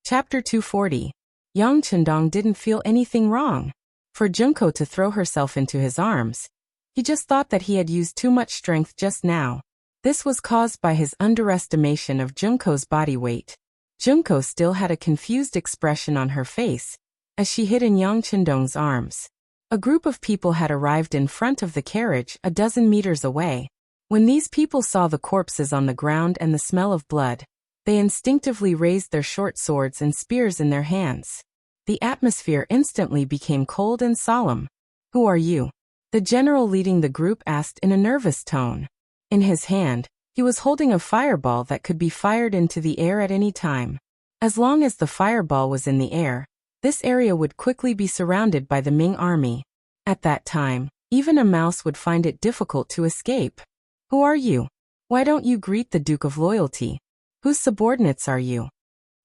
Chapter 240. Yang Chendong didn't feel anything wrong for Junko to throw herself into his arms. He just thought that he had used too much strength just now. This was caused by his underestimation of Junko's body weight. Junko still had a confused expression on her face as she hid in Yang Chendong's arms. A group of people had arrived in front of the carriage a dozen meters away. When these people saw the corpses on the ground and the smell of blood, they instinctively raised their short swords and spears in their hands. The atmosphere instantly became cold and solemn. "Who are you?" the general leading the group asked in a nervous tone. In his hand, he was holding a fireball that could be fired into the air at any time. As long as the fireball was in the air, this area would quickly be surrounded by the Ming army. At that time, even a mouse would find it difficult to escape. "Who are you? Why don't you greet the Duke of Loyalty? Whose subordinates are you?"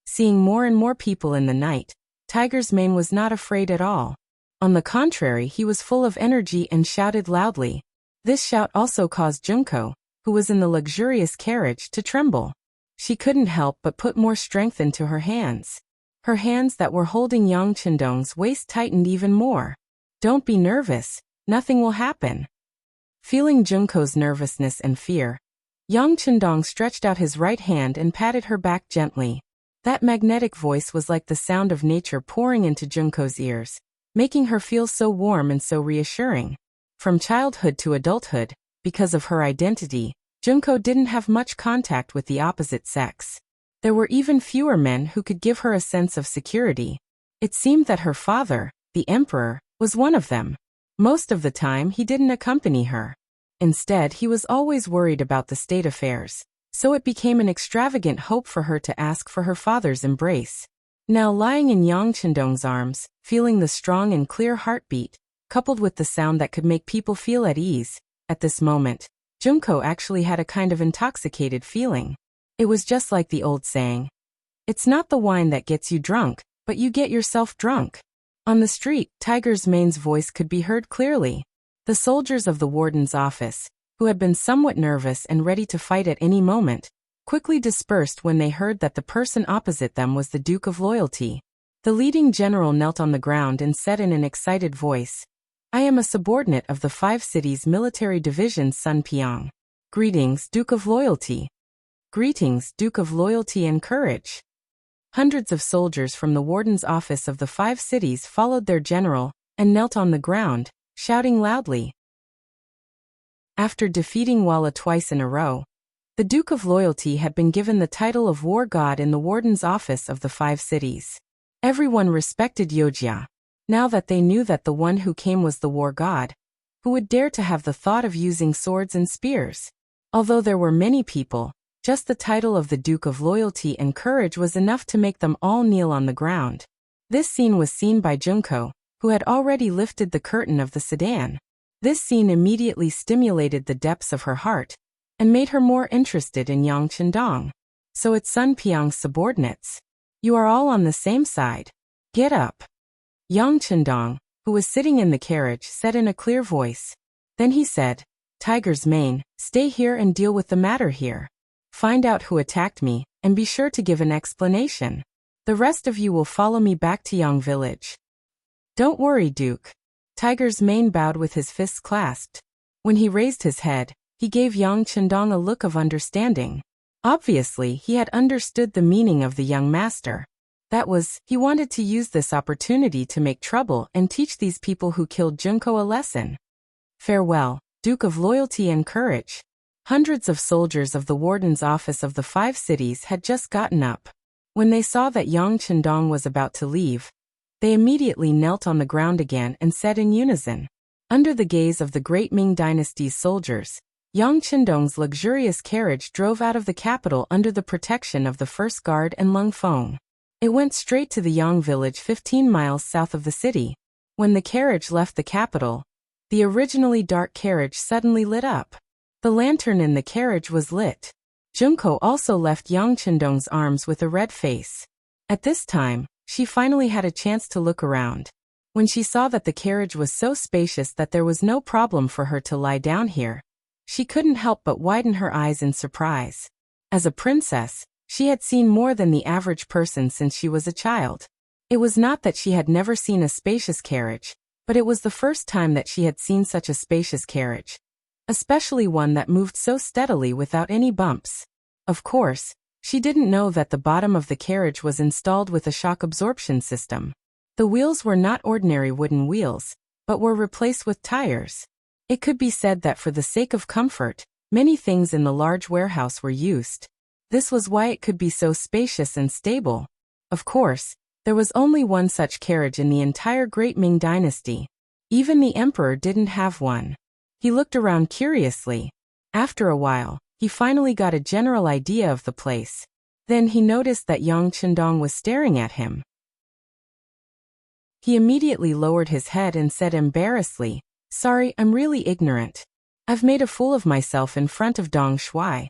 Seeing more and more people in the night, Tiger's Mane was not afraid at all. On the contrary, he was full of energy and shouted loudly. This shout also caused Junko, who was in the luxurious carriage, to tremble. She couldn't help but put more strength into her hands. Her hands that were holding Yang Chendong's waist tightened even more. "Don't be nervous, nothing will happen." Feeling Junko's nervousness and fear, Yang Chendong stretched out his right hand and patted her back gently. That magnetic voice was like the sound of nature pouring into Junko's ears, making her feel so warm and so reassuring. From childhood to adulthood, because of her identity, Junko didn't have much contact with the opposite sex. There were even fewer men who could give her a sense of security. It seemed that her father, the emperor, was one of them. Most of the time he didn't accompany her. Instead, he was always worried about the state affairs, so it became an extravagant hope for her to ask for her father's embrace. Now lying in Yang Chendong's arms, feeling the strong and clear heartbeat, coupled with the sound that could make people feel at ease, at this moment, Junko actually had a kind of intoxicated feeling. It was just like the old saying, "It's not the wine that gets you drunk, but you get yourself drunk." On the street, Tiger's Mane's voice could be heard clearly. The soldiers of the warden's office, who had been somewhat nervous and ready to fight at any moment, quickly dispersed when they heard that the person opposite them was the Duke of Loyalty. The leading general knelt on the ground and said in an excited voice, "I am a subordinate of the 5 cities military division Sun Piang. Greetings, Duke of Loyalty." "Greetings, Duke of Loyalty and Courage." Hundreds of soldiers from the warden's office of the 5 cities followed their general and knelt on the ground, shouting loudly. After defeating Walla twice in a row, the Duke of Loyalty had been given the title of War God in the warden's office of the 5 cities. Everyone respected Yojia. Now that they knew that the one who came was the War God, who would dare to have the thought of using swords and spears? Although there were many people, just the title of the Duke of Loyalty and Courage was enough to make them all kneel on the ground. This scene was seen by Junko, who had already lifted the curtain of the sedan. This scene immediately stimulated the depths of her heart and made her more interested in Yang Chendong. "So it's Sun Piang's subordinates. You are all on the same side. Get up." Yang Chendong, who was sitting in the carriage, said in a clear voice. Then he said, "Tiger's Mane, stay here and deal with the matter here. Find out who attacked me, and be sure to give an explanation. The rest of you will follow me back to Yang Village." "Don't worry, Duke." Tiger's Mane bowed with his fists clasped. When he raised his head, he gave Yang Chendong a look of understanding. Obviously, he had understood the meaning of the young master. That was, he wanted to use this opportunity to make trouble and teach these people who killed Junko a lesson. "Farewell, Duke of Loyalty and Courage." Hundreds of soldiers of the warden's office of the 5 cities had just gotten up. When they saw that Yang Chendong was about to leave, they immediately knelt on the ground again and said in unison. Under the gaze of the great Ming Dynasty's soldiers, Yang Chendong's luxurious carriage drove out of the capital under the protection of the First Guard and Lung Feng. It went straight to the Yang village 15 miles south of the city. When the carriage left the capital, the originally dark carriage suddenly lit up. The lantern in the carriage was lit. Junko also left Yang Chendong's arms with a red face. At this time, she finally had a chance to look around. When she saw that the carriage was so spacious that there was no problem for her to lie down here, she couldn't help but widen her eyes in surprise. As a princess, She had seen more than the average person since she was a child. It was not that she had never seen a spacious carriage, but it was the first time that she had seen such a spacious carriage, especially one that moved so steadily without any bumps. Of course, she didn't know that the bottom of the carriage was installed with a shock absorption system. The wheels were not ordinary wooden wheels, but were replaced with tires. It could be said that for the sake of comfort, many things in the large warehouse were used. This was why it could be so spacious and stable. Of course, there was only one such carriage in the entire Great Ming Dynasty. Even the emperor didn't have one. He looked around curiously. After a while, he finally got a general idea of the place. Then he noticed that Yang Chendong was staring at him. He immediately lowered his head and said embarrassedly, "Sorry, I'm really ignorant. I've made a fool of myself in front of Dong Shuai."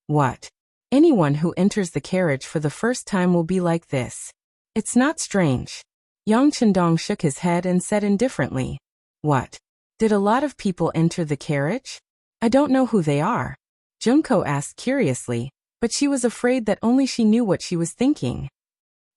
"What? Anyone who enters the carriage for the first time will be like this. It's not strange." Yang Chendong shook his head and said indifferently, "What? Did a lot of people enter the carriage? I don't know who they are." Junko asked curiously, but she was afraid that only she knew what she was thinking.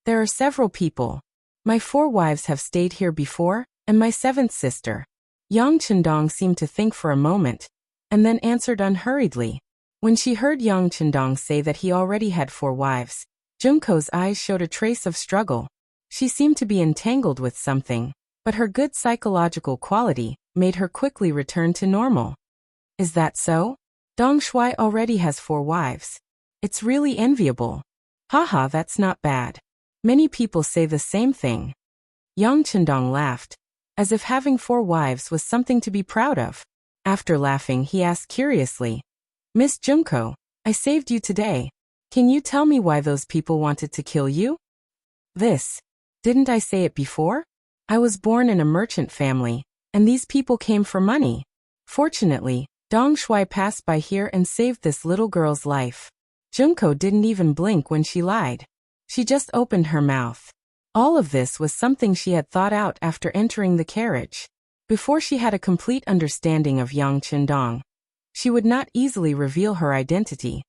"There are several people. My 4 wives have stayed here before, and my 7th sister." Yang Chendong seemed to think for a moment, and then answered unhurriedly. When she heard Yang Chendong say that he already had 4 wives, Junko's eyes showed a trace of struggle. She seemed to be entangled with something, but her good psychological quality made her quickly return to normal. "Is that so? Dong Shuai already has 4 wives. It's really enviable. Haha, that's not bad. Many people say the same thing." Yang Chendong laughed, as if having 4 wives was something to be proud of. After laughing, he asked curiously, "Miss Junko, I saved you today. Can you tell me why those people wanted to kill you?" Didn't I say it before? I was born in a merchant family, and these people came for money. Fortunately, Dong Shuai passed by here and saved this little girl's life." Junko didn't even blink when she lied. She just opened her mouth. All of this was something she had thought out after entering the carriage. Before she had a complete understanding of Yang Chendong, she would not easily reveal her identity.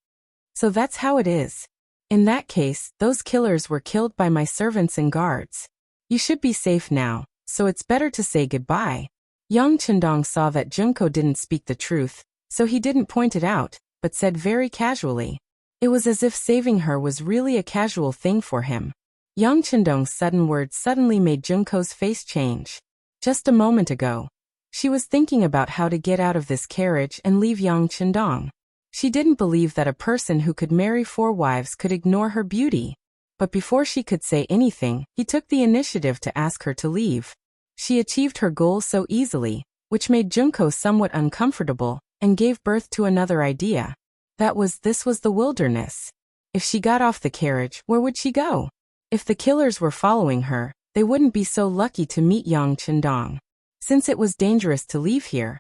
"So that's how it is. In that case, those killers were killed by my servants and guards. You should be safe now, so it's better to say goodbye." Yang Chendong saw that Junko didn't speak the truth, so he didn't point it out, but said very casually. It was as if saving her was really a casual thing for him. Yang Chendong's sudden words suddenly made Junko's face change. Just a moment ago, she was thinking about how to get out of this carriage and leave Yang Chendong. She didn't believe that a person who could marry 4 wives could ignore her beauty. But before she could say anything, he took the initiative to ask her to leave. She achieved her goal so easily, which made Junko somewhat uncomfortable, and gave birth to another idea. This was the wilderness. If she got off the carriage, where would she go? If the killers were following her, they wouldn't be so lucky to meet Yang Chendong. Since it was dangerous to leave here,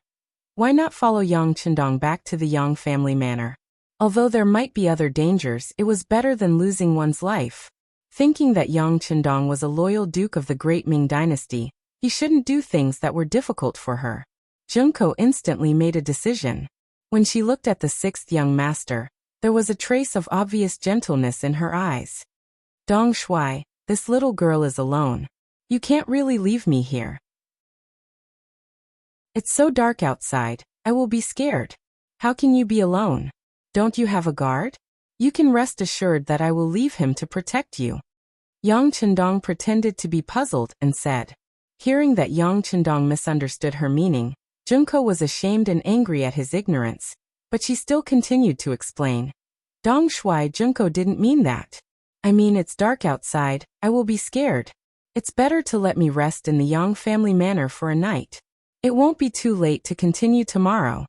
why not follow Yang Chendong back to the Yang family manor? Although there might be other dangers, it was better than losing one's life. Thinking that Yang Chendong was a loyal duke of the Great Ming Dynasty, he shouldn't do things that were difficult for her. Junko instantly made a decision. When she looked at the 6th young master, there was a trace of obvious gentleness in her eyes. "Dong Shuai, this little girl is alone. You can't really leave me here. It's so dark outside, I will be scared." "How can you be alone? Don't you have a guard?" "You can rest assured that I will leave him to protect you." Yang Chendong pretended to be puzzled and said. Hearing that Yang Chendong misunderstood her meaning, Junko was ashamed and angry at his ignorance, but she still continued to explain. "Dong Shuai, Junko didn't mean that. I mean, it's dark outside, I will be scared. It's better to let me rest in the Yang family manor for a night. It won't be too late to continue tomorrow."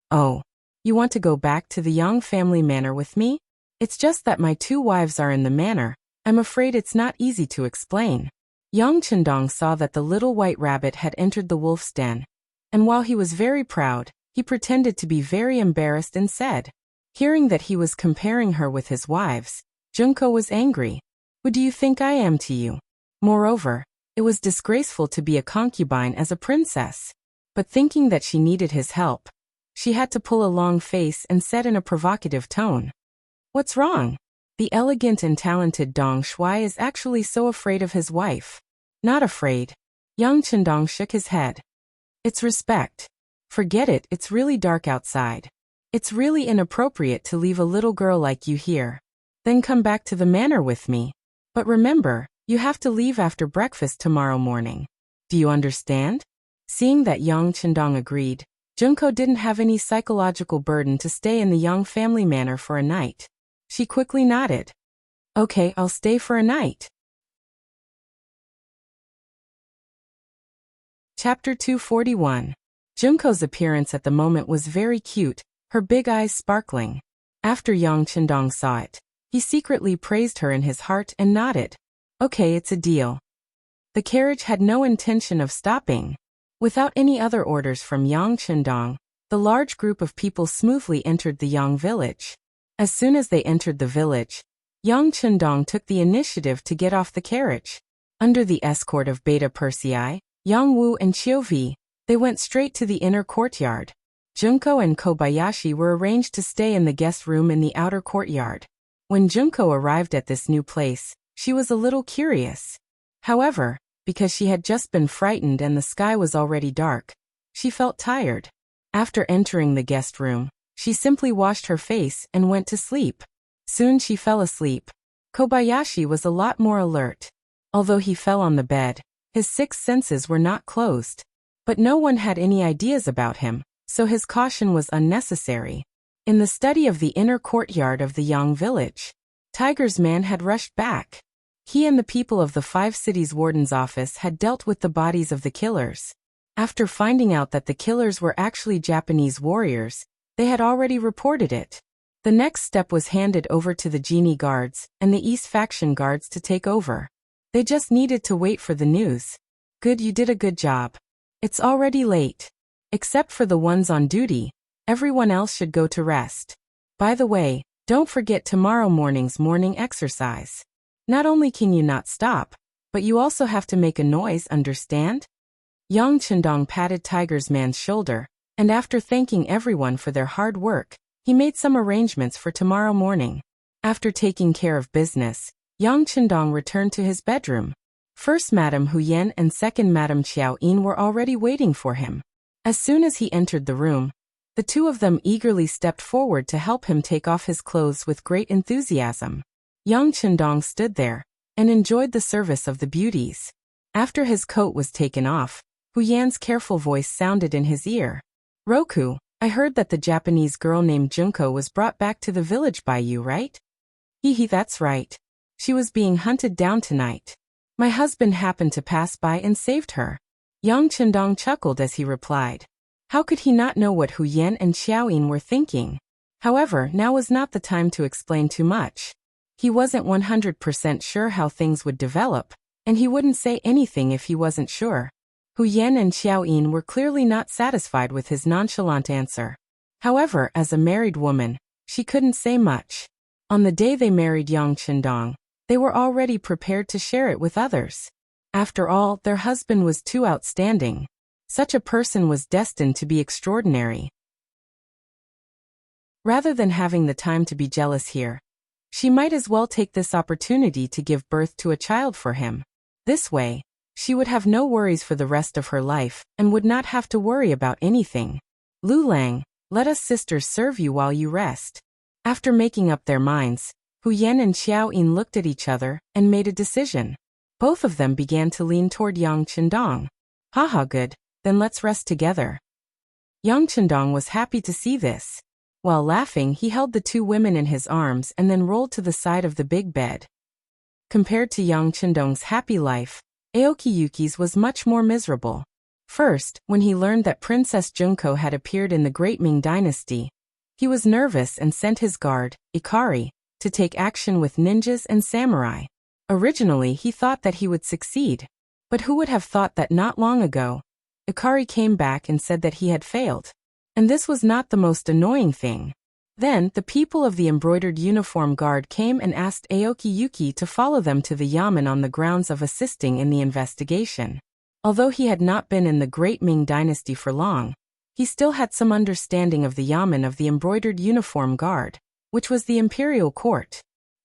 "Oh, you want to go back to the Yang family manor with me? It's just that my 2 wives are in the manor. I'm afraid it's not easy to explain." Yang Chendong saw that the little white rabbit had entered the wolf's den, and while he was very proud, he pretended to be very embarrassed and said. Hearing that he was comparing her with his wives, Junko was angry. "Who do you think I am to you? Moreover, it was disgraceful to be a concubine as a princess." But thinking that she needed his help, she had to pull a long face and said in a provocative tone, "What's wrong? The elegant and talented Dong Shuai is actually so afraid of his wife. Not afraid. Yang Chendong shook his head. It's respect. Forget it, it's really dark outside. It's really inappropriate to leave a little girl like you here. Then come back to the manor with me. But remember, you have to leave after breakfast tomorrow morning. Do you understand? Seeing that Yang Chendong agreed, Junko didn't have any psychological burden to stay in the Yang family manor for a night. She quickly nodded. Okay, I'll stay for a night. Chapter 241. Junko's appearance at the moment was very cute, her big eyes sparkling. After Yang Chendong saw it, he secretly praised her in his heart and nodded. Okay, it's a deal. The carriage had no intention of stopping. Without any other orders from Yang Chendong, the large group of people smoothly entered the Yang village. As soon as they entered the village, Yang Chendong took the initiative to get off the carriage. Under the escort of Beta Persei, Yang Wu and Chiovi, they went straight to the inner courtyard. Junko and Kobayashi were arranged to stay in the guest room in the outer courtyard. When Junko arrived at this new place, she was a little curious. However, because she had just been frightened and the sky was already dark, she felt tired. After entering the guest room, she simply washed her face and went to sleep. Soon she fell asleep. Kobayashi was a lot more alert. Although he fell on the bed, his six senses were not closed. But no one had any ideas about him, so his caution was unnecessary. In the study of the inner courtyard of the Yang village, Tiger's man had rushed back. He and the people of the 5 cities warden's office had dealt with the bodies of the killers. After finding out that the killers were actually Japanese warriors, they had already reported it. The next step was handed over to the Genie guards and the East faction guards to take over. They just needed to wait for the news. Good, you did a good job. It's already late. Except for the ones on duty, everyone else should go to rest. By the way, don't forget tomorrow morning's morning exercise. Not only can you not stop, but you also have to make a noise, understand? Yang Chendong patted Tiger's man's shoulder, and after thanking everyone for their hard work, he made some arrangements for tomorrow morning. After taking care of business, Yang Chendong returned to his bedroom. First Madame Huyen and second Madame Xiao Yin were already waiting for him. As soon as he entered the room, the two of them eagerly stepped forward to help him take off his clothes with great enthusiasm. Yang Chendong stood there and enjoyed the service of the beauties. After his coat was taken off, Huyan's careful voice sounded in his ear. Roku, I heard that the Japanese girl named Junko was brought back to the village by you, right? Hee, that's right. She was being hunted down tonight. My husband happened to pass by and saved her. Yang Chendong chuckled as he replied. How could he not know what Huyen and Xiaoyin were thinking? However, now was not the time to explain too much. He wasn't 100% sure how things would develop, and he wouldn't say anything if he wasn't sure. Huyen and Xiaoyin were clearly not satisfied with his nonchalant answer. However, as a married woman, she couldn't say much. On the day they married Yang Chendong, they were already prepared to share it with others. After all, their husband was too outstanding. Such a person was destined to be extraordinary. Rather than having the time to be jealous here, she might as well take this opportunity to give birth to a child for him. This way, she would have no worries for the rest of her life and would not have to worry about anything. Lu Lang, let us sisters serve you while you rest. After making up their minds, Huyen and Xiaoyin looked at each other and made a decision. Both of them began to lean toward Yang Chendong. Haha, good, then let's rest together. Yang Chendong was happy to see this. While laughing, he held the two women in his arms and then rolled to the side of the big bed. Compared to Yang Chendong's happy life, Aoki Yuki's was much more miserable. First, when he learned that Princess Junko had appeared in the Great Ming Dynasty, he was nervous and sent his guard, Ikari, to take action with ninjas and samurai. Originally, he thought that he would succeed. But who would have thought that not long ago, Ikari came back and said that he had failed. And this was not the most annoying thing. Then, the people of the embroidered uniform guard came and asked Aoki Yuki to follow them to the yamen on the grounds of assisting in the investigation. Although he had not been in the Great Ming Dynasty for long, he still had some understanding of the yamen of the embroidered uniform guard, which was the imperial court.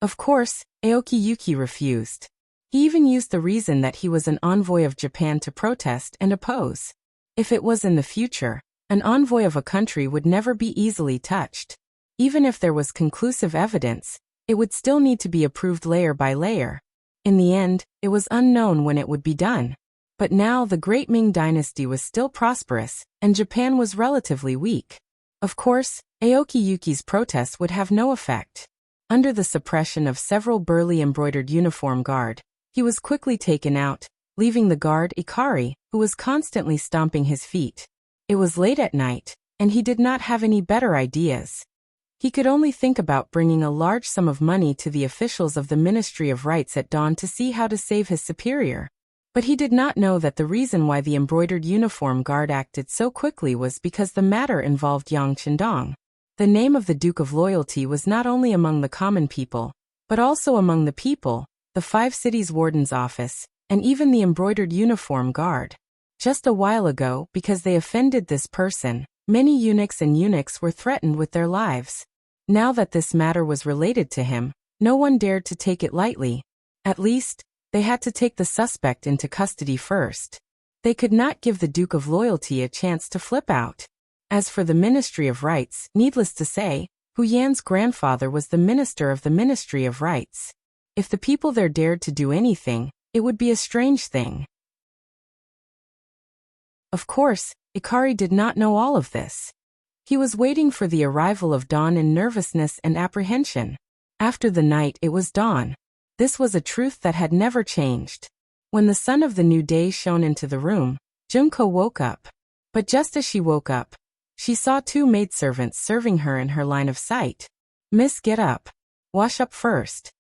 Of course, Aoki Yuki refused. He even used the reason that he was an envoy of Japan to protest and oppose. If it was in the future, an envoy of a country would never be easily touched. Even if there was conclusive evidence, it would still need to be approved layer by layer. In the end, it was unknown when it would be done. But now the Great Ming Dynasty was still prosperous, and Japan was relatively weak. Of course, Aoki Yuki's protest would have no effect. Under the suppression of several burly embroidered uniform guard, he was quickly taken out, leaving the guard Ikari, who was constantly stomping his feet. It was late at night, and he did not have any better ideas. He could only think about bringing a large sum of money to the officials of the Ministry of Rights at dawn to see how to save his superior. But he did not know that the reason why the embroidered uniform guard acted so quickly was because the matter involved Yang Chendong. The name of the Duke of Loyalty was not only among the common people, but also among the people, the 5 cities' warden's office, and even the embroidered uniform guard. Just a while ago, because they offended this person, many eunuchs were threatened with their lives. Now that this matter was related to him, no one dared to take it lightly. At least, they had to take the suspect into custody first. They could not give the Duke of Loyalty a chance to flip out. As for the Ministry of Rights, needless to say, Hu Yan's grandfather was the minister of the Ministry of Rights. If the people there dared to do anything, it would be a strange thing. Of course, Ikari did not know all of this. He was waiting for the arrival of dawn in nervousness and apprehension. After the night, it was dawn. This was a truth that had never changed. When the sun of the new day shone into the room, Junko woke up. But just as she woke up, she saw 2 maidservants serving her in her line of sight. "Miss, get up. Wash up first."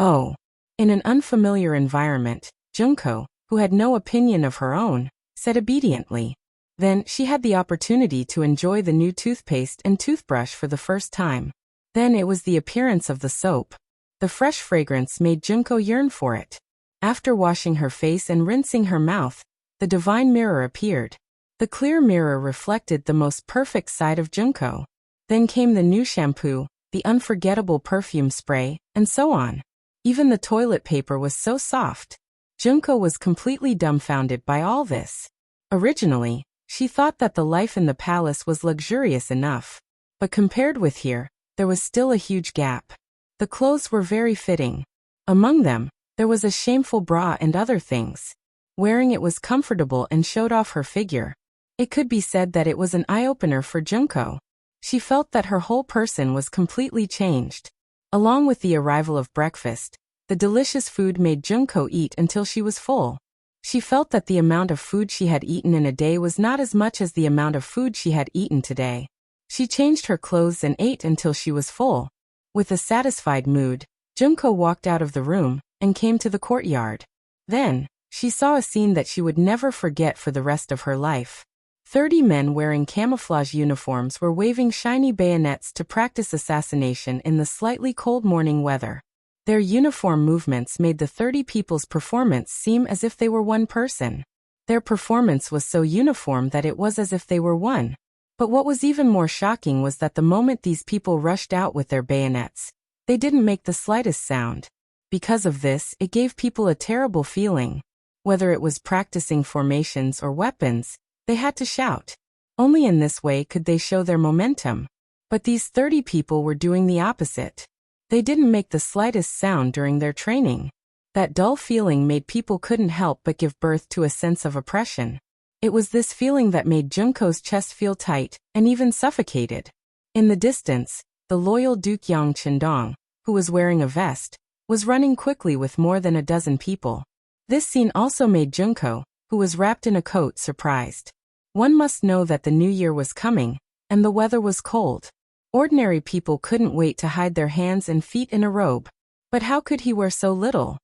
Oh. In an unfamiliar environment, Junko, who had no opinion of her own, said obediently. Then she had the opportunity to enjoy the new toothpaste and toothbrush for the first time. Then it was the appearance of the soap. The fresh fragrance made Junko yearn for it. After washing her face and rinsing her mouth, the divine mirror appeared. The clear mirror reflected the most perfect side of Junko. Then came the new shampoo, the unforgettable perfume spray, and so on. Even the toilet paper was so soft. Junko was completely dumbfounded by all this. Originally, she thought that the life in the palace was luxurious enough. But compared with here, there was still a huge gap. The clothes were very fitting. Among them, there was a shameful bra and other things. Wearing it was comfortable and showed off her figure. It could be said that it was an eye-opener for Junko. She felt that her whole person was completely changed. Along with the arrival of breakfast, the delicious food made Junko eat until she was full. She felt that the amount of food she had eaten in a day was not as much as the amount of food she had eaten today. She changed her clothes and ate until she was full. With a satisfied mood, Junko walked out of the room and came to the courtyard. Then, she saw a scene that she would never forget for the rest of her life. 30 men wearing camouflage uniforms were waving shiny bayonets to practice assassination in the slightly cold morning weather. Their uniform movements made the 30 people's performance seem as if they were one person. Their performance was so uniform that it was as if they were one. But what was even more shocking was that the moment these people rushed out with their bayonets, they didn't make the slightest sound. Because of this, it gave people a terrible feeling. Whether it was practicing formations or weapons, they had to shout. Only in this way could they show their momentum. But these 30 people were doing the opposite. They didn't make the slightest sound during their training. That dull feeling made people couldn't help but give birth to a sense of oppression. It was this feeling that made Junko's chest feel tight and even suffocated. In the distance, the loyal Duke Yang Chendong, who was wearing a vest, was running quickly with more than a dozen people. This scene also made Junko, who was wrapped in a coat, surprised. One must know that the new year was coming, and the weather was cold. Ordinary people couldn't wait to hide their hands and feet in a robe. But how could he wear so little?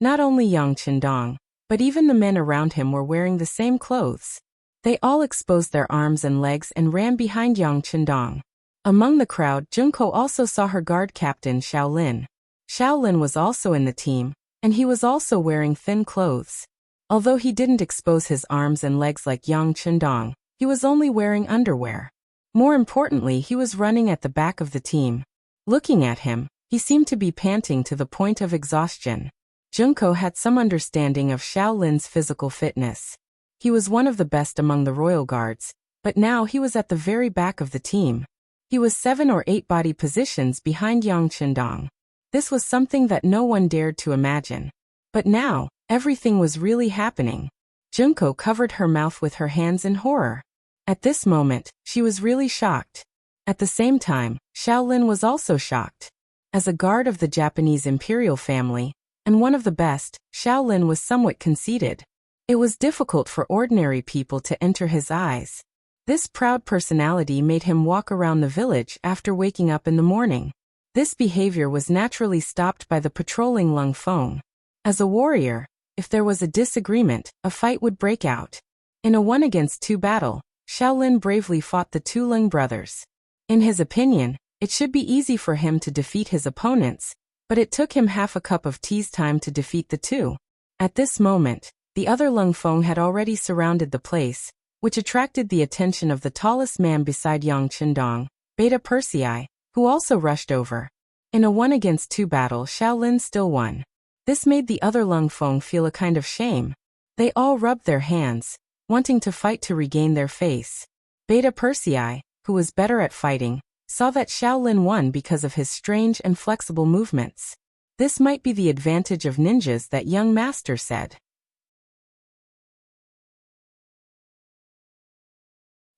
Not only Yang Chendong, but even the men around him were wearing the same clothes. They all exposed their arms and legs and ran behind Yang Chendong. Among the crowd, Junko also saw her guard captain Shaolin. Shaolin was also in the team, and he was also wearing thin clothes. Although he didn't expose his arms and legs like Yang Chendong, he was only wearing underwear. More importantly, he was running at the back of the team. Looking at him, he seemed to be panting to the point of exhaustion. Junko had some understanding of Xiao Lin's physical fitness. He was one of the best among the royal guards, but now he was at the very back of the team. He was 7 or 8 body positions behind Yang Qindong. This was something that no one dared to imagine. But now, everything was really happening. Junko covered her mouth with her hands in horror. At this moment, she was really shocked. At the same time, Xiao Lin was also shocked. As a guard of the Japanese imperial family, and one of the best, Xiao Lin was somewhat conceited. It was difficult for ordinary people to enter his eyes. This proud personality made him walk around the village after waking up in the morning. This behavior was naturally stopped by the patrolling Lung Feng. As a warrior, if there was a disagreement, a fight would break out. In a 1-against-2 battle, Xiao Lin bravely fought the 2 Lung brothers. In his opinion, it should be easy for him to defeat his opponents, but it took him half a cup of tea's time to defeat the 2. At this moment, the other Lung Feng had already surrounded the place, which attracted the attention of the tallest man beside Yang Qindong, Beta Persei, who also rushed over. In a 1-against-2 battle, Xiao Lin still won. This made the other Lung Feng feel a kind of shame. They all rubbed their hands, wanting to fight to regain their face. Beta Persei, who was better at fighting, saw that Xiao Lin won because of his strange and flexible movements. This might be the advantage of ninjas, that young master said.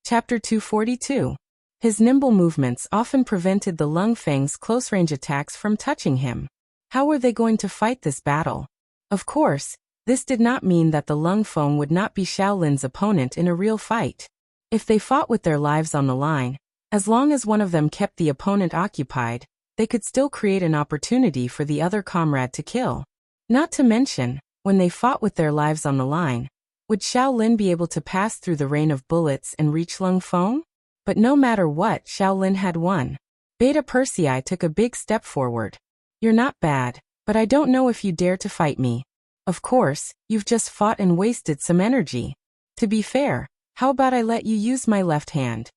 Chapter 242. His nimble movements often prevented the Lung Feng's close-range attacks from touching him. How were they going to fight this battle? Of course, this did not mean that the Lung Feng would not be Xiao Lin's opponent in a real fight. If they fought with their lives on the line, as long as one of them kept the opponent occupied, they could still create an opportunity for the other comrade to kill. Not to mention, when they fought with their lives on the line, would Xiao Lin be able to pass through the rain of bullets and reach Lung Feng? But no matter what, Xiao Lin had won. Beta Persei took a big step forward. You're not bad, but I don't know if you dare to fight me. Of course, you've just fought and wasted some energy. To be fair, how about I let you use my left hand?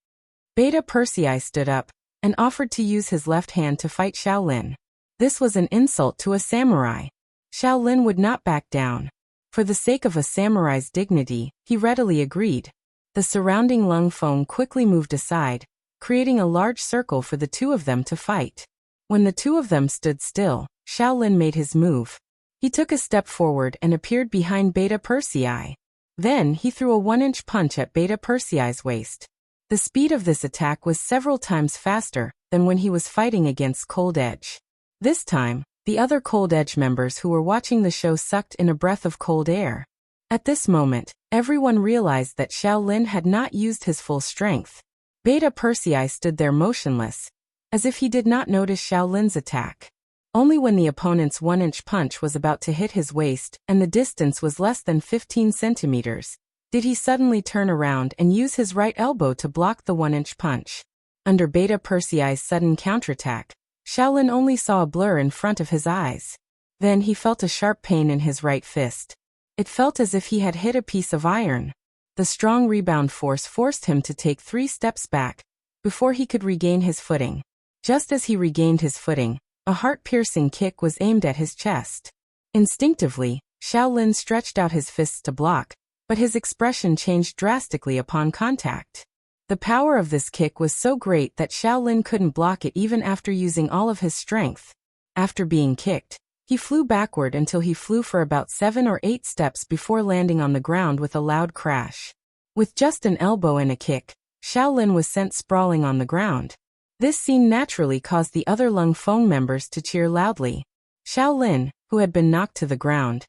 Beta Persei stood up, and offered to use his left hand to fight Xiao Lin. This was an insult to a samurai. Xiao Lin would not back down. For the sake of a samurai's dignity, he readily agreed. The surrounding Lung Feng quickly moved aside, creating a large circle for the 2 of them to fight. When the 2 of them stood still, Xiao Lin made his move. He took a step forward and appeared behind Beta Persei. Then he threw a 1-inch punch at Beta Persei's waist. The speed of this attack was several times faster than when he was fighting against Cold Edge. This time, the other Cold Edge members who were watching the show sucked in a breath of cold air. At this moment, everyone realized that Xiao Lin had not used his full strength. Beta Persei stood there motionless, as if he did not notice Xiao Lin's attack. Only when the opponent's 1-inch punch was about to hit his waist and the distance was less than 15 centimeters, did he suddenly turn around and use his right elbow to block the 1-inch punch. Under Beta Persei's sudden counterattack, Xiao Lin only saw a blur in front of his eyes. Then he felt a sharp pain in his right fist. It felt as if he had hit a piece of iron. The strong rebound force forced him to take 3 steps back, before he could regain his footing. Just as he regained his footing, a heart-piercing kick was aimed at his chest. Instinctively, Xiao Lin stretched out his fists to block, but his expression changed drastically upon contact. The power of this kick was so great that Xiao Lin couldn't block it even after using all of his strength. After being kicked, he flew backward until he flew for about 7 or 8 steps before landing on the ground with a loud crash. With just an elbow and a kick, Xiao Lin was sent sprawling on the ground. This scene naturally caused the other Lung Feng members to cheer loudly. Xiao Lin, who had been knocked to the ground,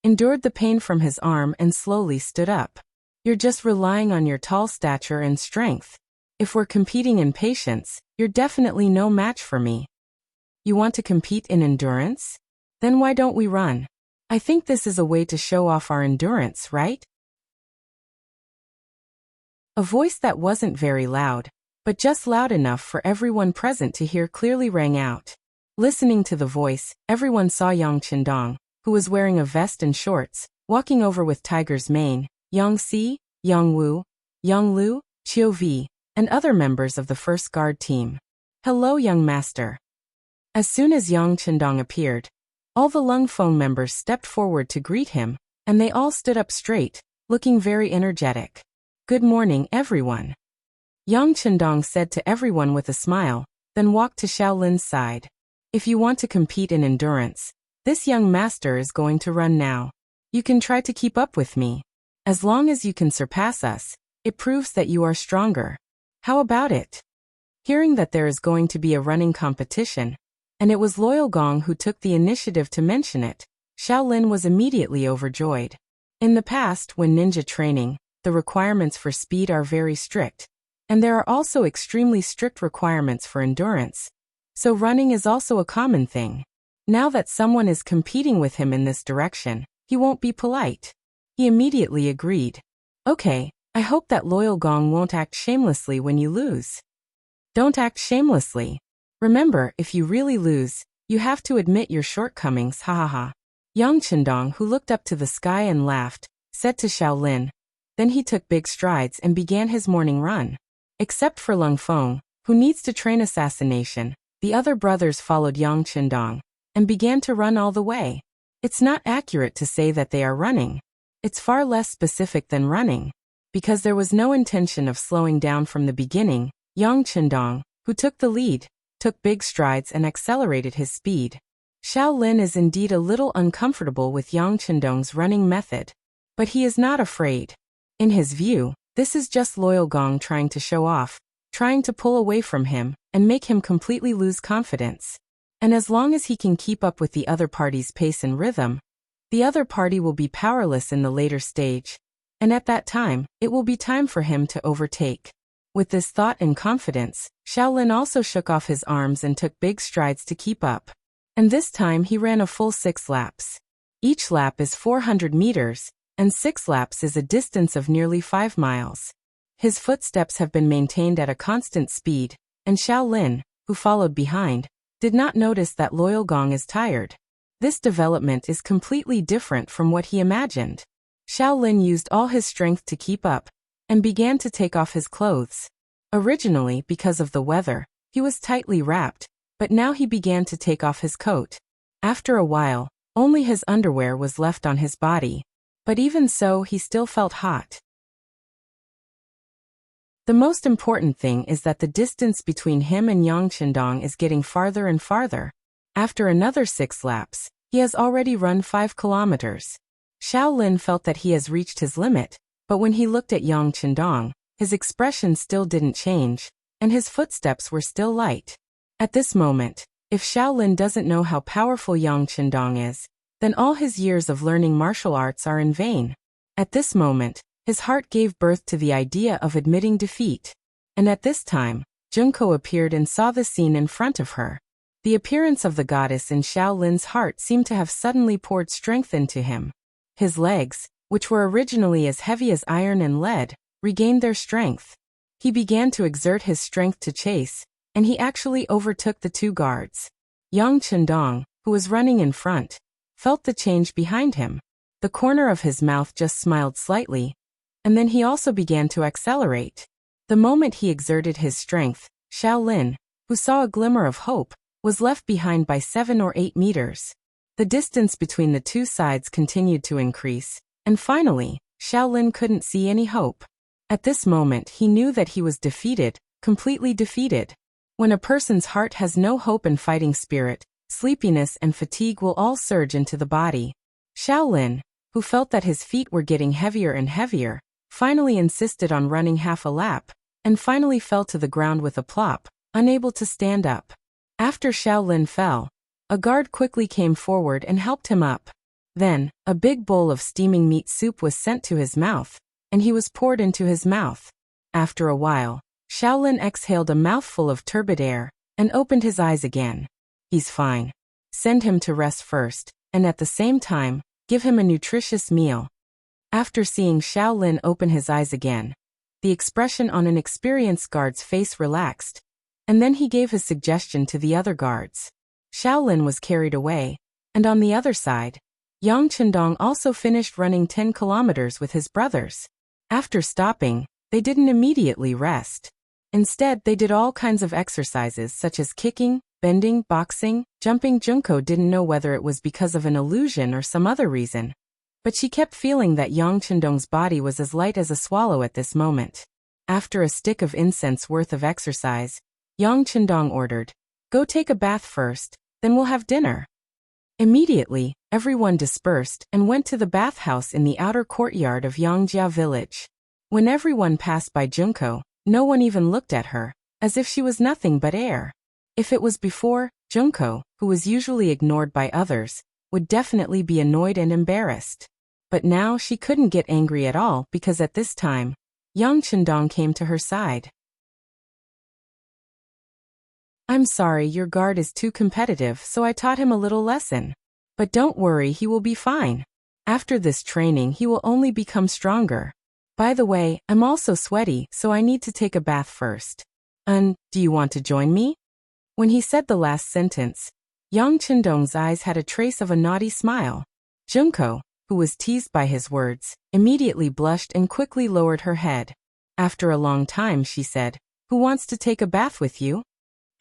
endured the pain from his arm and slowly stood up. You're just relying on your tall stature and strength. If we're competing in patience, you're definitely no match for me. You want to compete in endurance? Then why don't we run? I think this is a way to show off our endurance, right? A voice that wasn't very loud, but just loud enough for everyone present to hear clearly rang out. Listening to the voice, everyone saw Yang Qindong, who was wearing a vest and shorts, walking over with Tiger's mane, Yang Si, Yang Wu, Yang Lu, Qiu Vi, and other members of the first guard team. Hello, young master. As soon as Yang Chendong appeared, all the Lung Feng members stepped forward to greet him, and they all stood up straight, looking very energetic. "Good morning, everyone," Yang Chendong said to everyone with a smile, then walked to Shaolin's side. "If you want to compete in endurance, this young master is going to run now. You can try to keep up with me. As long as you can surpass us, it proves that you are stronger. How about it?" Hearing that there is going to be a running competition, and it was Loyal Gong who took the initiative to mention it, Shaolin was immediately overjoyed. In the past, when ninja training, the requirements for speed are very strict, and there are also extremely strict requirements for endurance, so running is also a common thing. Now that someone is competing with him in this direction, he won't be polite. He immediately agreed. "Okay, I hope that Loyal Gong won't act shamelessly when you lose." "Don't act shamelessly. Remember, if you really lose, you have to admit your shortcomings, ha. Yang Chendong, who looked up to the sky and laughed, said to Shaolin. Then he took big strides and began his morning run. Except for Lung Feng, who needs to train assassination, the other brothers followed Yang Chendong and began to run all the way. It's not accurate to say that they are running. It's far less specific than running. Because there was no intention of slowing down from the beginning, Yang Chendong, who took the lead, took big strides and accelerated his speed. Shaolin is indeed a little uncomfortable with Yang Chendong's running method, but he is not afraid. In his view, this is just Loyal Gong trying to show off, trying to pull away from him and make him completely lose confidence. And as long as he can keep up with the other party's pace and rhythm, the other party will be powerless in the later stage, and at that time, it will be time for him to overtake. With this thought and confidence, Shaolin also shook off his arms and took big strides to keep up. And this time he ran a full 6 laps. Each lap is 400 meters, and 6 laps is a distance of nearly 5 miles. His footsteps have been maintained at a constant speed, and Shaolin, who followed behind, did not notice that Loyal Gong is tired. This development is completely different from what he imagined. Shaolin used all his strength to keep up, and began to take off his clothes. Originally, because of the weather, he was tightly wrapped, but now he began to take off his coat. After a while, only his underwear was left on his body. But even so, he still felt hot. The most important thing is that the distance between him and Yang Chendong is getting farther and farther. After another 6 laps, he has already run 5 kilometers. Shaolin felt that he has reached his limit, but when he looked at Yang Chendong, his expression still didn't change, and his footsteps were still light. At this moment, if Shaolin doesn't know how powerful Yang Chendong is, then all his years of learning martial arts are in vain. At this moment, his heart gave birth to the idea of admitting defeat. And at this time, Junko appeared and saw the scene in front of her. The appearance of the goddess in Shaolin's heart seemed to have suddenly poured strength into him. His legs, which were originally as heavy as iron and lead, regained their strength. He began to exert his strength to chase, and he actually overtook the 2 guards. Yang Chendong, who was running in front, felt the change behind him. The corner of his mouth just smiled slightly, and then he also began to accelerate. The moment he exerted his strength, Shaolin, who saw a glimmer of hope, was left behind by 7 or 8 meters. The distance between the 2 sides continued to increase, and finally, Shaolin couldn't see any hope. At this moment he knew that he was defeated, completely defeated. When a person's heart has no hope and fighting spirit, sleepiness and fatigue will all surge into the body. Shaolin, who felt that his feet were getting heavier and heavier, finally insisted on running half a lap, and finally fell to the ground with a plop, unable to stand up. After Shaolin fell, a guard quickly came forward and helped him up. Then, a big bowl of steaming meat soup was sent to his mouth, and he was poured into his mouth. After a while, Shaolin exhaled a mouthful of turbid air, and opened his eyes again. He's fine. Send him to rest first, and at the same time, give him a nutritious meal. After seeing Shaolin open his eyes again, the expression on an experienced guard's face relaxed, and then he gave his suggestion to the other guards. Shaolin was carried away, and on the other side, Yang Chendong also finished running 10 kilometers with his brothers. After stopping, they didn't immediately rest. Instead, they did all kinds of exercises such as kicking, bending, boxing, jumping. Junko didn't know whether it was because of an illusion or some other reason, but she kept feeling that Yang Chendong's body was as light as a swallow at this moment. After a stick of incense worth of exercise, Yang Chendong ordered, "Go take a bath first, then we'll have dinner." Immediately, everyone dispersed and went to the bathhouse in the outer courtyard of Yangjia village. When everyone passed by Junko, no one even looked at her, as if she was nothing but air. If it was before, Junko, who was usually ignored by others, would definitely be annoyed and embarrassed. But now she couldn't get angry at all because at this time, Yang Chendong came to her side. "I'm sorry, your guard is too competitive, so I taught him a little lesson. But don't worry, he will be fine. After this training he will only become stronger. By the way, I'm also sweaty, so I need to take a bath first. Do you want to join me?" When he said the last sentence, Yang Chendong's eyes had a trace of a naughty smile. Junko, who was teased by his words, immediately blushed and quickly lowered her head. After a long time she said, "Who wants to take a bath with you?"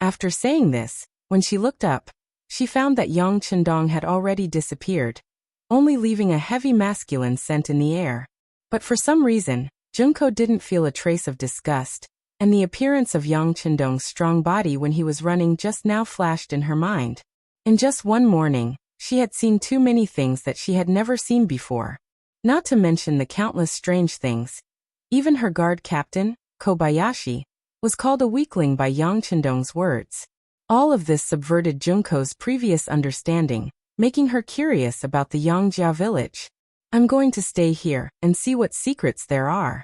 After saying this, when she looked up, she found that Yang Chendong had already disappeared, only leaving a heavy masculine scent in the air. But for some reason, Junko didn't feel a trace of disgust, and the appearance of Yang Chendong's strong body when he was running just now flashed in her mind. In just one morning, she had seen too many things that she had never seen before. Not to mention the countless strange things. Even her guard captain, Kobayashi, was called a weakling by Yang Chendong's words. All of this subverted Junko's previous understanding, making her curious about the Yangjia village. "I'm going to stay here and see what secrets there are."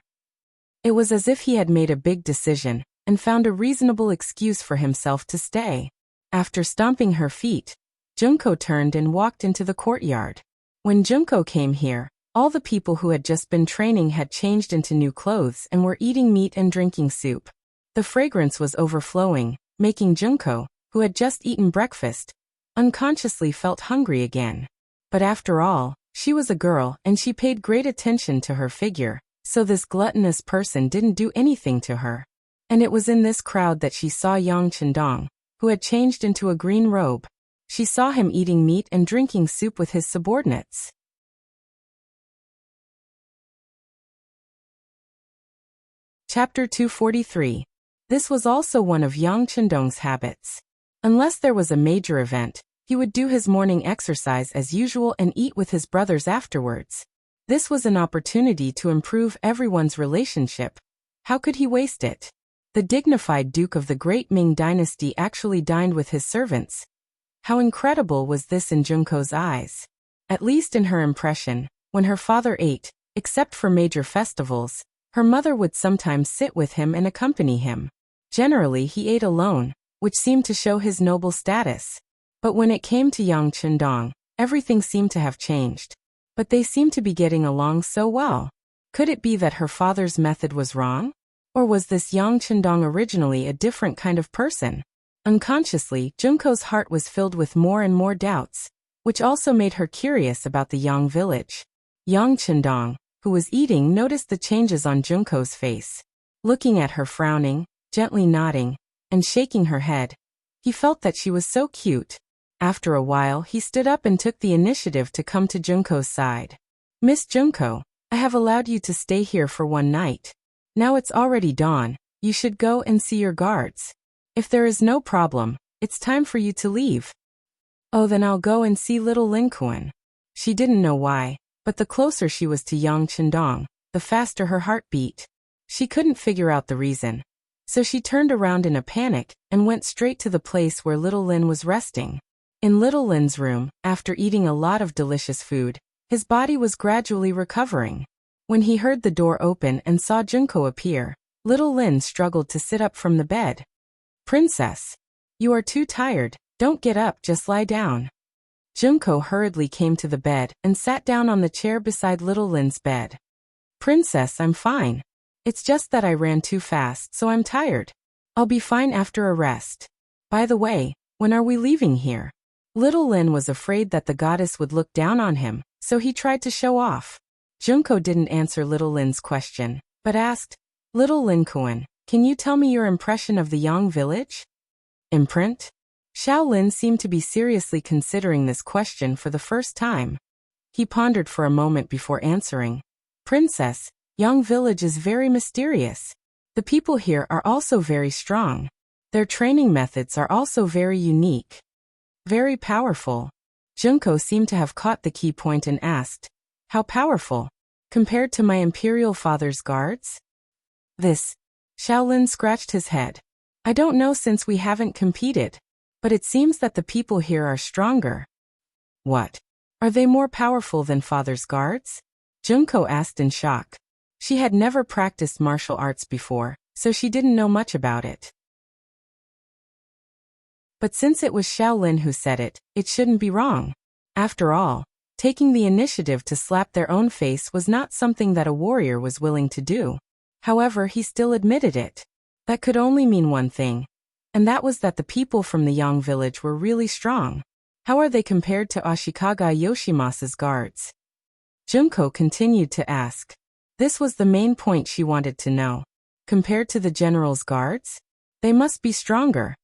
It was as if he had made a big decision and found a reasonable excuse for himself to stay. After stomping her feet, Junko turned and walked into the courtyard. When Junko came here, all the people who had just been training had changed into new clothes and were eating meat and drinking soup. The fragrance was overflowing, making Junko, who had just eaten breakfast, unconsciously felt hungry again. But after all, she was a girl and she paid great attention to her figure, so this gluttonous person didn't do anything to her. And it was in this crowd that she saw Yang Chendong, who had changed into a green robe. She saw him eating meat and drinking soup with his subordinates. Chapter 243. This was also one of Yang Chendong's habits. Unless there was a major event, he would do his morning exercise as usual and eat with his brothers afterwards. This was an opportunity to improve everyone's relationship. How could he waste it? The dignified Duke of the Great Ming Dynasty actually dined with his servants. How incredible was this in Junko's eyes? At least in her impression, when her father ate, except for major festivals, her mother would sometimes sit with him and accompany him. Generally he ate alone, which seemed to show his noble status. But when it came to Yang Chendong, everything seemed to have changed. But they seemed to be getting along so well. Could it be that her father's method was wrong? Or was this Yang Chendong originally a different kind of person? Unconsciously, Junko's heart was filled with more and more doubts, which also made her curious about the Yang village. Yang Chendong, who was eating, noticed the changes on Junko's face. Looking at her frowning, gently nodding, and shaking her head, he felt that she was so cute. After a while he stood up and took the initiative to come to Junko's side. "Miss Junko, I have allowed you to stay here for one night. Now it's already dawn, you should go and see your guards. If there is no problem, it's time for you to leave." "Oh, then I'll go and see little Lin Kuan." She didn't know why, but the closer she was to Yang Chendong, the faster her heart beat. She couldn't figure out the reason. So she turned around in a panic and went straight to the place where little Lin was resting. In little Lin's room, after eating a lot of delicious food, his body was gradually recovering. When he heard the door open and saw Junko appear, little Lin struggled to sit up from the bed. "Princess, you are too tired, don't get up, just lie down." Junko hurriedly came to the bed and sat down on the chair beside little Lin's bed. "Princess, I'm fine. It's just that I ran too fast, so I'm tired. I'll be fine after a rest. By the way, when are we leaving here?" Little Lin was afraid that the goddess would look down on him, so he tried to show off. Junko didn't answer little Lin's question, but asked, "Little Lin Kuan, can you tell me your impression of the Yang village?" "Imprint?" Xiao Lin seemed to be seriously considering this question for the first time. He pondered for a moment before answering. Princess, Yang Village is very mysterious. The people here are also very strong. Their training methods are also very unique. Very powerful. Junko seemed to have caught the key point and asked, how powerful? Compared to my imperial father's guards? Xiao Lin scratched his head. I don't know since we haven't competed. But it seems that the people here are stronger. What? Are they more powerful than father's guards? Junko asked in shock. She had never practiced martial arts before, so she didn't know much about it. But since it was Xiao Lin who said it, it shouldn't be wrong. After all, taking the initiative to slap their own face was not something that a warrior was willing to do. However, he still admitted it. That could only mean one thing. And that was that the people from the Yang village were really strong. How are they compared to Ashikaga Yoshimasa's guards? Junko continued to ask. This was the main point she wanted to know. Compared to the general's guards? They must be stronger.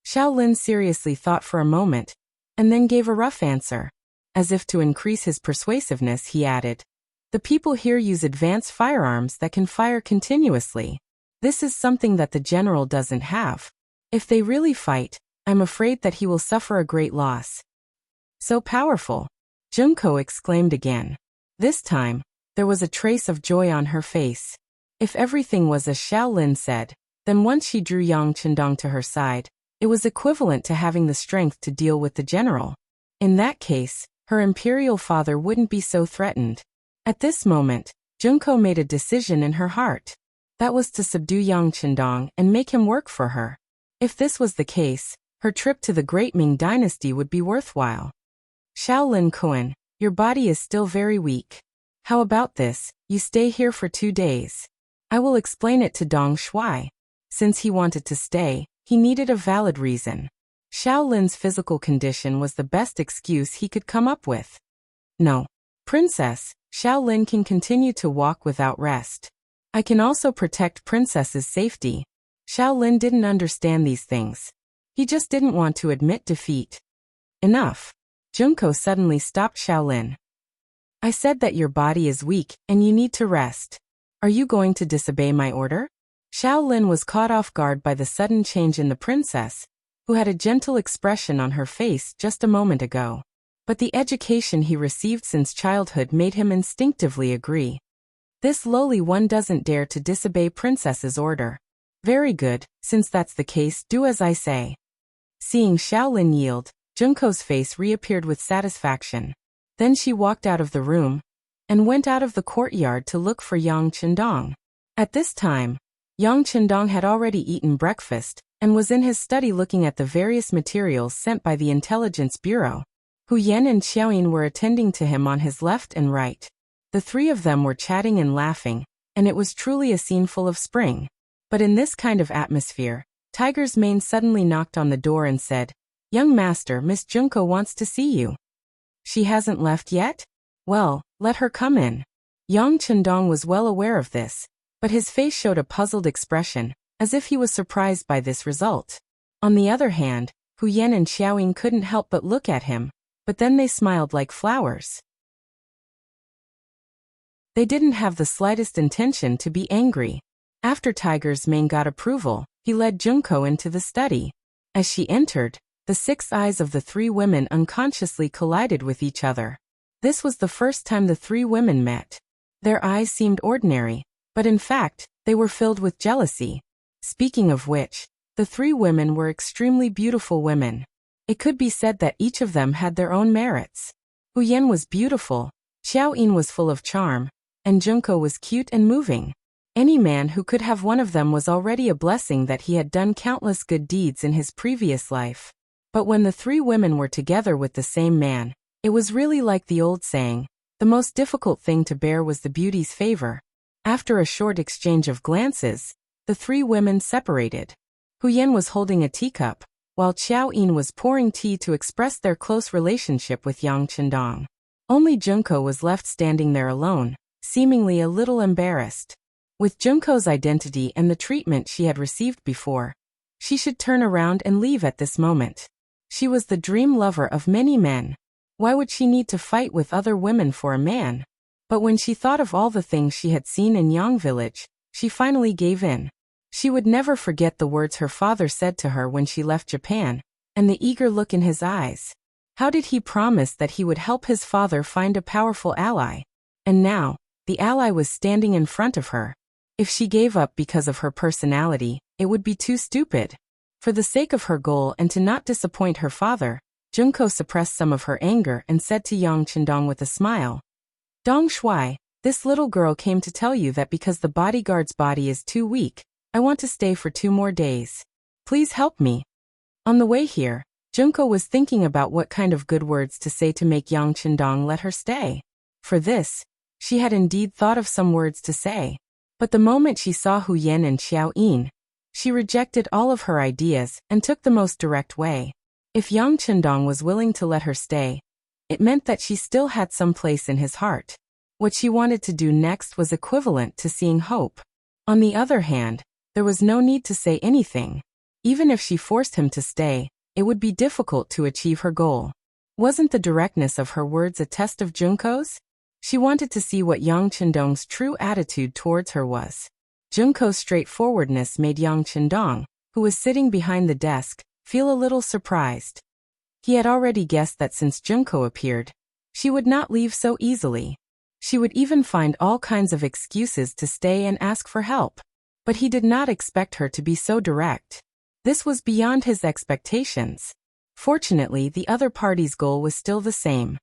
Xiao Lin seriously thought for a moment, and then gave a rough answer. As if to increase his persuasiveness, he added, the people here use advanced firearms that can fire continuously. This is something that the general doesn't have. If they really fight, I'm afraid that he will suffer a great loss. So powerful! Junko exclaimed again. This time, there was a trace of joy on her face. If everything was as Xiao Lin said, then once she drew Yang Chendong to her side, it was equivalent to having the strength to deal with the general. In that case, her imperial father wouldn't be so threatened. At this moment, Junko made a decision in her heart. That was to subdue Yang Chendong and make him work for her. If this was the case, her trip to the Great Ming Dynasty would be worthwhile. Xiao Lin Kuan, your body is still very weak. How about this, you stay here for 2 days. I will explain it to Dong Shuai. Since he wanted to stay, he needed a valid reason. Xiao Lin's physical condition was the best excuse he could come up with. No. Princess, Xiao Lin can continue to walk without rest. I can also protect Princess's safety. Xiao Lin didn't understand these things. He just didn't want to admit defeat. Enough. Junko suddenly stopped Xiao Lin. I said that your body is weak and you need to rest. Are you going to disobey my order? Xiao Lin was caught off guard by the sudden change in the princess, who had a gentle expression on her face just a moment ago. But the education he received since childhood made him instinctively agree. This lowly one doesn't dare to disobey princess's order. Very good, since that's the case, do as I say. Seeing Xiao Lin yield, Junko's face reappeared with satisfaction. Then she walked out of the room and went out of the courtyard to look for Yang Chendong. At this time, Yang Chendong had already eaten breakfast and was in his study looking at the various materials sent by the Intelligence Bureau. Hu Yan and Xiaoyin were attending to him on his left and right. The three of them were chatting and laughing, and it was truly a scene full of spring. But in this kind of atmosphere, Tiger's Mane suddenly knocked on the door and said, Young master, Miss Junko wants to see you. She hasn't left yet? Well, let her come in. Yang Chendong was well aware of this, but his face showed a puzzled expression, as if he was surprised by this result. On the other hand, Hu Yan and Xiaoyin couldn't help but look at him, but then they smiled like flowers. They didn't have the slightest intention to be angry. After Tiger's Mane got approval, he led Junko into the study. As she entered, the 6 eyes of the 3 women unconsciously collided with each other. This was the first time the 3 women met. Their eyes seemed ordinary, but in fact, they were filled with jealousy. Speaking of which, the 3 women were extremely beautiful women. It could be said that each of them had their own merits. Hu Yan was beautiful, Xiaoyin was full of charm, and Junko was cute and moving. Any man who could have one of them was already a blessing that he had done countless good deeds in his previous life. But when the 3 women were together with the same man, it was really like the old saying, the most difficult thing to bear was the beauty's favor. After a short exchange of glances, the 3 women separated. Hu Yan was holding a teacup, while Xiaoyin was pouring tea to express their close relationship with Yang Chendong. Only Junko was left standing there alone, seemingly a little embarrassed. With Junko's identity and the treatment she had received before, she should turn around and leave at this moment. She was the dream lover of many men. Why would she need to fight with other women for a man? But when she thought of all the things she had seen in Yang Village, she finally gave in. She would never forget the words her father said to her when she left Japan, and the eager look in his eyes. How did he promise that he would help his father find a powerful ally? And now, the ally was standing in front of her. If she gave up because of her personality, it would be too stupid. For the sake of her goal and to not disappoint her father, Junko suppressed some of her anger and said to Yang Chendong with a smile, "Dong Shuai, this little girl came to tell you that because the bodyguard's body is too weak, I want to stay for 2 more days. Please help me." On the way here, Junko was thinking about what kind of good words to say to make Yang Chendong let her stay. For this, she had indeed thought of some words to say. But the moment she saw Hu Yan and Xiao Yin, she rejected all of her ideas and took the most direct way. If Yang Chendong was willing to let her stay, it meant that she still had some place in his heart. What she wanted to do next was equivalent to seeing hope. On the other hand, there was no need to say anything. Even if she forced him to stay, it would be difficult to achieve her goal. Wasn't the directness of her words a test of Junko's? She wanted to see what Yang Chendong's true attitude towards her was. Junko's straightforwardness made Yang Chendong, who was sitting behind the desk, feel a little surprised. He had already guessed that since Junko appeared, she would not leave so easily. She would even find all kinds of excuses to stay and ask for help. But he did not expect her to be so direct. This was beyond his expectations. Fortunately, the other party's goal was still the same.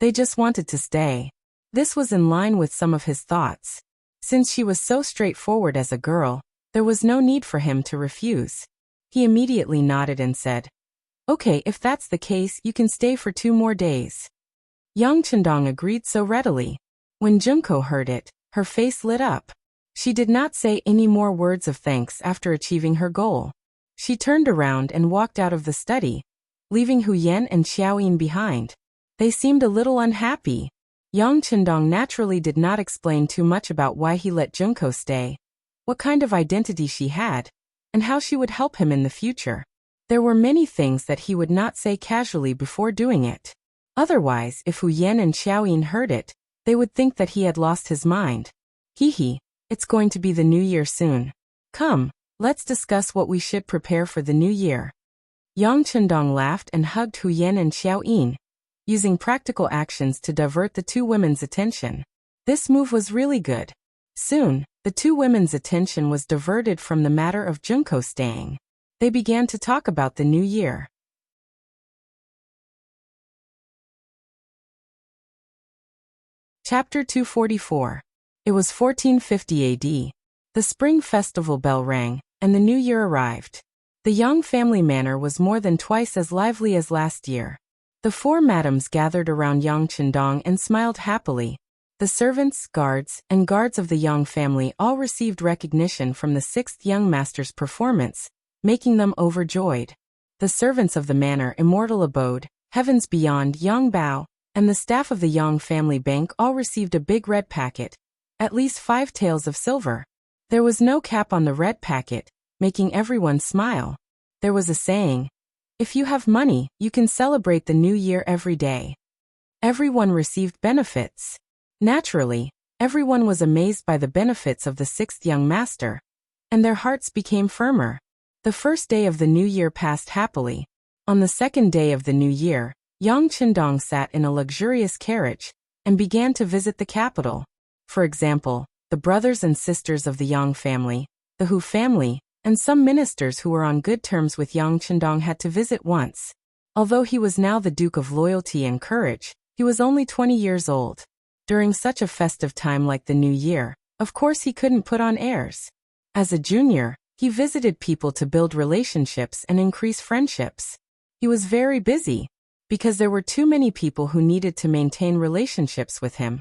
They just wanted to stay. This was in line with some of his thoughts. Since she was so straightforward as a girl, there was no need for him to refuse. He immediately nodded and said, "Okay, if that's the case, you can stay for 2 more days." Yang Chendong agreed so readily. When Junko heard it, her face lit up. She did not say any more words of thanks after achieving her goal. She turned around and walked out of the study, leaving Hu Yan and Xiaoyin behind. They seemed a little unhappy. Yang Chendong naturally did not explain too much about why he let Junko stay, what kind of identity she had, and how she would help him in the future. There were many things that he would not say casually before doing it. Otherwise, if Hu Yan and Xiaoyin heard it, they would think that he had lost his mind. Hee, it's going to be the new year soon. Come, let's discuss what we should prepare for the new year. Yang Chendong laughed and hugged Hu Yan and Xiaoyin, using practical actions to divert the 2 women's attention. This move was really good. Soon, the 2 women's attention was diverted from the matter of Junko staying. They began to talk about the new year. Chapter 244. It was 1450 AD. The spring festival bell rang, and the new year arrived. The Yang family manor was more than twice as lively as last year. The 4 madams gathered around Yang Chendong and smiled happily. The servants, guards, and guards of the Yang family all received recognition from the 6th young master's performance, making them overjoyed. The servants of the manor Immortal Abode, Heavens Beyond Yang Bao, and the staff of the Yang family bank all received a big red packet, at least 5 taels of silver. There was no cap on the red packet, making everyone smile. There was a saying, "If you have money, you can celebrate the new year every day." Everyone received benefits. Naturally, everyone was amazed by the benefits of the 6th young master, and their hearts became firmer. The first day of the new year passed happily. On the second day of the new year, Yang Chendong sat in a luxurious carriage and began to visit the capital. For example, the brothers and sisters of the Yang family, the Hu family, and some ministers who were on good terms with Yang Chendong had to visit once. Although he was now the Duke of Loyalty and Courage, he was only 20 years old. During such a festive time like the New Year, of course he couldn't put on airs. As a junior, he visited people to build relationships and increase friendships. He was very busy, because there were too many people who needed to maintain relationships with him.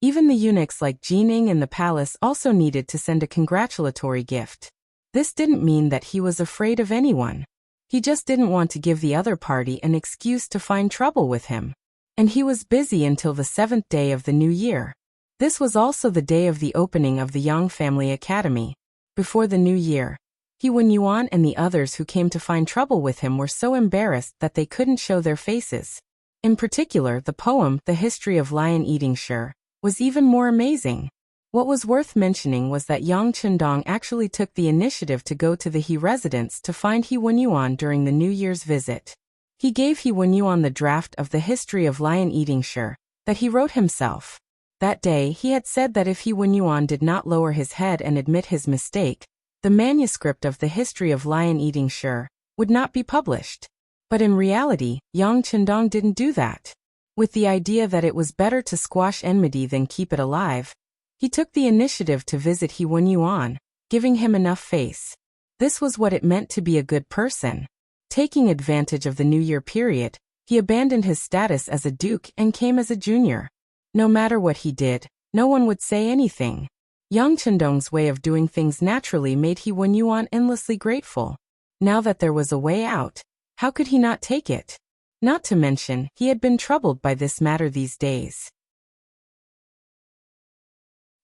Even the eunuchs like Jining in the palace also needed to send a congratulatory gift. This didn't mean that he was afraid of anyone. He just didn't want to give the other party an excuse to find trouble with him. And he was busy until the 7th day of the new year. This was also the day of the opening of the Yang Family Academy. Before the new year, He Wen-Yuan and the others who came to find trouble with him were so embarrassed that they couldn't show their faces. In particular, the poem, The History of Lion-Eating Shi, was even more amazing. What was worth mentioning was that Yang Chendong actually took the initiative to go to the He residence to find He Wen-Yuan during the New Year's visit. He gave He Wen-Yuan the draft of The History of Lion-Eating Shi that he wrote himself. That day, he had said that if He Wen-Yuan did not lower his head and admit his mistake, the manuscript of The History of Lion-Eating Shi would not be published. But in reality, Yang Chendong didn't do that. With the idea that it was better to squash enmity than keep it alive, he took the initiative to visit He Wen-Yuan, giving him enough face. This was what it meant to be a good person. Taking advantage of the New Year period, he abandoned his status as a duke and came as a junior. No matter what he did, no one would say anything. Yang Chendong's way of doing things naturally made He Wen-Yuan endlessly grateful. Now that there was a way out, how could he not take it? Not to mention, he had been troubled by this matter these days.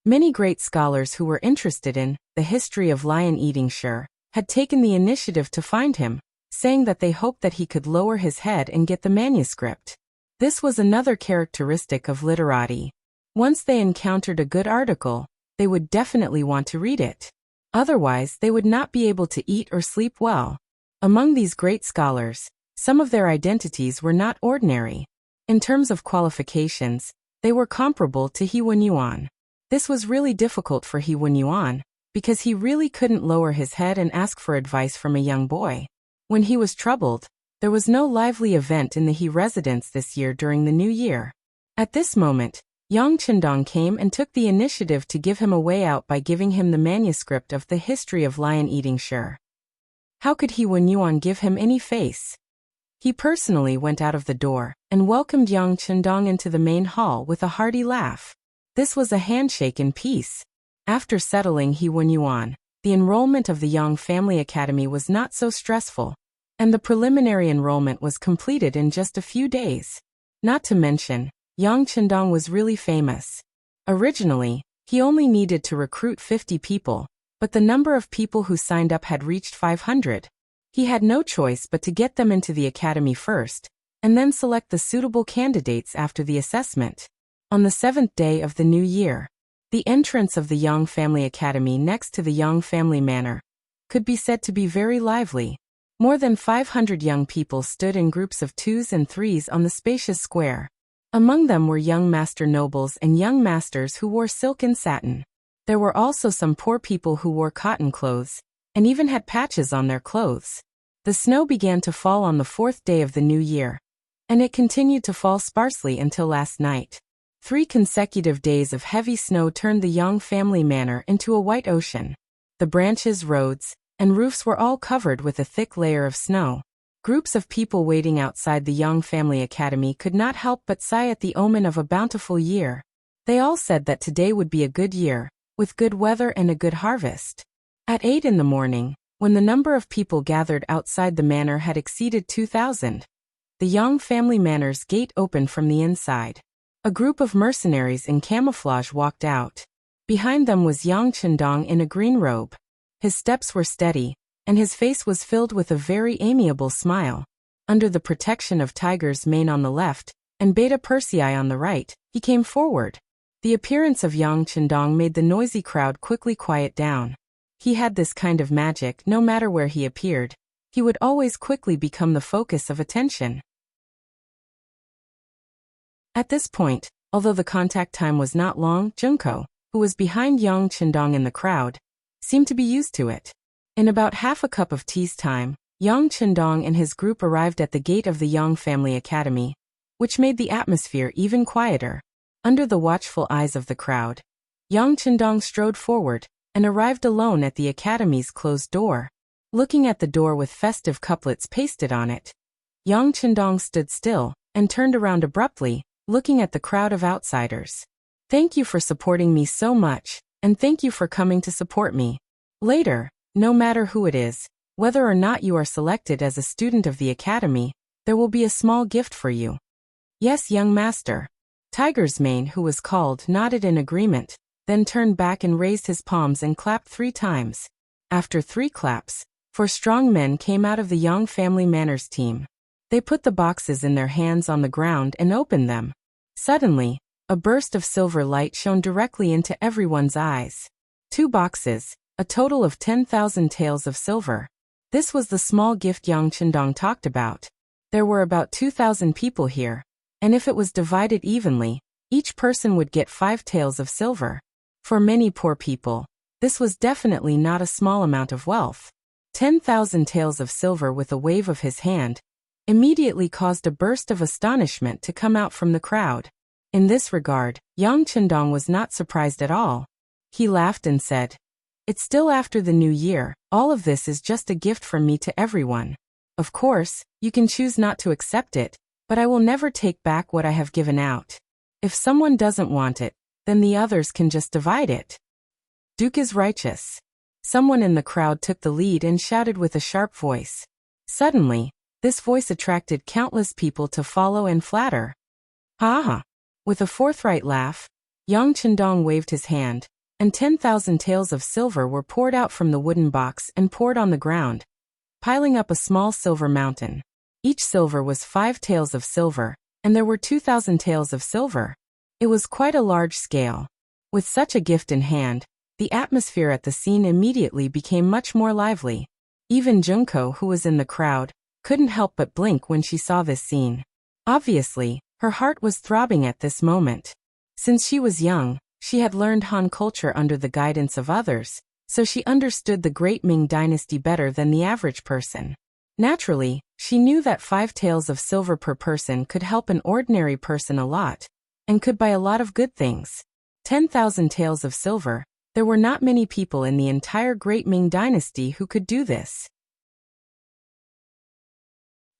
Many great scholars who were interested in The History of Lion-Eating Shi had taken the initiative to find him, saying that they hoped that he could lower his head and get the manuscript. This was another characteristic of literati. Once they encountered a good article, they would definitely want to read it. Otherwise, they would not be able to eat or sleep well. Among these great scholars, some of their identities were not ordinary. In terms of qualifications, they were comparable to He Wen-Yuan. This was really difficult for He Wen-Yuan, because he really couldn't lower his head and ask for advice from a young boy. When he was troubled, there was no lively event in the He residence this year during the New Year. At this moment, Yang Chendong came and took the initiative to give him a way out by giving him the manuscript of The History of Lion-Eating Shi. How could He Wen-Yuan give him any face? He personally went out of the door and welcomed Yang Chendong into the main hall with a hearty laugh. This was a handshake in peace. After settling He Wen-Yuan, the enrollment of the Yang Family Academy was not so stressful, and the preliminary enrollment was completed in just a few days. Not to mention, Yang Chendong was really famous. Originally, he only needed to recruit 50 people, but the number of people who signed up had reached 500. He had no choice but to get them into the academy first, and then select the suitable candidates after the assessment. On the 7th day of the new year, the entrance of the Yang Family Academy next to the Yang Family Manor could be said to be very lively. More than 500 young people stood in groups of 2s and 3s on the spacious square. Among them were young master nobles and young masters who wore silk and satin. There were also some poor people who wore cotton clothes, and even had patches on their clothes. The snow began to fall on the 4th day of the new year, and it continued to fall sparsely until last night. 3 consecutive days of heavy snow turned the Yang Family Manor into a white ocean. The branches, roads, and roofs were all covered with a thick layer of snow. Groups of people waiting outside the Yang Family Academy could not help but sigh at the omen of a bountiful year. They all said that today would be a good year, with good weather and a good harvest. At 8 in the morning, when the number of people gathered outside the manor had exceeded 2,000, the Yang Family Manor's gate opened from the inside. A group of mercenaries in camouflage walked out. Behind them was Yang Chendong in a green robe. His steps were steady, and his face was filled with a very amiable smile. Under the protection of Tiger's Mane on the left, and Beta Persei on the right, he came forward. The appearance of Yang Chendong made the noisy crowd quickly quiet down. He had this kind of magic. No matter where he appeared, he would always quickly become the focus of attention. At this point, although the contact time was not long, Junko, who was behind Yang Chendong in the crowd, seemed to be used to it. In about half a cup of tea's time, Yang Chendong and his group arrived at the gate of the Yang Family Academy, which made the atmosphere even quieter. Under the watchful eyes of the crowd, Yang Chendong strode forward and arrived alone at the academy's closed door. Looking at the door with festive couplets pasted on it, Yang Chendong stood still and turned around abruptly, looking at the crowd of outsiders. "Thank you for supporting me so much, and thank you for coming to support me. Later, no matter who it is, whether or not you are selected as a student of the academy, there will be a small gift for you." "Yes, young master." Tiger's Mane, who was called, nodded in agreement, then turned back and raised his palms and clapped 3 times. After 3 claps, 4 strong men came out of the Young Family Manners team. They put the boxes in their hands on the ground and opened them. Suddenly, a burst of silver light shone directly into everyone's eyes. 2 boxes, a total of 10,000 taels of silver. This was the small gift Yang Chendong talked about. There were about 2,000 people here, and if it was divided evenly, each person would get 5 taels of silver. For many poor people, this was definitely not a small amount of wealth. 10,000 taels of silver with a wave of his hand immediately caused a burst of astonishment to come out from the crowd. In this regard, Yang Chendong was not surprised at all. He laughed and said, "It's still after the new year, all of this is just a gift from me to everyone. Of course, you can choose not to accept it, but I will never take back what I have given out. If someone doesn't want it, then the others can just divide it." Duke is righteous. Someone in the crowd took the lead and shouted with a sharp voice. Suddenly, this voice attracted countless people to follow and flatter. Ha ha! With a forthright laugh, Yang Chendong waved his hand, and 10,000 taels of silver were poured out from the wooden box and poured on the ground, piling up a small silver mountain. Each silver was 5 taels of silver, and there were 2,000 taels of silver. It was quite a large scale. With such a gift in hand, the atmosphere at the scene immediately became much more lively. Even Junko, who was in the crowd, couldn't help but blink when she saw this scene. Obviously, her heart was throbbing at this moment. Since she was young, she had learned Han culture under the guidance of others, so she understood the great Ming Dynasty better than the average person. Naturally, she knew that 5 taels of silver per person could help an ordinary person a lot, and could buy a lot of good things. 10,000 taels of silver, there were not many people in the entire great Ming Dynasty who could do this.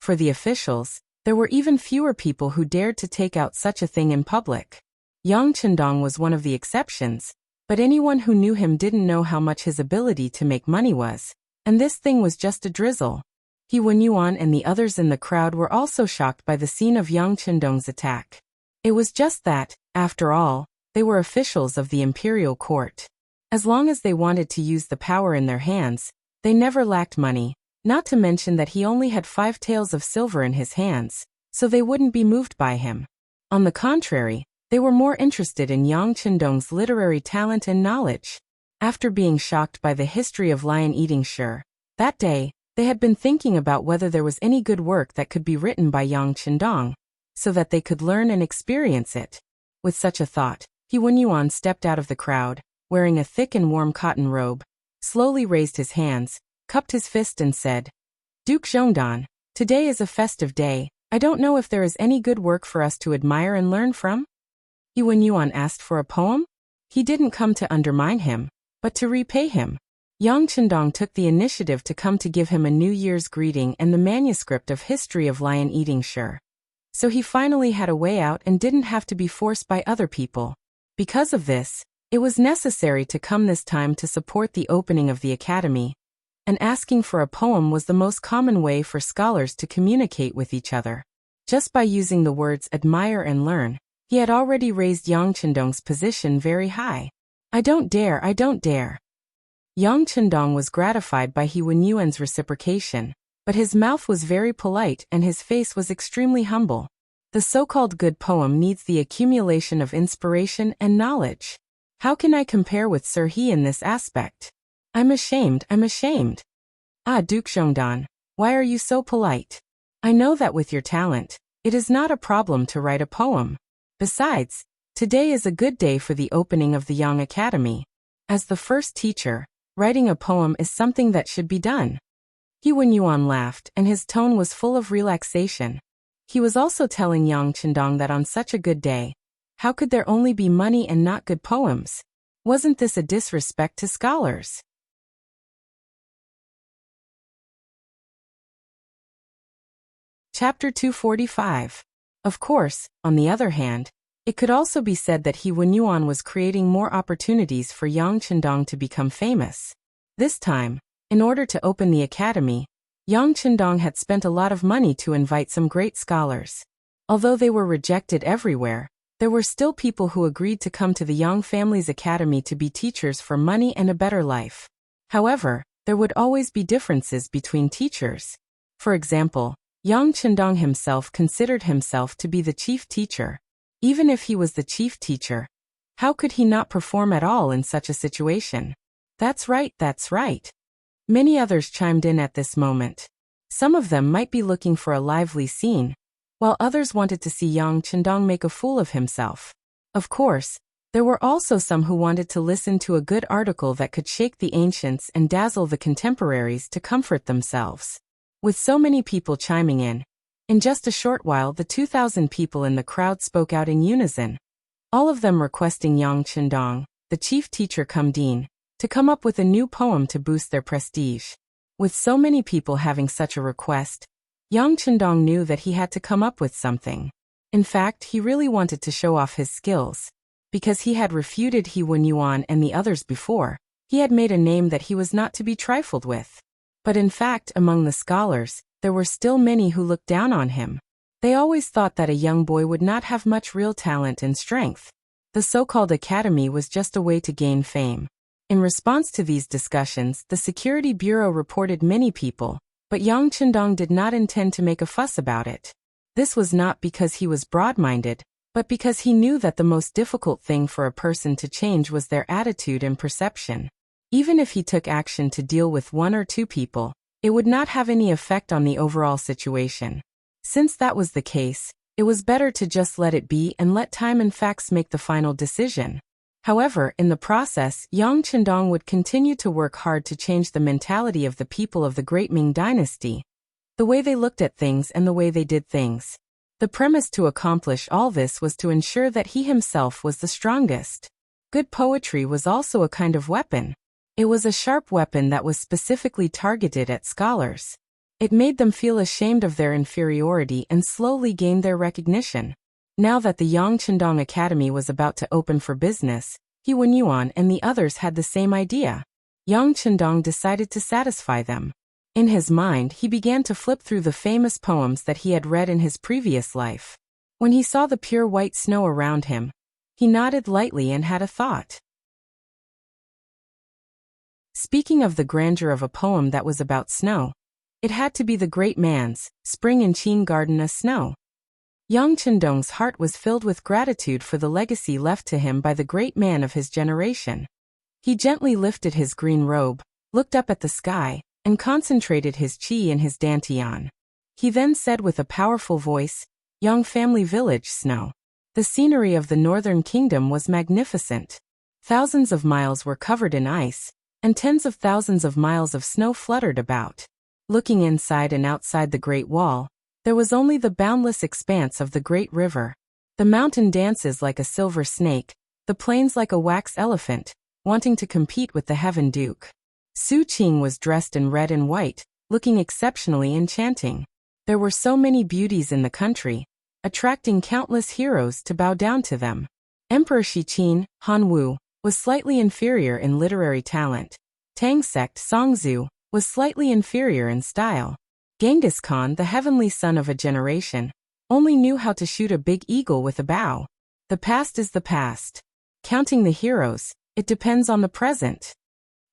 For the officials, there were even fewer people who dared to take out such a thing in public. Yang Chendong was one of the exceptions, but anyone who knew him didn't know how much his ability to make money was, and this thing was just a drizzle. He Wenyuan and the others in the crowd were also shocked by the scene of Yang Chendong's attack. It was just that, after all, they were officials of the imperial court. As long as they wanted to use the power in their hands, they never lacked money, not to mention that he only had 5 taels of silver in his hands, so they wouldn't be moved by him. On the contrary, they were more interested in Yang Chendong's literary talent and knowledge. After being shocked by the history of lion-eating Shi, that day, they had been thinking about whether there was any good work that could be written by Yang Chendong, so that they could learn and experience it. With such a thought, He Wenyuan stepped out of the crowd, wearing a thick and warm cotton robe, slowly raised his hands, cupped his fist and said, "Duke Zhongdan, today is a festive day. I don't know if there is any good work for us to admire and learn from?" He Wenyuan asked for a poem. He didn't come to undermine him, but to repay him. Yang Chendong took the initiative to come to give him a New Year's greeting and the manuscript of History of Lion-Eating Shi. So he finally had a way out and didn't have to be forced by other people. Because of this, it was necessary to come this time to support the opening of the academy, and asking for a poem was the most common way for scholars to communicate with each other. Just by using the words admire and learn, he had already raised Yang Chendong's position very high. I don't dare. Yang Chendong was gratified by He Wenyuan's reciprocation, but his mouth was very polite and his face was extremely humble. The so-called good poem needs the accumulation of inspiration and knowledge. How can I compare with Sir He in this aspect? I'm ashamed. Ah, Duke Zhongdan, why are you so polite? I know that with your talent, it is not a problem to write a poem. Besides, today is a good day for the opening of the Yang Academy. As the first teacher, writing a poem is something that should be done. He Wenyuan laughed and his tone was full of relaxation. He was also telling Yang Chendong that on such a good day, how could there only be money and not good poems? Wasn't this a disrespect to scholars? Chapter 245. Of course, on the other hand, it could also be said that He Wenyuan was creating more opportunities for Yang Chendong to become famous. This time, in order to open the academy, Yang Chendong had spent a lot of money to invite some great scholars. Although they were rejected everywhere, there were still people who agreed to come to the Yang family's academy to be teachers for money and a better life. However, there would always be differences between teachers. For example, Yang Chendong himself considered himself to be the chief teacher. Even if he was the chief teacher, how could he not perform at all in such a situation? That's right, that's right. Many others chimed in at this moment. Some of them might be looking for a lively scene, while others wanted to see Yang Chendong make a fool of himself. Of course, there were also some who wanted to listen to a good article that could shake the ancients and dazzle the contemporaries to comfort themselves. With so many people chiming in just a short while the 2,000 people in the crowd spoke out in unison, all of them requesting Yang Chendong, the chief teacher cum dean, to come up with a new poem to boost their prestige. With so many people having such a request, Yang Chendong knew that he had to come up with something. In fact, he really wanted to show off his skills. Because he had refuted He Wen Yuan and the others before, he had made a name that he was not to be trifled with. But in fact, among the scholars, there were still many who looked down on him. They always thought that a young boy would not have much real talent and strength. The so-called academy was just a way to gain fame. In response to these discussions, the Security Bureau reported many people, but Yang Chendong did not intend to make a fuss about it. This was not because he was broad-minded, but because he knew that the most difficult thing for a person to change was their attitude and perception. Even if he took action to deal with one or two people, it would not have any effect on the overall situation. Since that was the case, it was better to just let it be and let time and facts make the final decision. However, in the process, Yang Chendong would continue to work hard to change the mentality of the people of the Great Ming Dynasty, the way they looked at things and the way they did things. The premise to accomplish all this was to ensure that he himself was the strongest. Good poetry was also a kind of weapon. It was a sharp weapon that was specifically targeted at scholars. It made them feel ashamed of their inferiority and slowly gained their recognition. Now that the Yang Chendong Academy was about to open for business, He Wen Yuan and the others had the same idea. Yang Chendong decided to satisfy them. In his mind, he began to flip through the famous poems that he had read in his previous life. When he saw the pure white snow around him, he nodded lightly and had a thought. Speaking of the grandeur of a poem that was about snow, it had to be the great man's, Spring in Qin Garden a Snow. Yang Chendong's heart was filled with gratitude for the legacy left to him by the great man of his generation. He gently lifted his green robe, looked up at the sky, and concentrated his qi in his dantian. He then said with a powerful voice, "Yang Family Village Snow." The scenery of the northern kingdom was magnificent. Thousands of miles were covered in ice, and tens of thousands of miles of snow fluttered about. Looking inside and outside the Great Wall, there was only the boundless expanse of the great river. The mountain dances like a silver snake, the plains like a wax elephant, wanting to compete with the Heaven Duke. Su Qing was dressed in red and white, looking exceptionally enchanting. There were so many beauties in the country, attracting countless heroes to bow down to them. Emperor Shiqin, Han Wu, was slightly inferior in literary talent. Tang sect Songzhu was slightly inferior in style. Genghis Khan, the heavenly son of a generation, only knew how to shoot a big eagle with a bow. The past is the past. Counting the heroes, it depends on the present.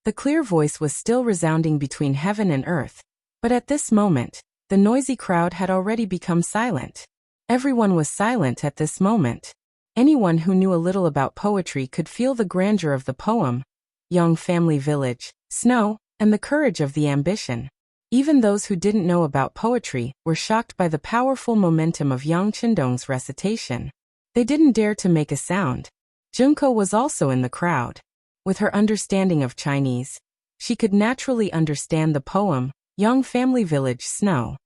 The clear voice was still resounding between heaven and earth, but at this moment, the noisy crowd had already become silent. Everyone was silent at this moment. Anyone who knew a little about poetry could feel the grandeur of the poem, Yang Family Village, Snow, and the courage of the ambition. Even those who didn't know about poetry were shocked by the powerful momentum of Yang Chendong's recitation. They didn't dare to make a sound. Junko was also in the crowd. With her understanding of Chinese, she could naturally understand the poem, Yang Family Village Snow.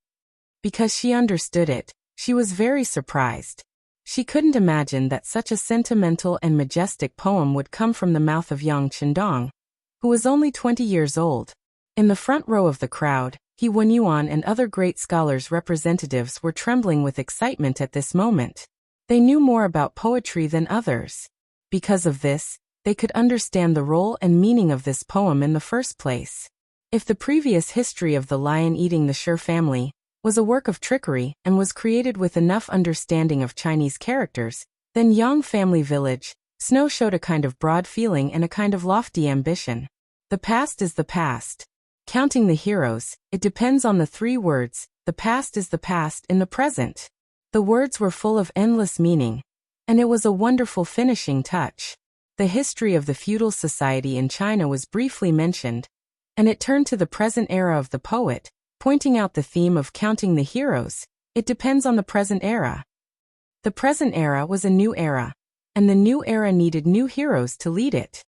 Because she understood it, she was very surprised. She couldn't imagine that such a sentimental and majestic poem would come from the mouth of Yang Chendong, who was only 20 years old. In the front row of the crowd, He Wen Yuan and other great scholars' representatives were trembling with excitement at this moment. They knew more about poetry than others. Because of this, they could understand the role and meaning of this poem in the first place. If the previous history of the lion eating the Shi family was a work of trickery and was created with enough understanding of Chinese characters, then Yang Family Village, Snow showed a kind of broad feeling and a kind of lofty ambition. The past is the past. Counting the heroes, it depends on the 3 words, the past is the past in the present. The words were full of endless meaning, and it was a wonderful finishing touch. The history of the feudal society in China was briefly mentioned, and it turned to the present era of the poet, pointing out the theme of counting the heroes. It depends on the present era. The present era was a new era, and the new era needed new heroes to lead it.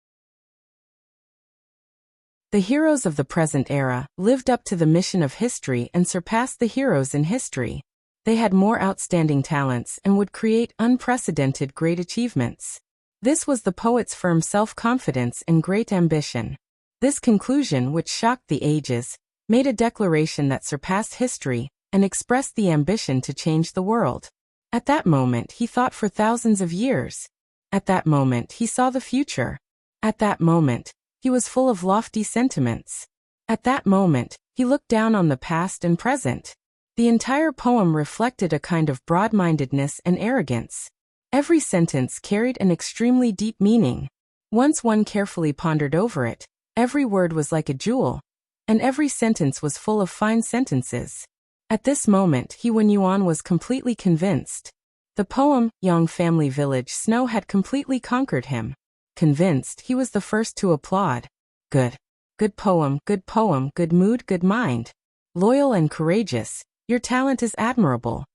The heroes of the present era lived up to the mission of history and surpassed the heroes in history. They had more outstanding talents and would create unprecedented great achievements. This was the poet's firm self-confidence and great ambition. This conclusion, which shocked the ages, made a declaration that surpassed history and expressed the ambition to change the world. At that moment he thought for thousands of years. At that moment he saw the future. At that moment he was full of lofty sentiments. At that moment he looked down on the past and present. The entire poem reflected a kind of broad-mindedness and arrogance. Every sentence carried an extremely deep meaning. Once one carefully pondered over it, every word was like a jewel, and every sentence was full of fine sentences. At this moment He Wen-Yuan was completely convinced. The poem, Yang Family Village Snow, had completely conquered him. Convinced, he was the first to applaud. Good. Good poem, good mood, good mind. Loyal and courageous, your talent is admirable.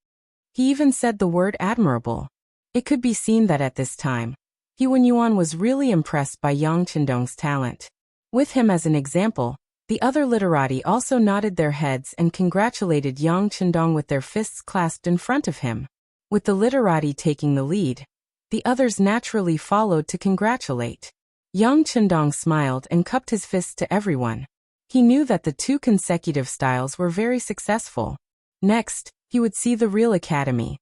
He even said the word admirable. It could be seen that at this time, He Wen-Yuan was really impressed by Yang Qindong's talent. With him as an example, the other literati also nodded their heads and congratulated Yang Qindong with their fists clasped in front of him. With the literati taking the lead, the others naturally followed to congratulate. Yang Qindong smiled and cupped his fists to everyone. He knew that the 2 consecutive styles were very successful. Next, he would see the real academy.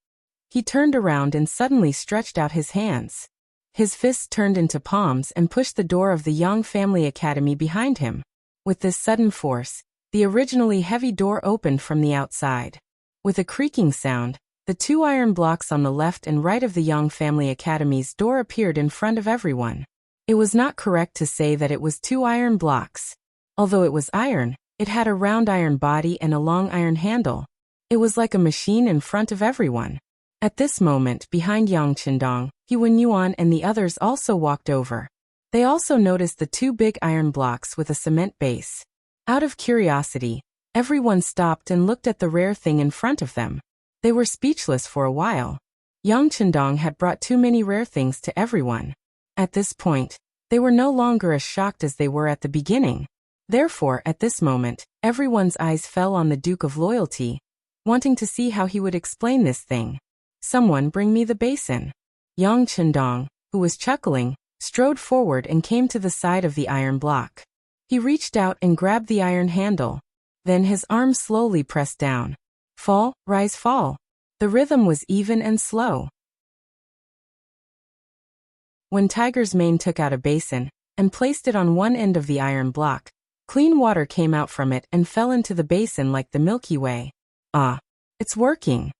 He turned around and suddenly stretched out his hands. His fists turned into palms and pushed the door of the Yang Family Academy behind him. With this sudden force, the originally heavy door opened from the outside. With a creaking sound, the 2 iron blocks on the left and right of the Yang Family Academy's door appeared in front of everyone. It was not correct to say that it was 2 iron blocks. Although it was iron, it had a round iron body and a long iron handle. It was like a machine in front of everyone. At this moment, behind Yang Qindong, He Wen-Yuan and the others also walked over. They also noticed the 2 big iron blocks with a cement base. Out of curiosity, everyone stopped and looked at the rare thing in front of them. They were speechless for a while. Yang Qindong had brought too many rare things to everyone. At this point, they were no longer as shocked as they were at the beginning. Therefore, at this moment, everyone's eyes fell on the Duke of Loyalty, wanting to see how he would explain this thing. Someone bring me the basin. Yang Qindong, who was chuckling, strode forward and came to the side of the iron block. He reached out and grabbed the iron handle. Then his arm slowly pressed down. Fall, rise, fall. The rhythm was even and slow. When Tiger's Mane took out a basin and placed it on one end of the iron block, clean water came out from it and fell into the basin like the Milky Way. Ah, it's working.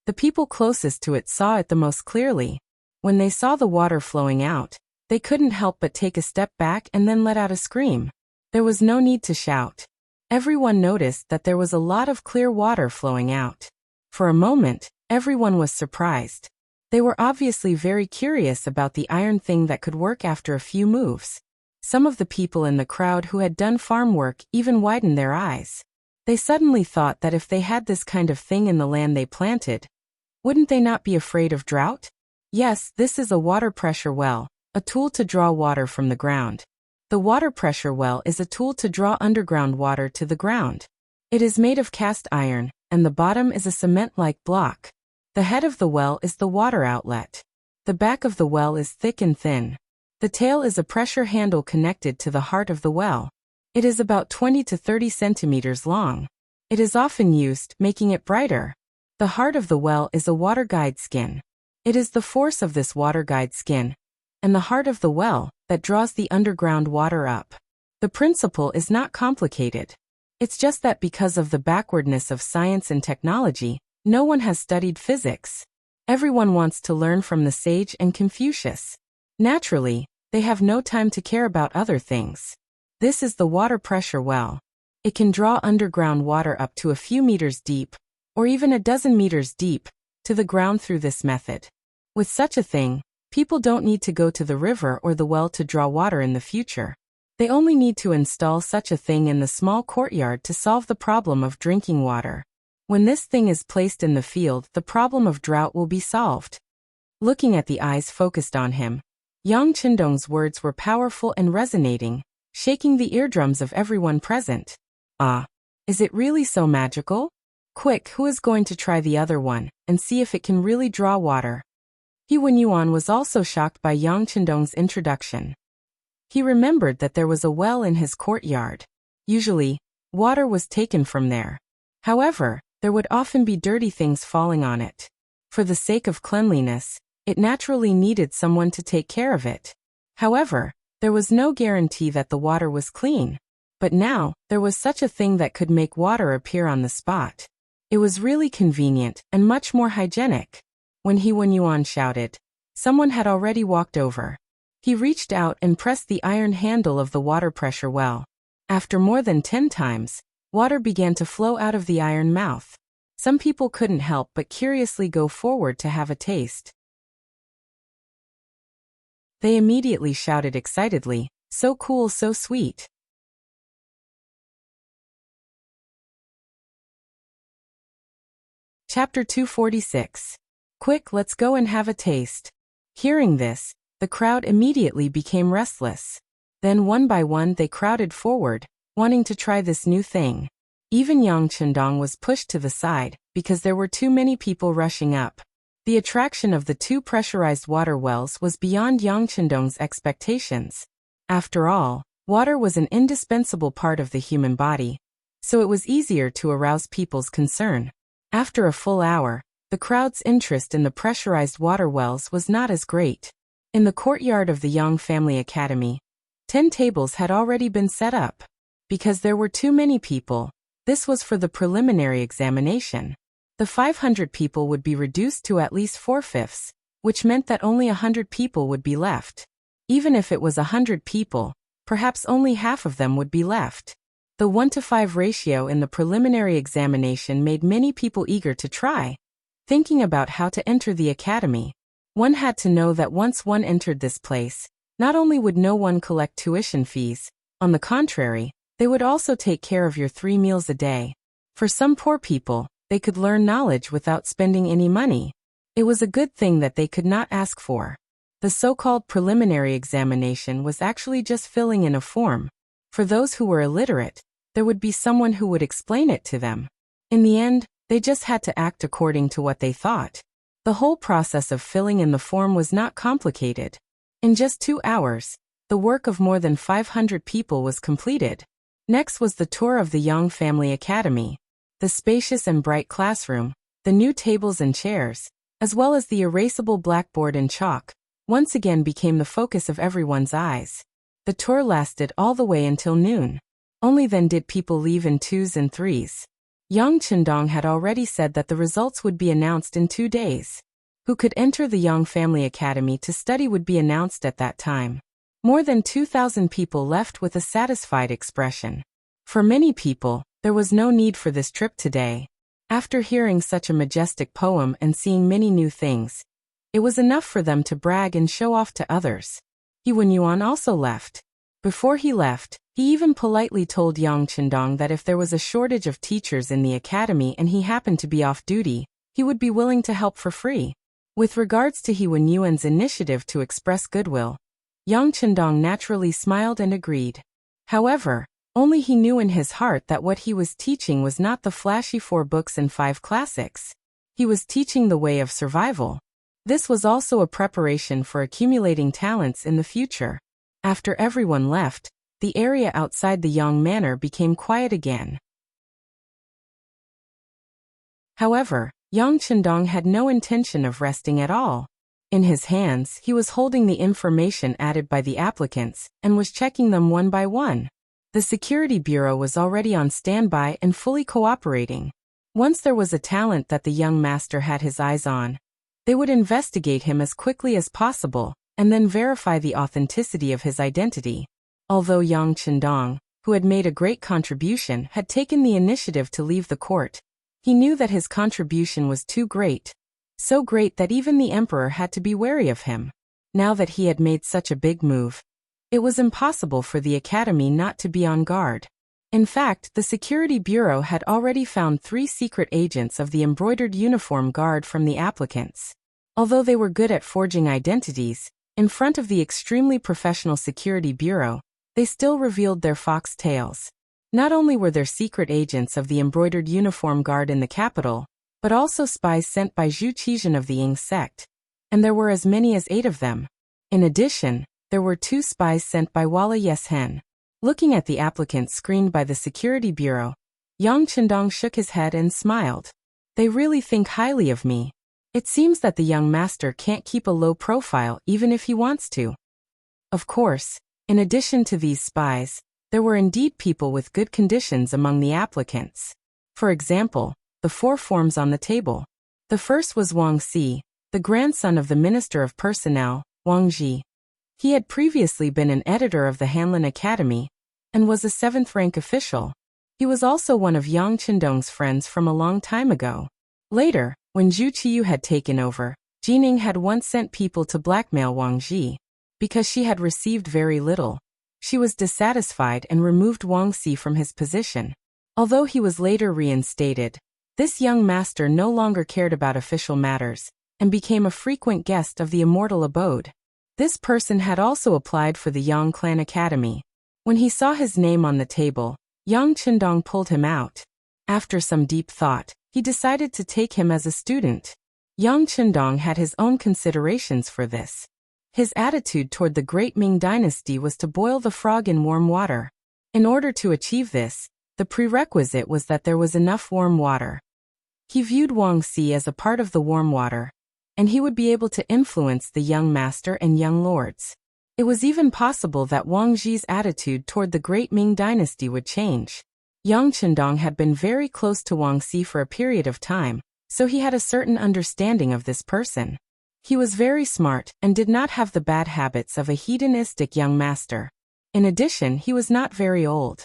The people closest to it saw it the most clearly. When they saw the water flowing out, they couldn't help but take a step back and then let out a scream. There was no need to shout. Everyone noticed that there was a lot of clear water flowing out. For a moment, everyone was surprised. They were obviously very curious about the iron thing that could work after a few moves. Some of the people in the crowd who had done farm work even widened their eyes. They suddenly thought that if they had this kind of thing in the land they planted, wouldn't they not be afraid of drought? Yes, this is a water pressure well, a tool to draw water from the ground. The water pressure well is a tool to draw underground water to the ground. It is made of cast iron, and the bottom is a cement-like block. The head of the well is the water outlet. The back of the well is thick and thin. The tail is a pressure handle connected to the heart of the well. It is about 20 to 30 centimeters long. It is often used, making it brighter. The heart of the well is a water guide skin. It is the force of this water guide skin, and the heart of the well, that draws the underground water up. The principle is not complicated. It's just that because of the backwardness of science and technology, no one has studied physics. Everyone wants to learn from the sage and Confucius. Naturally, they have no time to care about other things. This is the water pressure well. It can draw underground water up to a few meters deep, or even a dozen meters deep, to the ground through this method. With such a thing, people don't need to go to the river or the well to draw water in the future. They only need to install such a thing in the small courtyard to solve the problem of drinking water. When this thing is placed in the field, the problem of drought will be solved. Looking at the eyes focused on him, Yang Qindong's words were powerful and resonating, shaking the eardrums of everyone present. Ah, is it really so magical? Quick, who is going to try the other one, and see if it can really draw water? He Wenyuan was also shocked by Yang Qindong's introduction. He remembered that there was a well in his courtyard. Usually, water was taken from there. However, there would often be dirty things falling on it. For the sake of cleanliness, it naturally needed someone to take care of it. However, there was no guarantee that the water was clean. But now, there was such a thing that could make water appear on the spot. It was really convenient and much more hygienic. When He Wenyuan shouted, someone had already walked over. He reached out and pressed the iron handle of the water pressure well. After more than 10 times, water began to flow out of the iron mouth. Some people couldn't help but curiously go forward to have a taste. They immediately shouted excitedly, "So cool, so sweet." Chapter 246. Quick, let's go and have a taste. Hearing this, the crowd immediately became restless. Then one by one they crowded forward, wanting to try this new thing. Even Yang Qindong was pushed to the side, because there were too many people rushing up. The attraction of the 2 pressurized water wells was beyond Yang Qindong's expectations. After all, water was an indispensable part of the human body, so it was easier to arouse people's concern. After a full hour, the crowd's interest in the pressurized water wells was not as great. In the courtyard of the Yang Family Academy, 10 tables had already been set up. Because there were too many people, this was for the preliminary examination. The 500 people would be reduced to at least 4/5, which meant that only 100 people would be left. Even if it was 100 people, perhaps only half of them would be left. The 1:5 ratio in the preliminary examination made many people eager to try. Thinking about how to enter the academy, one had to know that once one entered this place, not only would no one collect tuition fees, on the contrary, they would also take care of your 3 meals a day. For some poor people, they could learn knowledge without spending any money. It was a good thing that they could not ask for. The so-called preliminary examination was actually just filling in a form. For those who were illiterate, there would be someone who would explain it to them. In the end, they just had to act according to what they thought. The whole process of filling in the form was not complicated. In just 2 hours, the work of more than 500 people was completed. Next was the tour of the Yang Family Academy. The spacious and bright classroom, the new tables and chairs, as well as the erasable blackboard and chalk, once again became the focus of everyone's eyes. The tour lasted all the way until noon. Only then did people leave in 2s and 3s. Yang Qindong had already said that the results would be announced in 2 days. Who could enter the Yang Family Academy to study would be announced at that time. More than 2,000 people left with a satisfied expression. For many people, there was no need for this trip today. After hearing such a majestic poem and seeing many new things, it was enough for them to brag and show off to others. He Wenyuan also left. Before he left, he even politely told Yang Qindong that if there was a shortage of teachers in the academy and he happened to be off duty, he would be willing to help for free. With regards to He Wenyuan's initiative to express goodwill, Yang Qindong naturally smiled and agreed. However, only he knew in his heart that what he was teaching was not the flashy 4 books and 5 classics. He was teaching the way of survival. This was also a preparation for accumulating talents in the future. After everyone left, the area outside the Yang Manor became quiet again. However, Yang Qindong had no intention of resting at all. In his hands, he was holding the information added by the applicants and was checking them one by one. The security bureau was already on standby and fully cooperating. Once there was a talent that the young master had his eyes on, they would investigate him as quickly as possible and then verify the authenticity of his identity. Although Yang Qindong, who had made a great contribution, had taken the initiative to leave the court. He knew that his contribution was too great, so great that even the emperor had to be wary of him. Now that he had made such a big move, it was impossible for the academy not to be on guard. In fact, the security bureau had already found 3 secret agents of the embroidered uniform guard from the applicants. Although they were good at forging identities, in front of the extremely professional security bureau, they still revealed their fox tails. Not only were there secret agents of the embroidered uniform guard in the capital, but also spies sent by Zhu Qizhen of the Ying sect. And there were as many as 8 of them. In addition, there were 2 spies sent by Wala Yeshen. Looking at the applicants screened by the security bureau, Yang Chendong shook his head and smiled. They really think highly of me. It seems that the young master can't keep a low profile even if he wants to. Of course, in addition to these spies, there were indeed people with good conditions among the applicants. For example, the 4 forms on the table. The first was Wang Si, the grandson of the Minister of Personnel, Wang Ji. He had previously been an editor of the Hanlin Academy and was a 7th-rank official. He was also one of Yang Chendong's friends from a long time ago. Later, when Zhu Qiyu had taken over, Jining had once sent people to blackmail Wang Ji. Because she had received very little, she was dissatisfied and removed Wang Si from his position. Although he was later reinstated, this young master no longer cared about official matters and became a frequent guest of the immortal abode. This person had also applied for the Yang Clan Academy. When he saw his name on the table, Yang Chendong pulled him out. After some deep thought, he decided to take him as a student. Yang Chendong had his own considerations for this. His attitude toward the Great Ming Dynasty was to boil the frog in warm water. In order to achieve this, the prerequisite was that there was enough warm water. He viewed Wang Si as a part of the warm water, and he would be able to influence the young master and young lords. It was even possible that Wang Ji's attitude toward the Great Ming Dynasty would change. Yang Chendong had been very close to Wang Si for a period of time, so he had a certain understanding of this person. He was very smart and did not have the bad habits of a hedonistic young master. In addition, he was not very old.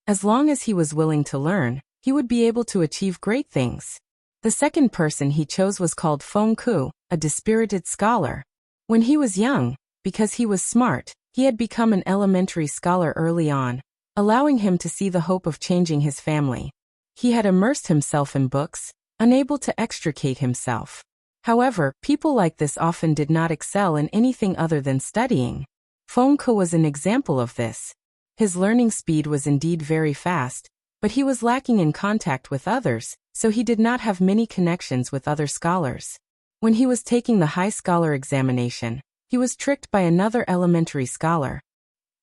As long as he was willing to learn, he would be able to achieve great things. The second person he chose was called Feng Ku, a dispirited scholar. When he was young, because he was smart, he had become an elementary scholar early on, allowing him to see the hope of changing his family. He had immersed himself in books, unable to extricate himself. However, people like this often did not excel in anything other than studying. Feng Ku was an example of this. His learning speed was indeed very fast, but he was lacking in contact with others, so he did not have many connections with other scholars. When he was taking the high scholar examination, he was tricked by another elementary scholar.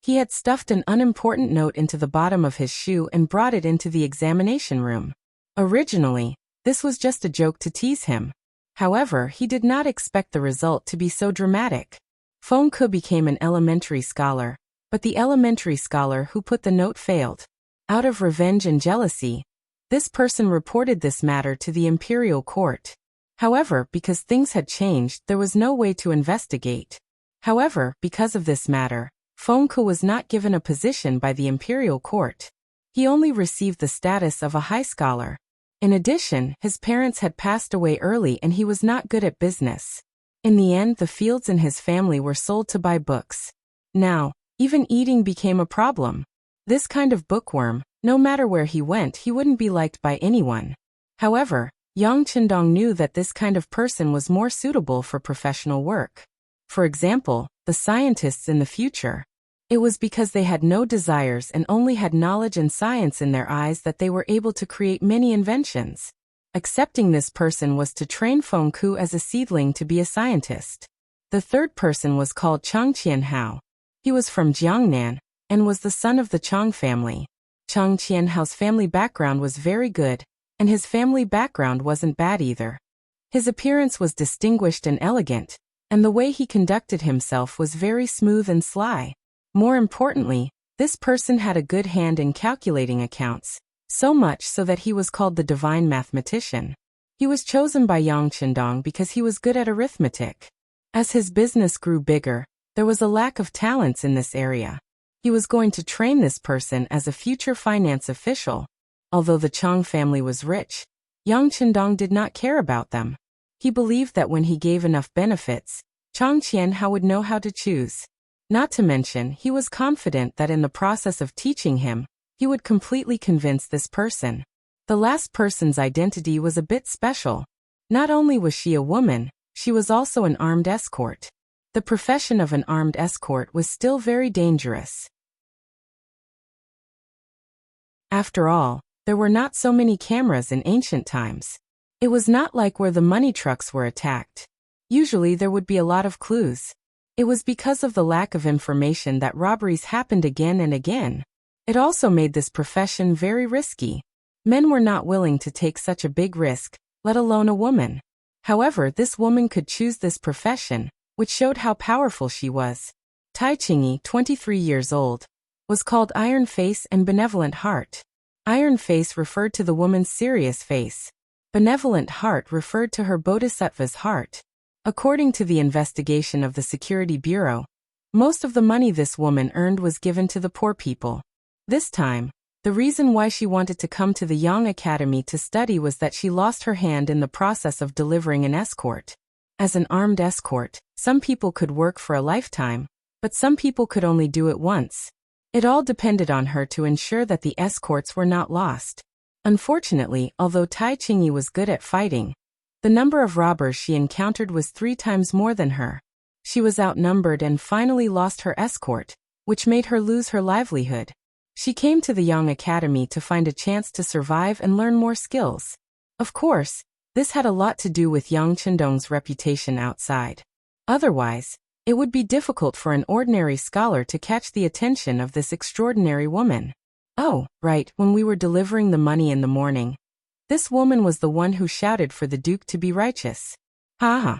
He had stuffed an unimportant note into the bottom of his shoe and brought it into the examination room. Originally, this was just a joke to tease him. However, he did not expect the result to be so dramatic. Feng Ku became an elementary scholar, but the elementary scholar who put the note failed. Out of revenge and jealousy, this person reported this matter to the imperial court. However, because things had changed, there was no way to investigate. However, because of this matter, Feng Ku was not given a position by the imperial court. He only received the status of a high scholar. In addition, his parents had passed away early and he was not good at business. In the end, the fields in his family were sold to buy books. Now, even eating became a problem. This kind of bookworm, no matter where he went, he wouldn't be liked by anyone. However, Yang Chendong knew that this kind of person was more suitable for professional work. For example, the scientists in the future. It was because they had no desires and only had knowledge and science in their eyes that they were able to create many inventions. Accepting this person was to train Feng Ku as a seedling to be a scientist. The third person was called Chang Qianhao. He was from Jiangnan and was the son of the Chang family. Chang Qianhao's family background was very good, and his family background wasn't bad either. His appearance was distinguished and elegant, and the way he conducted himself was very smooth and sly. More importantly, this person had a good hand in calculating accounts, so much so that he was called the divine mathematician. He was chosen by Yang Chendong because he was good at arithmetic. As his business grew bigger, There was a lack of talents in this area. He was going to train this person as a future finance official. Although the Chang family was rich, Yang Chendong did not care about them. He believed that when he gave enough benefits, Chang Qianhao would know how to choose. Not to mention, he was confident that in the process of teaching him, he would completely convince this person. The last person's identity was a bit special. Not only was she a woman, she was also an armed escort. The profession of an armed escort was still very dangerous. After all, there were not so many cameras in ancient times. It was not like where the money trucks were attacked. Usually there would be a lot of clues. It was because of the lack of information that robberies happened again and again. It also made this profession very risky. Men were not willing to take such a big risk, let alone a woman. However, this woman could choose this profession, which showed how powerful she was. Tai Qingyi, 23 years old, was called Iron Face and Benevolent Heart. Iron Face referred to the woman's serious face. Benevolent Heart referred to her bodhisattva's heart. According to the investigation of the Security Bureau, most of the money this woman earned was given to the poor people. This time, the reason why she wanted to come to the Yang Academy to study was that she lost her hand in the process of delivering an escort. As an armed escort, some people could work for a lifetime, but some people could only do it once. It all depended on her to ensure that the escorts were not lost. Unfortunately, although Tai Qingyi was good at fighting, the number of robbers she encountered was 3 times more than her. She was outnumbered and finally lost her escort, which made her lose her livelihood. She came to the Yang Academy to find a chance to survive and learn more skills. Of course, this had a lot to do with Yang Chendong's reputation outside. Otherwise, it would be difficult for an ordinary scholar to catch the attention of this extraordinary woman. Oh, right, when we were delivering the money in the morning, this woman was the one who shouted for the Duke to be righteous. Ha.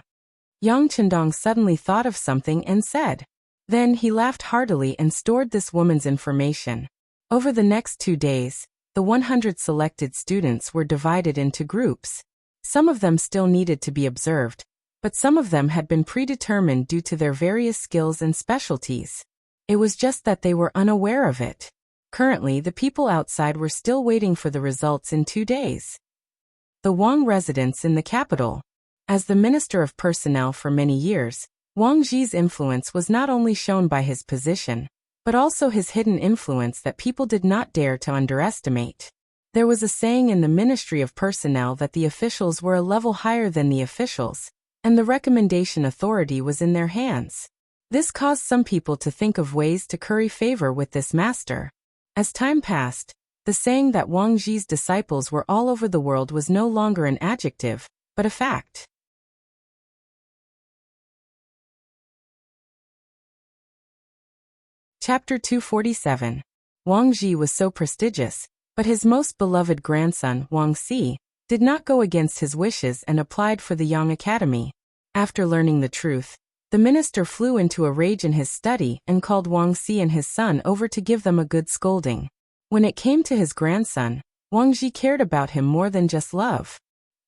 Yang Chendong suddenly thought of something and said. Then he laughed heartily and stored this woman's information. Over the next 2 days, the 100 selected students were divided into groups. Some of them still needed to be observed, but some of them had been predetermined due to their various skills and specialties. It was just that they were unaware of it. Currently, the people outside were still waiting for the results in 2 days. The Wang residence in the capital. As the Minister of Personnel for many years, Wang Zhi's influence was not only shown by his position, but also his hidden influence that people did not dare to underestimate. There was a saying in the Ministry of Personnel that the officials were a level higher than the officials, and the recommendation authority was in their hands. This caused some people to think of ways to curry favor with this master. As time passed, the saying that Wang Zhi's disciples were all over the world was no longer an adjective, but a fact. Chapter 247. Wang Zhi was so prestigious, but his most beloved grandson, Wang Si, did not go against his wishes and applied for the Yang Academy. After learning the truth, the minister flew into a rage in his study and called Wang Si and his son over to give them a good scolding. When it came to his grandson, Wang Zhi cared about him more than just love.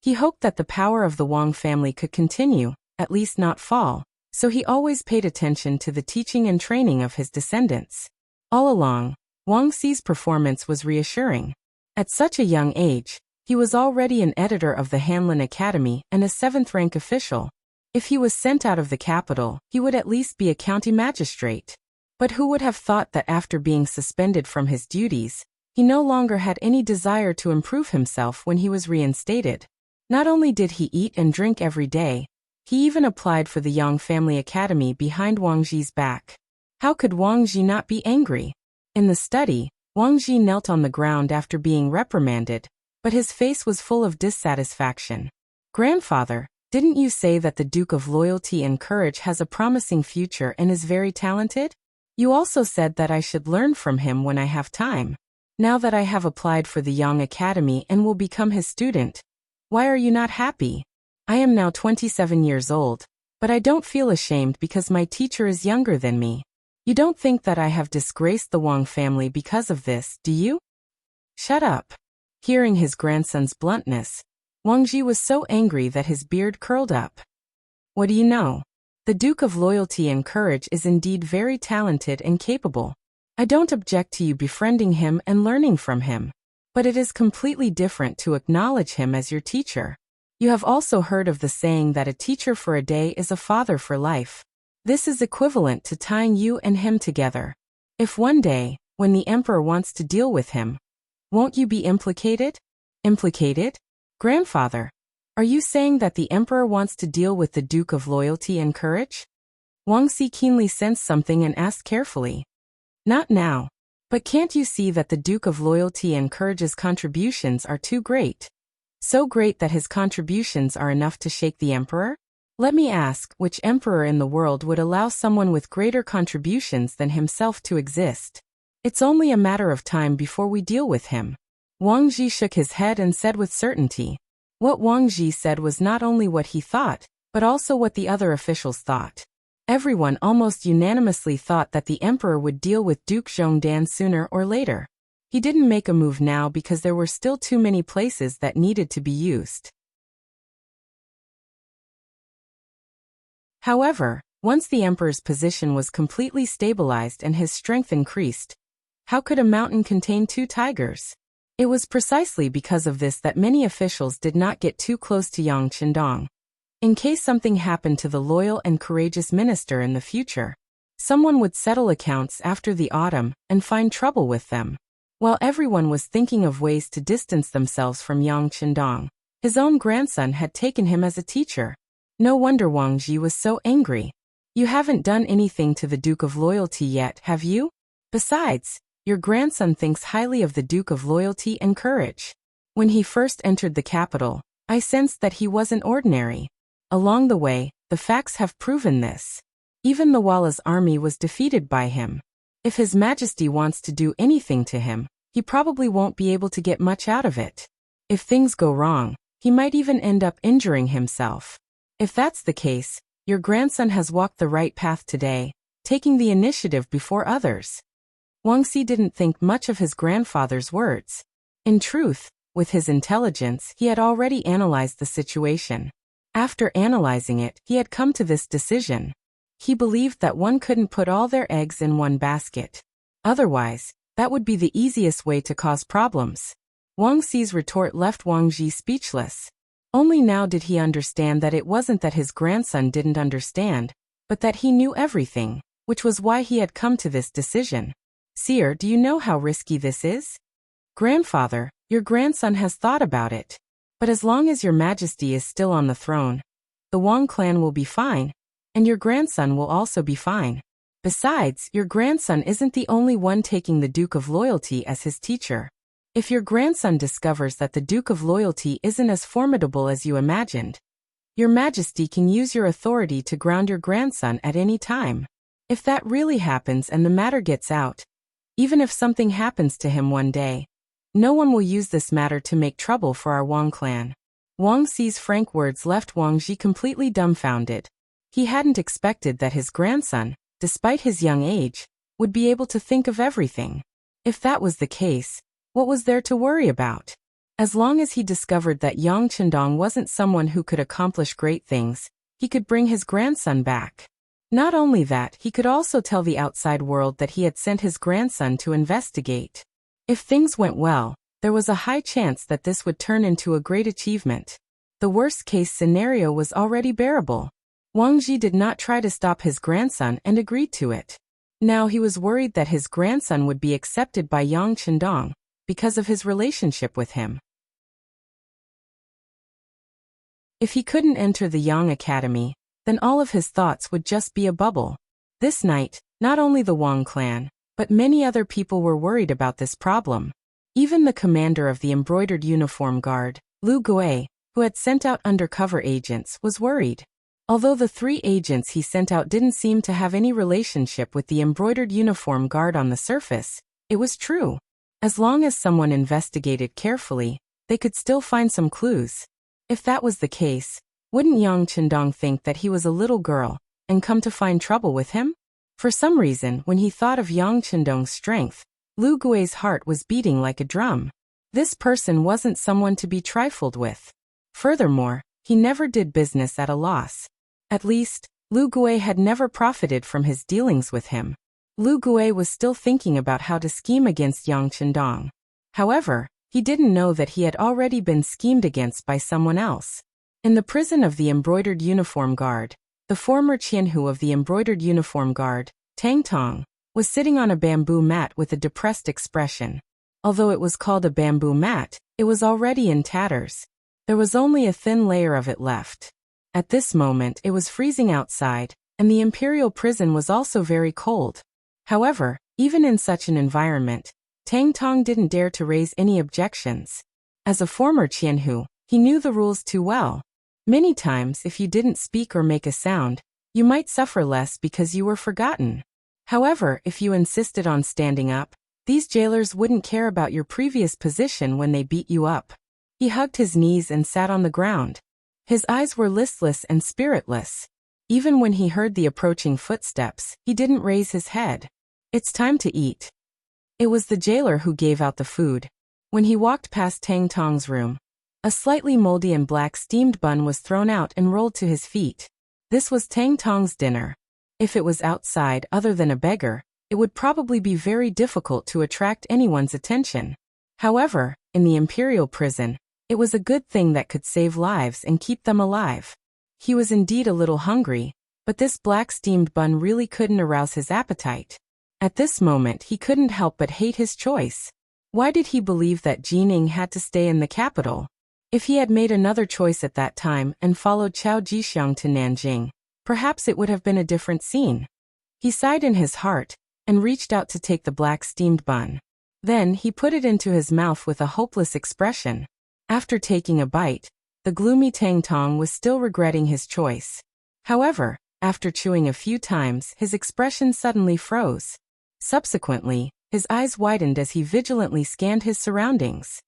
He hoped that the power of the Wang family could continue, at least not fall, so he always paid attention to the teaching and training of his descendants. All along, Wang Si's performance was reassuring. At such a young age, he was already an editor of the Hanlin Academy and a 7th-rank official. If he was sent out of the capital, he would at least be a county magistrate. But who would have thought that after being suspended from his duties, he no longer had any desire to improve himself when he was reinstated? Not only did he eat and drink every day, he even applied for the Yang Family Academy behind Wang Zhi's back. How could Wang Zhi not be angry? In the study, Wang Zhi knelt on the ground after being reprimanded, but his face was full of dissatisfaction. Grandfather, didn't you say that the Duke of Loyalty and Courage has a promising future and is very talented? You also said that I should learn from him when I have time. Now that I have applied for the Yang Academy and will become his student, why are you not happy? I am now 27 years old, but I don't feel ashamed because my teacher is younger than me. You don't think that I have disgraced the Wang family because of this, do you? Shut up. Hearing his grandson's bluntness, Wang Zhi was so angry that his beard curled up. What do you know? The Duke of Loyalty and Courage is indeed very talented and capable. I don't object to you befriending him and learning from him. But it is completely different to acknowledge him as your teacher. You have also heard of the saying that a teacher for a day is a father for life. This is equivalent to tying you and him together. If one day, when the emperor wants to deal with him, won't you be implicated? Implicated? Grandfather, are you saying that the emperor wants to deal with the Duke of Loyalty and Courage? Wangxi keenly sensed something and asked carefully. Not now. But can't you see that the Duke of Loyalty and Courage's contributions are too great? So great that his contributions are enough to shake the emperor? Let me ask, which emperor in the world would allow someone with greater contributions than himself to exist? It's only a matter of time before we deal with him. Wang Ji shook his head and said with certainty. What Wang Ji said was not only what he thought, but also what the other officials thought. Everyone almost unanimously thought that the emperor would deal with Duke Zhongdan sooner or later. He didn't make a move now because there were still too many places that needed to be used. However, once the emperor's position was completely stabilized and his strength increased, how could a mountain contain two tigers? It was precisely because of this that many officials did not get too close to Yang Qindong. In case something happened to the loyal and courageous minister in the future, someone would settle accounts after the autumn and find trouble with them. While everyone was thinking of ways to distance themselves from Yang Qindong, his own grandson had taken him as a teacher. No wonder Wang Ji was so angry. You haven't done anything to the Duke of Loyalty yet, have you? Besides, your grandson thinks highly of the Duke of Loyalty and Courage. When he first entered the capital, I sensed that he wasn't ordinary. Along the way, the facts have proven this. Even the Walla's army was defeated by him. If His Majesty wants to do anything to him, he probably won't be able to get much out of it. If things go wrong, he might even end up injuring himself. If that's the case, your grandson has walked the right path today, taking the initiative before others. Wangxi didn't think much of his grandfather's words. In truth, with his intelligence, he had already analyzed the situation. After analyzing it, he had come to this decision. He believed that one couldn't put all their eggs in one basket. Otherwise, that would be the easiest way to cause problems. Wang Xi's retort left Wang Ji speechless. Only now did he understand that it wasn't that his grandson didn't understand, but that he knew everything, which was why he had come to this decision. Seer, do you know how risky this is? Grandfather, your grandson has thought about it. But as long as your Majesty is still on the throne, the Wang clan will be fine, and your grandson will also be fine. Besides, your grandson isn't the only one taking the Duke of Loyalty as his teacher. If your grandson discovers that the Duke of Loyalty isn't as formidable as you imagined, your Majesty can use your authority to ground your grandson at any time. If that really happens and the matter gets out, even if something happens to him one day, no one will use this matter to make trouble for our Wang clan. Wang Xi's frank words left Wang Ji completely dumbfounded. He hadn't expected that his grandson, despite his young age, would be able to think of everything. If that was the case, what was there to worry about? As long as he discovered that Yang Qindong wasn't someone who could accomplish great things, he could bring his grandson back. Not only that, he could also tell the outside world that he had sent his grandson to investigate. If things went well, there was a high chance that this would turn into a great achievement. The worst-case scenario was already bearable. Wang Ji did not try to stop his grandson and agreed to it. Now he was worried that his grandson would be accepted by Yang Qindong because of his relationship with him. If he couldn't enter the Yang Academy, then all of his thoughts would just be a bubble. This night, not only the Wang clan, but many other people were worried about this problem. Even the commander of the embroidered uniform guard, Lu Gui, who had sent out undercover agents, was worried. Although the 3 agents he sent out didn't seem to have any relationship with the embroidered uniform guard on the surface, it was true. As long as someone investigated carefully, they could still find some clues. If that was the case, wouldn't Yang Qindong think that he was a little girl and come to find trouble with him? For some reason, when he thought of Yang Qindong's strength, Lu Gui's heart was beating like a drum. This person wasn't someone to be trifled with. Furthermore, he never did business at a loss. At least, Lu Gui had never profited from his dealings with him. Lu Gui was still thinking about how to scheme against Yang Qindong. However, he didn't know that he had already been schemed against by someone else. In the prison of the Embroidered Uniform Guard, the former Qianhu of the Embroidered Uniform Guard, Tang Tong, was sitting on a bamboo mat with a depressed expression. Although it was called a bamboo mat, it was already in tatters. There was only a thin layer of it left. At this moment it was freezing outside, and the imperial prison was also very cold. However, even in such an environment, Tang Tong didn't dare to raise any objections. As a former Qianhu, he knew the rules too well. Many times if you didn't speak or make a sound, you might suffer less because you were forgotten. However, if you insisted on standing up, these jailers wouldn't care about your previous position when they beat you up. He hugged his knees and sat on the ground. His eyes were listless and spiritless. Even when he heard the approaching footsteps, he didn't raise his head. It's time to eat. It was the jailer who gave out the food. When he walked past Tang Tong's room, a slightly moldy and black steamed bun was thrown out and rolled to his feet. This was Tang Tong's dinner. If it was outside other than a beggar, it would probably be very difficult to attract anyone's attention. However, in the imperial prison, it was a good thing that could save lives and keep them alive. He was indeed a little hungry, but this black steamed bun really couldn't arouse his appetite. At this moment he couldn't help but hate his choice. Why did he believe that Jining had to stay in the capital? If he had made another choice at that time and followed Chao Jixiang to Nanjing, perhaps it would have been a different scene. He sighed in his heart and reached out to take the black steamed bun. Then he put it into his mouth with a hopeless expression. After taking a bite, the gloomy Tang Tong was still regretting his choice. However, after chewing a few times, his expression suddenly froze. Subsequently, his eyes widened as he vigilantly scanned his surroundings.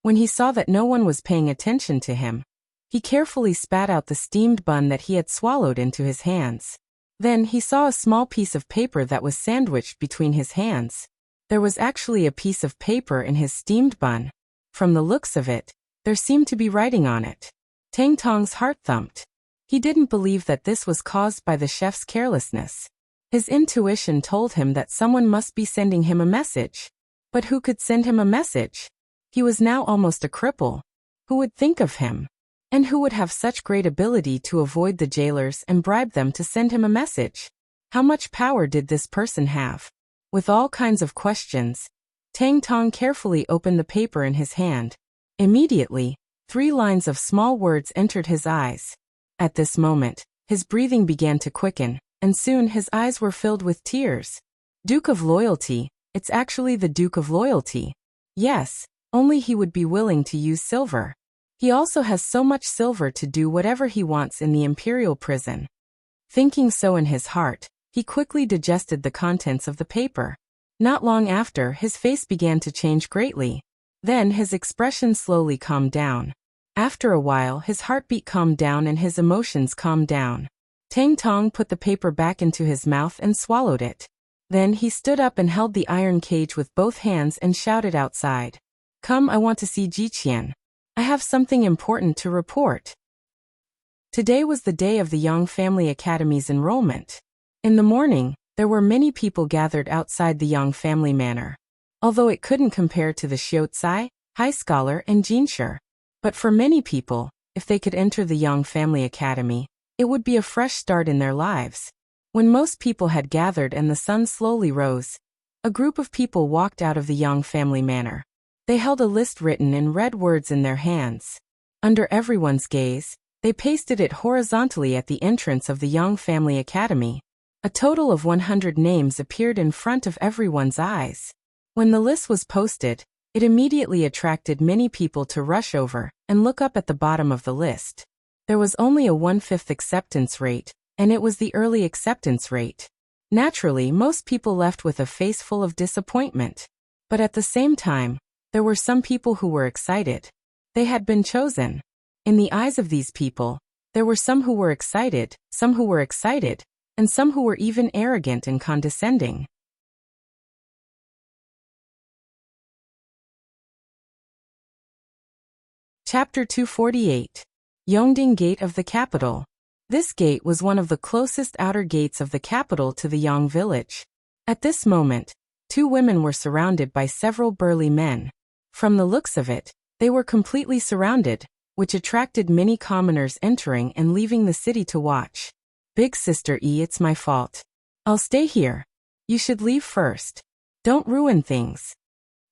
When he saw that no one was paying attention to him, he carefully spat out the steamed bun that he had swallowed into his hands. Then he saw a small piece of paper that was sandwiched between his hands. There was actually a piece of paper in his steamed bun. From the looks of it, there seemed to be writing on it. Tang Tong's heart thumped. He didn't believe that this was caused by the chef's carelessness. His intuition told him that someone must be sending him a message. But who could send him a message? He was now almost a cripple. Who would think of him? And who would have such great ability to avoid the jailers and bribe them to send him a message? How much power did this person have? With all kinds of questions, Tang Tong carefully opened the paper in his hand. Immediately, 3 lines of small words entered his eyes. At this moment, his breathing began to quicken, and soon his eyes were filled with tears. Duke of Loyalty, it's actually the Duke of Loyalty. Yes, only he would be willing to use silver. He also has so much silver to do whatever he wants in the imperial prison. Thinking so in his heart, he quickly digested the contents of the paper. Not long after, his face began to change greatly. Then his expression slowly calmed down. After a while, his heartbeat calmed down and his emotions calmed down. Tang Tong put the paper back into his mouth and swallowed it. Then he stood up and held the iron cage with both hands and shouted outside. Come, I want to see Jiqian. I have something important to report. Today was the day of the Yang Family Academy's enrollment. In the morning, there were many people gathered outside the Yang family manor. Although it couldn't compare to the Xiucai, High Scholar and Jinsher. But for many people, if they could enter the Yang Family Academy, it would be a fresh start in their lives. When most people had gathered and the sun slowly rose, a group of people walked out of the Yang family manor. They held a list written in red words in their hands. Under everyone's gaze, they pasted it horizontally at the entrance of the Yang Family Academy. A total of 100 names appeared in front of everyone's eyes. When the list was posted, it immediately attracted many people to rush over and look up at the bottom of the list. There was only a 1/5 acceptance rate, and it was the early acceptance rate. Naturally, most people left with a face full of disappointment. But at the same time, there were some people who were excited. They had been chosen. In the eyes of these people, there were some who were excited, and some who were even arrogant and condescending. Chapter 248. Yongding Gate of the capital. This gate was one of the closest outer gates of the capital to the Yang village. At this moment, two women were surrounded by several burly men. From the looks of it, they were completely surrounded, which attracted many commoners entering and leaving the city to watch. Big sister E, it's my fault. I'll stay here. You should leave first. Don't ruin things.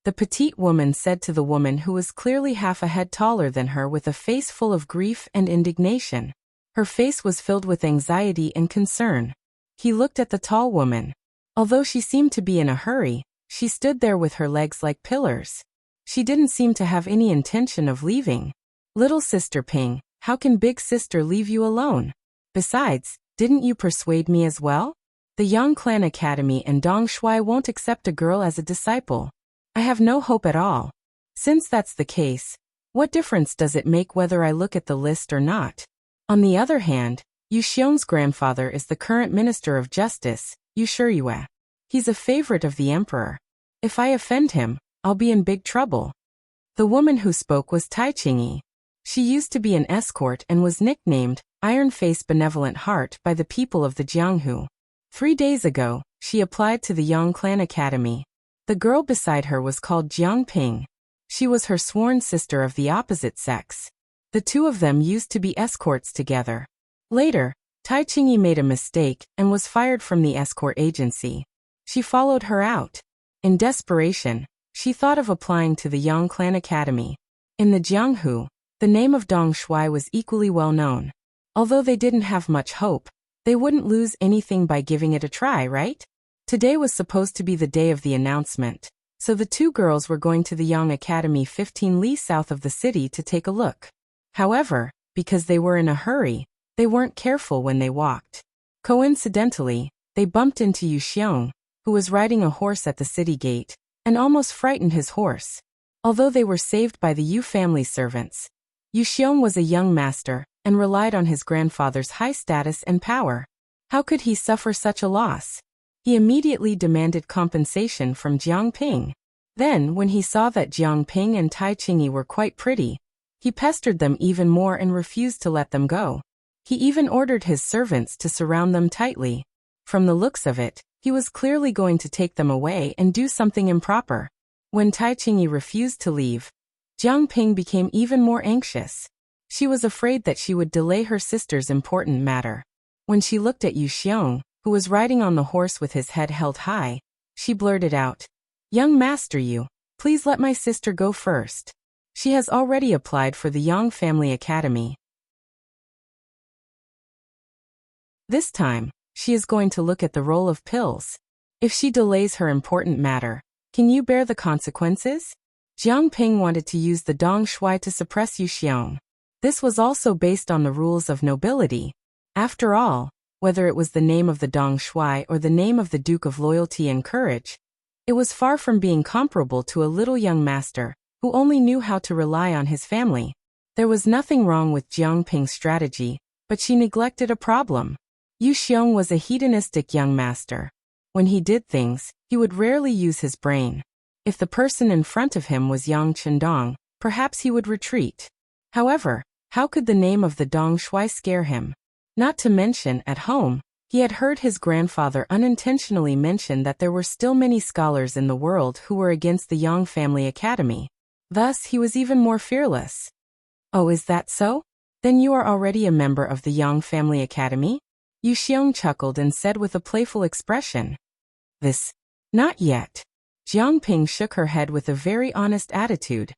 The petite woman said to the woman who was clearly half a head taller than her with a face full of grief and indignation. Her face was filled with anxiety and concern. He looked at the tall woman. Although she seemed to be in a hurry, she stood there with her legs like pillars. She didn't seem to have any intention of leaving. Little sister Ping, how can big sister leave you alone? Besides, didn't you persuade me as well? The Yang Clan Academy and Dong Shui won't accept a girl as a disciple. I have no hope at all. Since that's the case, what difference does it make whether I look at the list or not? On the other hand, Yu Xiong's grandfather is the current Minister of Justice, Yu Shiyue. He's a favorite of the emperor. If I offend him, I'll be in big trouble. The woman who spoke was Tai Qingyi. She used to be an escort and was nicknamed Iron-Face Benevolent Heart by the people of the Jianghu. 3 days ago, she applied to the Yang Clan Academy. The girl beside her was called Jiang Ping. She was her sworn sister of the opposite sex. The two of them used to be escorts together. Later, Tai Qingyi made a mistake and was fired from the escort agency. She followed her out. In desperation, she thought of applying to the Yang Clan Academy. In the Jianghu, the name of Dong Shui was equally well known. Although they didn't have much hope, they wouldn't lose anything by giving it a try, right? Today was supposed to be the day of the announcement, so the two girls were going to the Yang Academy 15 li south of the city to take a look. However, because they were in a hurry, they weren't careful when they walked. Coincidentally, they bumped into Yu Xiong, who was riding a horse at the city gate, and almost frightened his horse. Although they were saved by the Yu family servants, Yu Xiong was a young master and relied on his grandfather's high status and power. How could he suffer such a loss? He immediately demanded compensation from Jiang Ping. Then, when he saw that Jiang Ping and Tai Qingyi were quite pretty, he pestered them even more and refused to let them go. He even ordered his servants to surround them tightly. From the looks of it, he was clearly going to take them away and do something improper. When Tai Qingyi refused to leave, Jiang Ping became even more anxious. She was afraid that she would delay her sister's important matter. When she looked at Yu Xiong, who was riding on the horse with his head held high, she blurted out, "Young master Yu, please let my sister go first. She has already applied for the Yang Family Academy. This time, she is going to look at the roll of pills. If she delays her important matter, can you bear the consequences?" Jiang Ping wanted to use the Dong Shui to suppress Yu Xiong. This was also based on the rules of nobility. After all, whether it was the name of the Dong Shui or the name of the Duke of Loyalty and Courage, it was far from being comparable to a little young master who only knew how to rely on his family. There was nothing wrong with Jiang Ping's strategy, but she neglected a problem. Yu Xiong was a hedonistic young master. When he did things, he would rarely use his brain. If the person in front of him was Yang Chendong, perhaps he would retreat. However, how could the name of the Dong Shui scare him? Not to mention, at home, he had heard his grandfather unintentionally mention that there were still many scholars in the world who were against the Yang Family Academy. Thus, he was even more fearless. "Oh, is that so? Then you are already a member of the Yang Family Academy?" Yu Xiong chuckled and said with a playful expression. Not yet." Jiang Ping shook her head with a very honest attitude.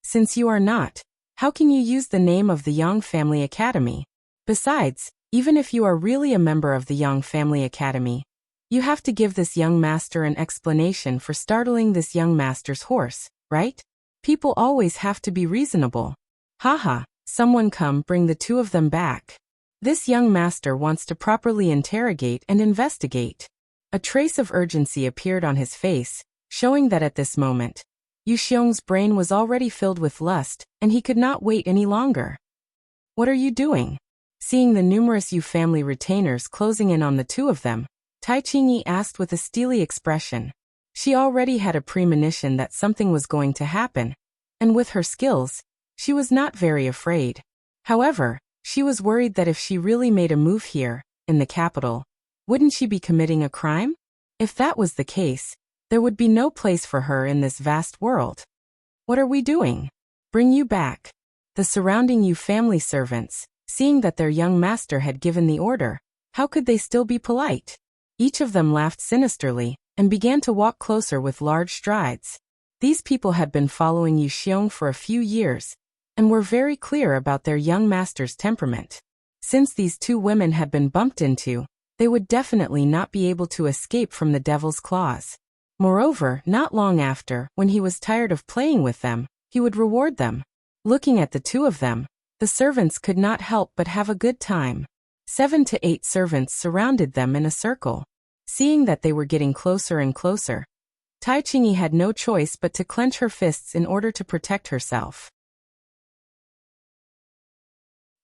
"Since you are not, how can you use the name of the Yang Family Academy? Besides, even if you are really a member of the Yang Family Academy, you have to give this young master an explanation for startling this young master's horse, right? People always have to be reasonable." "Haha, someone come bring the two of them back. This young master wants to properly interrogate and investigate." A trace of urgency appeared on his face, showing that at this moment, Yu Xiong's brain was already filled with lust, and he could not wait any longer. "What are you doing?" Seeing the numerous Yu family retainers closing in on the two of them, Tai Qingyi asked with a steely expression. She already had a premonition that something was going to happen, and with her skills, she was not very afraid. However, she was worried that if she really made a move here, in the capital, wouldn't she be committing a crime? If that was the case, there would be no place for her in this vast world. What are we doing? Bring you back. The surrounding you family servants, seeing that their young master had given the order, how could they still be polite? Each of them laughed sinisterly, and began to walk closer with large strides. These people had been following Yu Xiong for a few years, and were very clear about their young master's temperament. Since these two women had been bumped into, they would definitely not be able to escape from the devil's claws. Moreover, not long after, when he was tired of playing with them, he would reward them. Looking at the two of them, the servants could not help but have a good time. 7 to 8 servants surrounded them in a circle. Seeing that they were getting closer and closer, Tai Qingyi had no choice but to clench her fists in order to protect herself.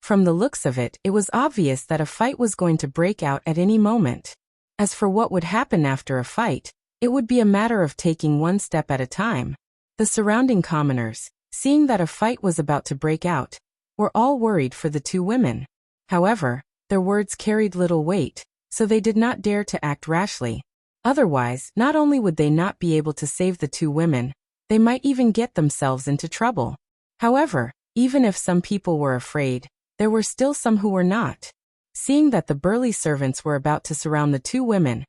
From the looks of it, it was obvious that a fight was going to break out at any moment. As for what would happen after a fight, it would be a matter of taking one step at a time. The surrounding commoners, seeing that a fight was about to break out, were all worried for the two women. However, their words carried little weight, so they did not dare to act rashly. Otherwise, not only would they not be able to save the two women, they might even get themselves into trouble. However, even if some people were afraid, there were still some who were not. Seeing that the burly servants were about to surround the two women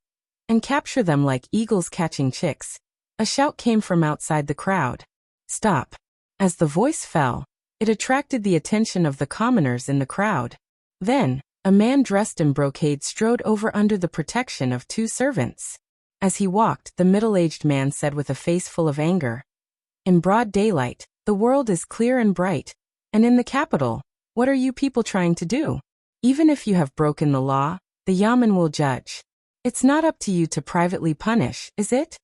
and capture them like eagles catching chicks, a shout came from outside the crowd. Stop. As the voice fell, it attracted the attention of the commoners in the crowd. Then, a man dressed in brocade strode over under the protection of two servants. As he walked, the middle-aged man said with a face full of anger, "In broad daylight, the world is clear and bright, and in the capital, what are you people trying to do? Even if you have broken the law, the yamen will judge. It's not up to you to privately punish, is it?"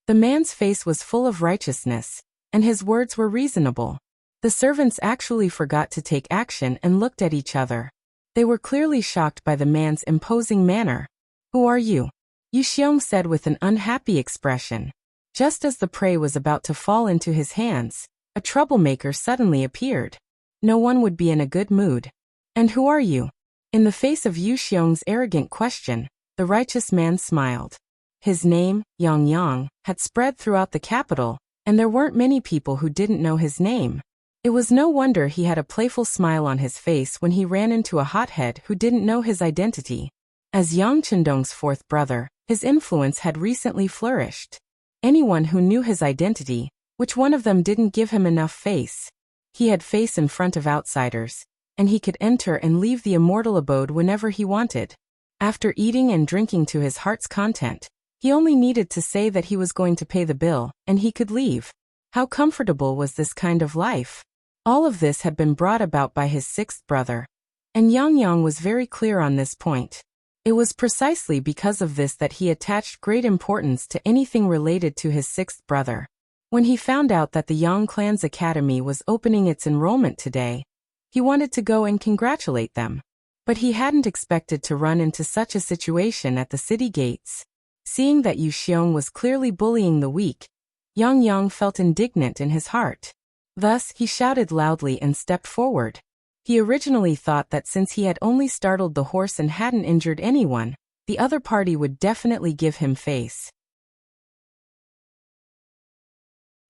The man's face was full of righteousness, and his words were reasonable. The servants actually forgot to take action and looked at each other. They were clearly shocked by the man's imposing manner. "Who are you?" Yu Xiong said with an unhappy expression. Just as the prey was about to fall into his hands, a troublemaker suddenly appeared. No one would be in a good mood. "And who are you?" In the face of Yu Xiong's arrogant question, the righteous man smiled. His name, Yang Yang, had spread throughout the capital, and there weren't many people who didn't know his name. It was no wonder he had a playful smile on his face when he ran into a hothead who didn't know his identity. As Yang Chendong's fourth brother, his influence had recently flourished. Anyone who knew his identity, which one of them didn't give him enough face? He had face in front of outsiders, and he could enter and leave the immortal abode whenever he wanted. After eating and drinking to his heart's content, he only needed to say that he was going to pay the bill, and he could leave. How comfortable was this kind of life? All of this had been brought about by his sixth brother, and Yang Yang was very clear on this point. It was precisely because of this that he attached great importance to anything related to his sixth brother. When he found out that the Yang clan's academy was opening its enrollment today, he wanted to go and congratulate them. But he hadn't expected to run into such a situation at the city gates. Seeing that Yu Xiong was clearly bullying the weak, Yang Yang felt indignant in his heart. Thus, he shouted loudly and stepped forward. He originally thought that since he had only startled the horse and hadn't injured anyone, the other party would definitely give him face.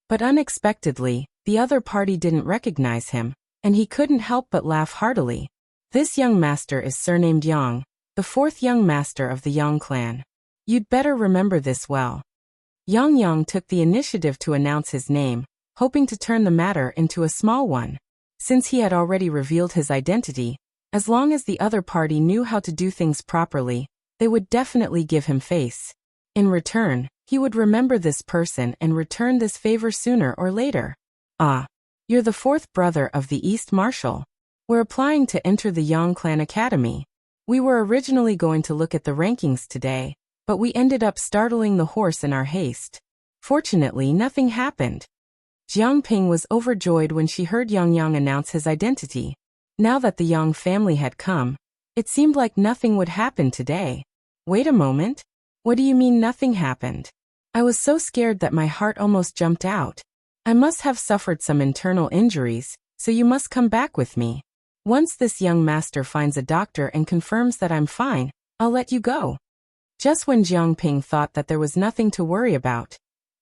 But unexpectedly, the other party didn't recognize him, and he couldn't help but laugh heartily. This young master is surnamed Yang, the fourth young master of the Yang clan. You'd better remember this well. Yang Yang took the initiative to announce his name, hoping to turn the matter into a small one. Since he had already revealed his identity, as long as the other party knew how to do things properly, they would definitely give him face. In return, he would remember this person and return this favor sooner or later. "Ah, you're the fourth brother of the East Marshal. We're applying to enter the Yang Clan Academy. We were originally going to look at the rankings today, but we ended up startling the horse in our haste. Fortunately, nothing happened." Jiang Ping was overjoyed when she heard Yang Yang announce his identity. Now that the Yang family had come, it seemed like nothing would happen today. Wait a moment. What do you mean nothing happened? I was so scared that my heart almost jumped out. I must have suffered some internal injuries, so you must come back with me. Once this young master finds a doctor and confirms that I'm fine, I'll let you go. Just when Jiang Ping thought that there was nothing to worry about,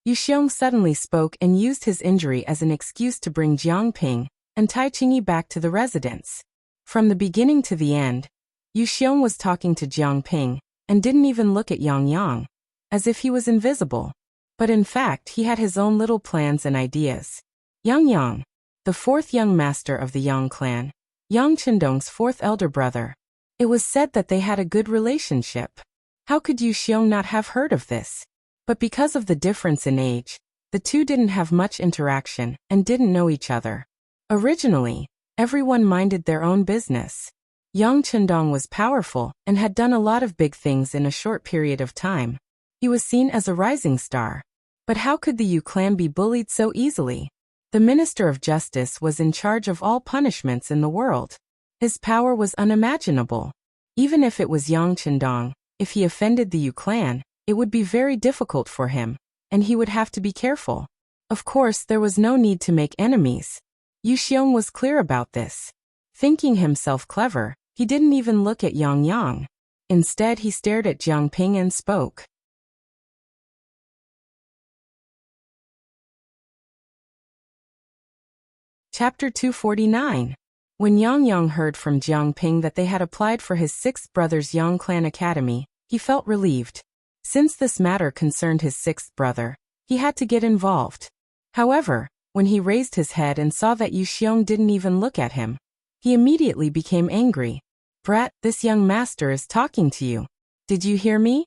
Yu Xiong suddenly spoke and used his injury as an excuse to bring Jiang Ping and Tai Qingyi back to the residence. From the beginning to the end, Yu Xiong was talking to Jiang Ping and didn't even look at Yang Yang, as if he was invisible. But in fact, he had his own little plans and ideas. Yang Yang, the fourth young master of the Yang clan, Yang Chendong's fourth elder brother. It was said that they had a good relationship. How could Yu Xiong not have heard of this? But because of the difference in age, the two didn't have much interaction and didn't know each other. Originally, everyone minded their own business. Yang Chendong was powerful and had done a lot of big things in a short period of time. He was seen as a rising star. But how could the Yu clan be bullied so easily? The Minister of Justice was in charge of all punishments in the world. His power was unimaginable. Even if it was Yang Chendong, if he offended the Yu clan, it would be very difficult for him, and he would have to be careful. Of course, there was no need to make enemies. Yu Xiong was clear about this. Thinking himself clever, he didn't even look at Yang Yang. Instead, he stared at Jiang Ping and spoke. Chapter 249. When Yang Yang heard from Jiang Ping that they had applied for his sixth brother's Yang Clan Academy, he felt relieved. Since this matter concerned his sixth brother, he had to get involved. However, when he raised his head and saw that Yu Xiong didn't even look at him, he immediately became angry. "Brat, this young master is talking to you. Did you hear me?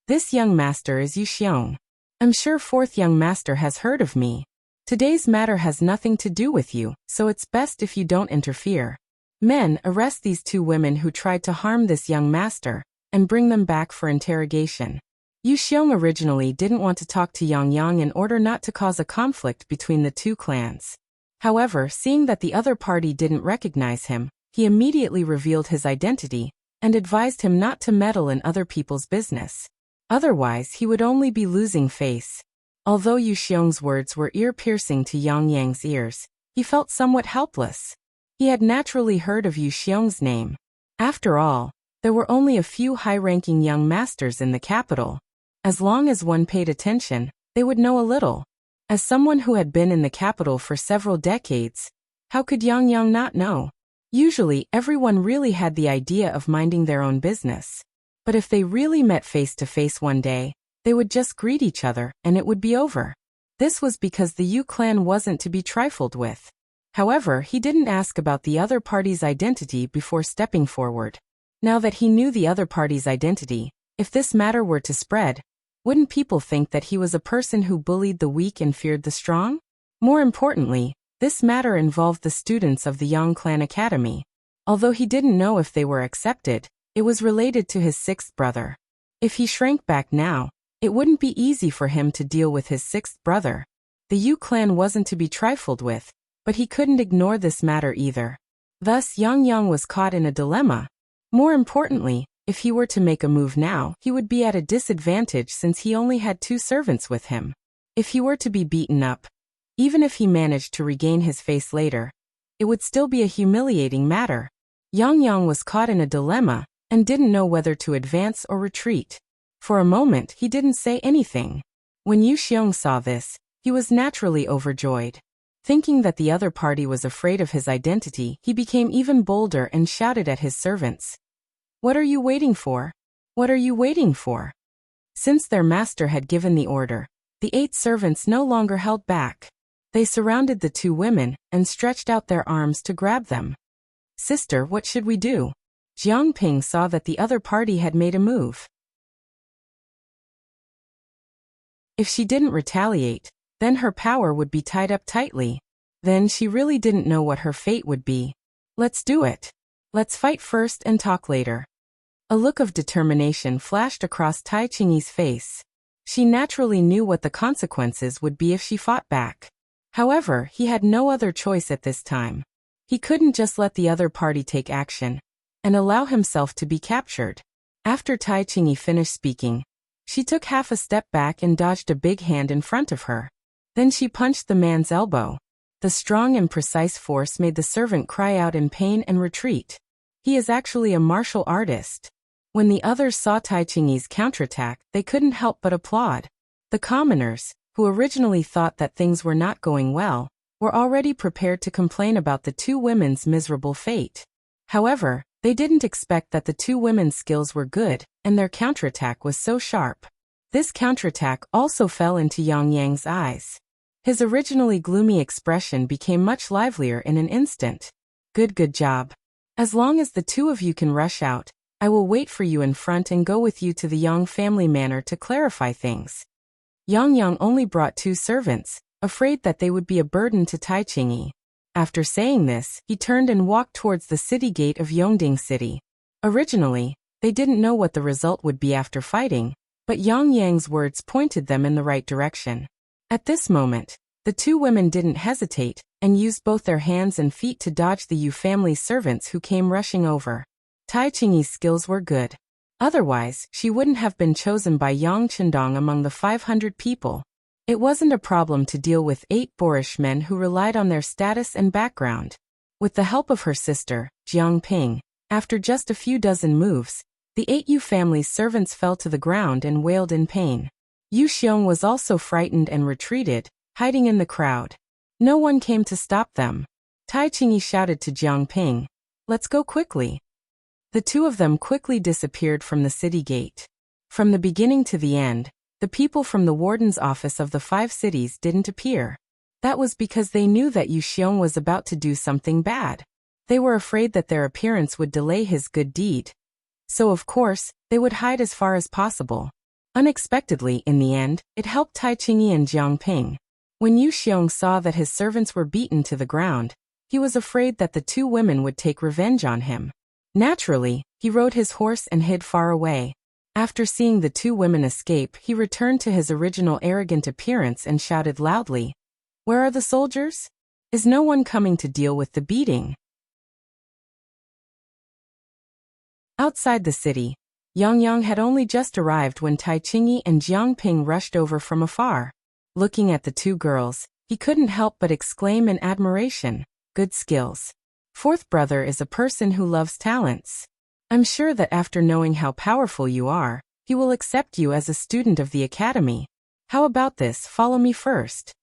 This young master is Yu Xiong. I'm sure fourth young master has heard of me. Today's matter has nothing to do with you, so it's best if you don't interfere. Men, arrest these two women who tried to harm this young master, and bring them back for interrogation." Yu Xiong originally didn't want to talk to Yang Yang in order not to cause a conflict between the two clans. However, seeing that the other party didn't recognize him, he immediately revealed his identity, and advised him not to meddle in other people's business. Otherwise, he would only be losing face. Although Yu Xiong's words were ear-piercing to Yang Yang's ears, he felt somewhat helpless. He had naturally heard of Yu Xiong's name. After all, there were only a few high-ranking young masters in the capital. As long as one paid attention, they would know a little. As someone who had been in the capital for several decades, how could Yang Yang not know? Usually, everyone really had the idea of minding their own business. But if they really met face-to-face one day, they would just greet each other, and it would be over. This was because the Yu clan wasn't to be trifled with. However, he didn't ask about the other party's identity before stepping forward. Now that he knew the other party's identity, if this matter were to spread, wouldn't people think that he was a person who bullied the weak and feared the strong? More importantly, this matter involved the students of the Yang Clan Academy. Although he didn't know if they were accepted, it was related to his sixth brother. If he shrank back now, it wouldn't be easy for him to deal with his sixth brother. The Yu clan wasn't to be trifled with, but he couldn't ignore this matter either. Thus, Yang Yang was caught in a dilemma. More importantly, if he were to make a move now, he would be at a disadvantage since he only had two servants with him. If he were to be beaten up, even if he managed to regain his face later, it would still be a humiliating matter. Yang Yang was caught in a dilemma and didn't know whether to advance or retreat. For a moment, he didn't say anything. When Yu Xiong saw this, he was naturally overjoyed. Thinking that the other party was afraid of his identity, he became even bolder and shouted at his servants. "What are you waiting for? What are you waiting for?" Since their master had given the order, the 8 servants no longer held back. They surrounded the 2 women and stretched out their arms to grab them. "Sister, what should we do?" Jiang Ping saw that the other party had made a move. If she didn't retaliate, then her power would be tied up tightly. Then she really didn't know what her fate would be. "Let's do it. Let's fight first and talk later." A look of determination flashed across Tai Qingyi's face. She naturally knew what the consequences would be if she fought back. However, he had no other choice at this time. He couldn't just let the other party take action and allow himself to be captured. After Tai Qingyi finished speaking, she took half a step back and dodged a big hand in front of her. Then she punched the man's elbow. The strong and precise force made the servant cry out in pain and retreat. He is actually a martial artist. When the others saw Tai Chingyi's counterattack, they couldn't help but applaud. The commoners, who originally thought that things were not going well, were already prepared to complain about the two women's miserable fate. However, they didn't expect that the two women's skills were good, and their counterattack was so sharp. This counterattack also fell into Yang Yang's eyes. His originally gloomy expression became much livelier in an instant. Good job. As long as the two of you can rush out, I will wait for you in front and go with you to the Yang family manor to clarify things. Yang only brought 2 servants, afraid that they would be a burden to Tai Chingyi. After saying this, he turned and walked towards the city gate of Yongding City. Originally, they didn't know what the result would be after fighting, but Yang Yang's words pointed them in the right direction. At this moment, the two women didn't hesitate, and used both their hands and feet to dodge the Yu family's servants who came rushing over. Tai Chingyi's skills were good. Otherwise, she wouldn't have been chosen by Yang Chendong among the 500 people. It wasn't a problem to deal with 8 boorish men who relied on their status and background. With the help of her sister, Jiang Ping, after just a few dozen moves, the 8 Yu family's servants fell to the ground and wailed in pain. Yu Xiong was also frightened and retreated, hiding in the crowd. No one came to stop them. Tai Chingyi shouted to Jiang Ping, "Let's go quickly." The two of them quickly disappeared from the city gate. From the beginning to the end, the people from the warden's office of the 5 cities didn't appear. That was because they knew that Yu Xiong was about to do something bad. They were afraid that their appearance would delay his good deed. So of course, they would hide as far as possible. Unexpectedly, in the end, it helped Tai Chingyi and Jiang Ping. When Yu Xiong saw that his servants were beaten to the ground, he was afraid that the two women would take revenge on him. Naturally, he rode his horse and hid far away. After seeing the two women escape, he returned to his original arrogant appearance and shouted loudly, "Where are the soldiers? Is no one coming to deal with the beating?" Outside the city, Yang had only just arrived when Tai Chingyi and Jiang Ping rushed over from afar. Looking at the two girls, he couldn't help but exclaim in admiration, "Good skills. Fourth brother is a person who loves talents. I'm sure that after knowing how powerful you are, he will accept you as a student of the academy. How about this? Follow me first."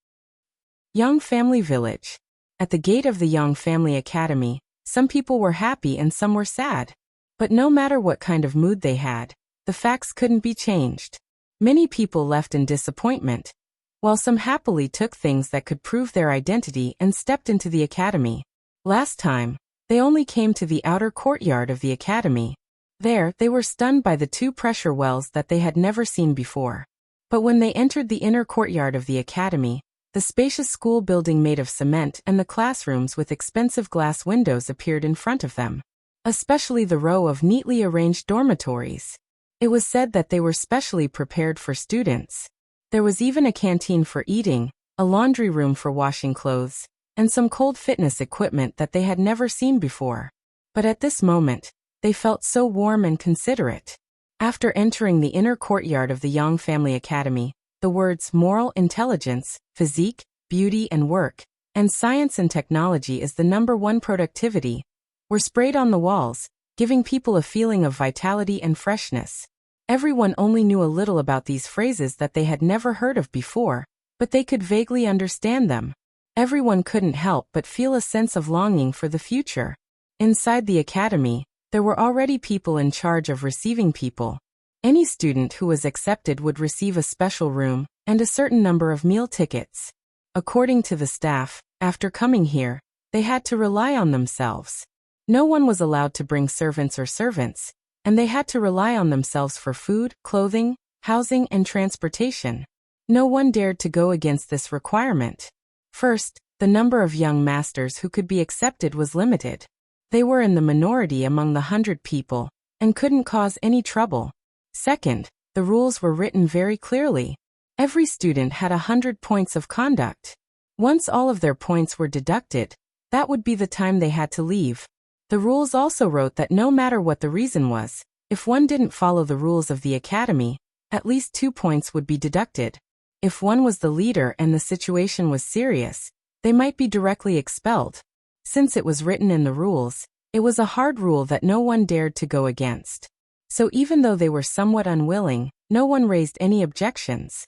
Yang Family Village. At the gate of the Yang Family Academy, some people were happy and some were sad. But no matter what kind of mood they had, the facts couldn't be changed. Many people left in disappointment, while some happily took things that could prove their identity and stepped into the academy. Last time, they only came to the outer courtyard of the academy. There, they were stunned by the 2 pressure wells that they had never seen before. But when they entered the inner courtyard of the academy, the spacious school building made of cement and the classrooms with expensive glass windows appeared in front of them. Especially the row of neatly arranged dormitories. It was said that they were specially prepared for students. There was even a canteen for eating, a laundry room for washing clothes, and some cold fitness equipment that they had never seen before. But at this moment, they felt so warm and considerate. After entering the inner courtyard of the Yang Family Academy, the words moral intelligence, physique, beauty and work, and science and technology is the #1 productivity, were sprayed on the walls, giving people a feeling of vitality and freshness. Everyone only knew a little about these phrases that they had never heard of before, but they could vaguely understand them. Everyone couldn't help but feel a sense of longing for the future. Inside the academy, there were already people in charge of receiving people. Any student who was accepted would receive a special room and a certain number of meal tickets. According to the staff, after coming here, they had to rely on themselves. No one was allowed to bring servants, and they had to rely on themselves for food, clothing, housing, and transportation. No one dared to go against this requirement. First, the number of young masters who could be accepted was limited. They were in the minority among the 100 people, and couldn't cause any trouble. Second, the rules were written very clearly. Every student had 100 points of conduct. Once all of their points were deducted, that would be the time they had to leave. The rules also wrote that no matter what the reason was, if one didn't follow the rules of the academy, at least 2 points would be deducted. If one was the leader and the situation was serious, they might be directly expelled. Since it was written in the rules, it was a hard rule that no one dared to go against. So even though they were somewhat unwilling, no one raised any objections.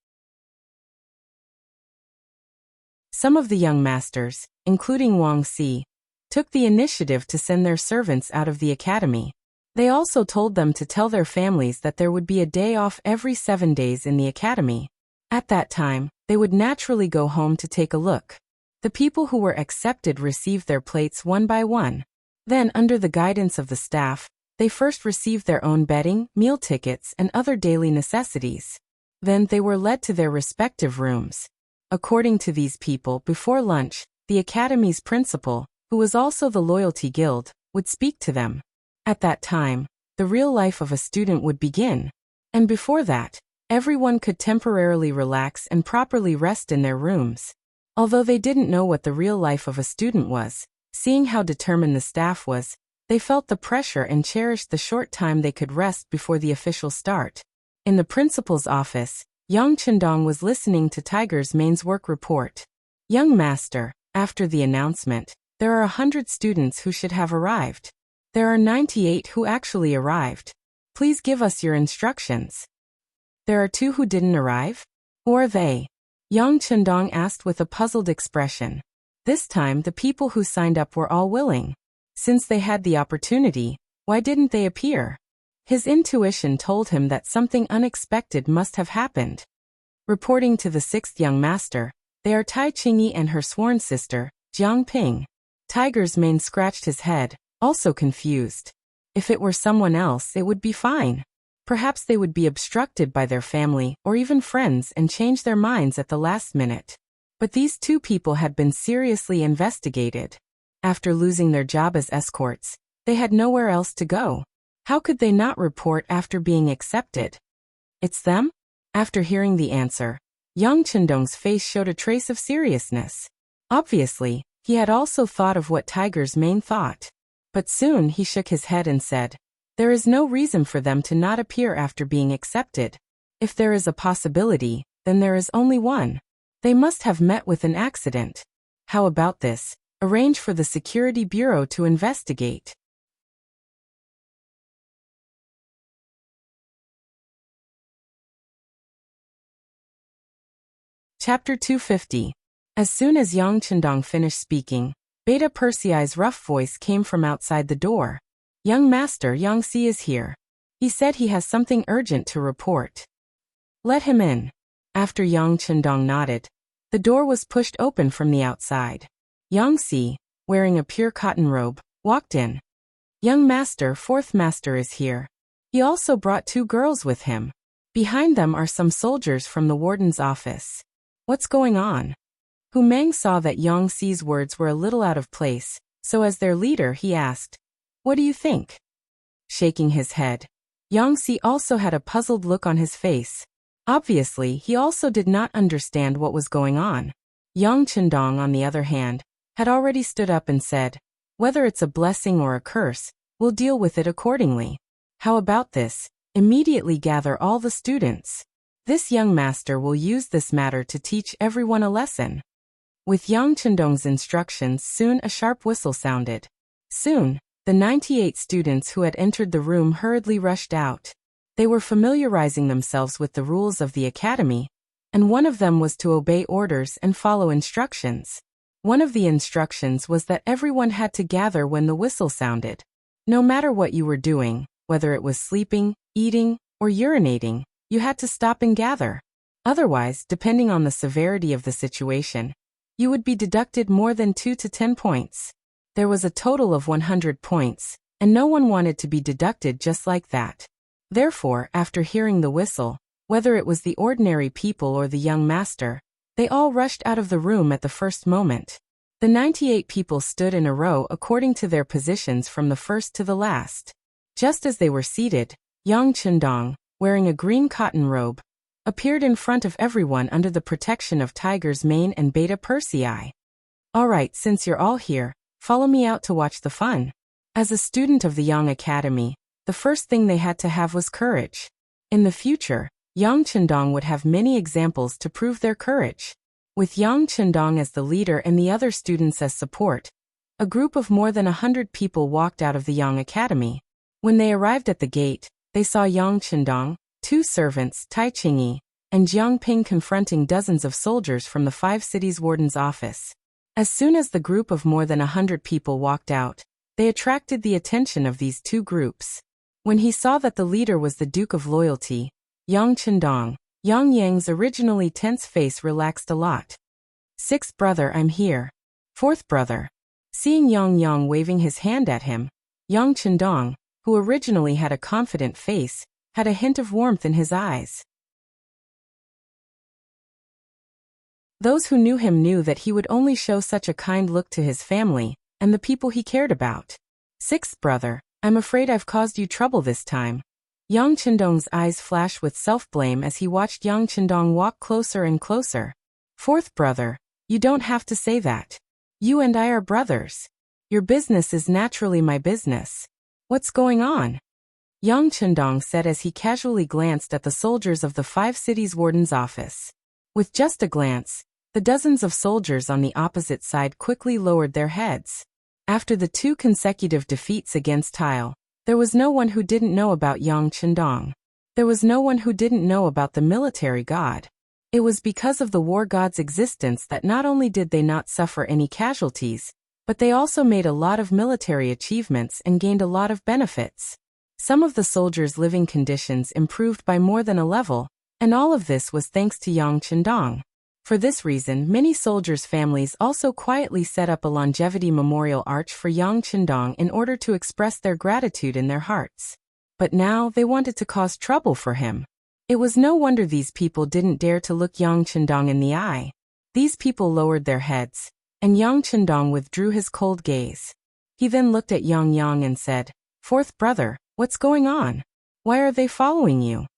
Some of the young masters, including Wang Xi, took the initiative to send their servants out of the academy. They also told them to tell their families that there would be a day off every 7 days in the academy. At that time, they would naturally go home to take a look. The people who were accepted received their plates one by one. Then, under the guidance of the staff, they first received their own bedding, meal tickets, and other daily necessities. Then they were led to their respective rooms. According to these people, before lunch, the academy's principal, who was also the loyalty guild, would speak to them. At that time, the real life of a student would begin. And before that, everyone could temporarily relax and properly rest in their rooms. Although they didn't know what the real life of a student was, seeing how determined the staff was, they felt the pressure and cherished the short time they could rest before the official start. In the principal's office, Yang Chendong was listening to Tiger's Main's work report. Young master, after the announcement, there are 100 students who should have arrived. There are 98 who actually arrived. Please give us your instructions. There are 2 who didn't arrive? Who are they? Yang Chendong asked with a puzzled expression. This time the people who signed up were all willing. Since they had the opportunity, why didn't they appear? His intuition told him that something unexpected must have happened. Reporting to the 6th young master, they are Tai Qingyi and her sworn sister, Jiang Ping. Tiger's Mane scratched his head, also confused. If it were someone else, it would be fine. Perhaps they would be obstructed by their family or even friends and change their minds at the last minute. But these 2 people had been seriously investigated. After losing their job as escorts, they had nowhere else to go. How could they not report after being accepted? It's them? After hearing the answer, Yang Chendong's face showed a trace of seriousness. Obviously, he had also thought of what Tiger's Mane thought. But soon he shook his head and said, there is no reason for them to not appear after being accepted. If there is a possibility, then there is only one. They must have met with an accident. How about this? Arrange for the Security Bureau to investigate. Chapter 250. As soon as Yang Chendong finished speaking, Beta Persei's rough voice came from outside the door. Young Master Yang Xi is here. He said he has something urgent to report. Let him in. After Yang Chendong nodded, the door was pushed open from the outside. Yang Xi, wearing a pure cotton robe, walked in. Young Master 4th Master is here. He also brought 2 girls with him. Behind them are some soldiers from the warden's office. What's going on? Hu Meng saw that Yang Xi's words were a little out of place, so as their leader he asked, what do you think? Shaking his head, Yang Xi also had a puzzled look on his face. Obviously, he also did not understand what was going on. Yang Chendong, on the other hand, had already stood up and said, whether it's a blessing or a curse, we'll deal with it accordingly. How about this? Immediately gather all the students. This young master will use this matter to teach everyone a lesson. With Yang Chendong's instructions, soon a sharp whistle sounded. Soon, the 98 students who had entered the room hurriedly rushed out. They were familiarizing themselves with the rules of the academy, and one of them was to obey orders and follow instructions. One of the instructions was that everyone had to gather when the whistle sounded. No matter what you were doing, whether it was sleeping, eating, or urinating, you had to stop and gather. Otherwise, depending on the severity of the situation, you would be deducted more than 2 to 10 points. There was a total of 100 points, and no one wanted to be deducted just like that. Therefore, after hearing the whistle, whether it was the ordinary people or the young master, they all rushed out of the room at the first moment. The 98 people stood in a row according to their positions from the first to the last. Just as they were seated, Yang Chendong, wearing a green cotton robe, appeared in front of everyone under the protection of Tiger's Mane and Beta Persei. All right, since you're all here, follow me out to watch the fun. As a student of the Yang Academy, the first thing they had to have was courage. In the future, Yang Chendong would have many examples to prove their courage. With Yang Chendong as the leader and the other students as support, a group of more than 100 people walked out of the Yang Academy. When they arrived at the gate, they saw Yang Chendong, 2 servants, Tai Qingyi, and Jiang Ping confronting dozens of soldiers from the 5 cities warden's office. As soon as the group of more than 100 people walked out, they attracted the attention of these 2 groups. When he saw that the leader was the Duke of Loyalty, Yang Chendong, Yang Yang's originally tense face relaxed a lot. 6th brother, I'm here. 4th brother. Seeing Yang Yang waving his hand at him, Yang Chendong, who originally had a confident face, had a hint of warmth in his eyes. Those who knew him knew that he would only show such a kind look to his family and the people he cared about. 6th brother, I'm afraid I've caused you trouble this time. Yang Chendong's eyes flashed with self-blame as he watched Yang Chendong walk closer and closer. 4th brother, you don't have to say that. You and I are brothers. Your business is naturally my business. What's going on? Yang Chendong said as he casually glanced at the soldiers of the 5 cities warden's office. With just a glance, the dozens of soldiers on the opposite side quickly lowered their heads. After the 2 consecutive defeats against Tile, there was no one who didn't know about Yang Chendong. There was no one who didn't know about the military god. It was because of the war god's existence that not only did they not suffer any casualties, but they also made a lot of military achievements and gained a lot of benefits. Some of the soldiers' living conditions improved by more than a level, and all of this was thanks to Yang Chendong. For this reason, many soldiers' families also quietly set up a longevity memorial arch for Yang Chendong in order to express their gratitude in their hearts. But now they wanted to cause trouble for him. It was no wonder these people didn't dare to look Yang Chendong in the eye. These people lowered their heads, and Yang Chendong withdrew his cold gaze. He then looked at Yang Yang and said, 4th brother, what's going on? Why are they following you?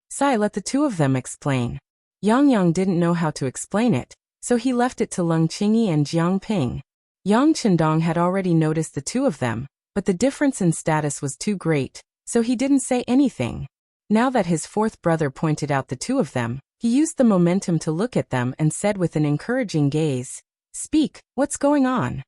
Sai, let the 2 of them explain. Yang Yang didn't know how to explain it, so he left it to Leng Qingyi and Jiang Ping. Yang Chendong had already noticed the 2 of them, but the difference in status was too great, so he didn't say anything. Now that his 4th brother pointed out the 2 of them, he used the momentum to look at them and said with an encouraging gaze, Speak, what's going on?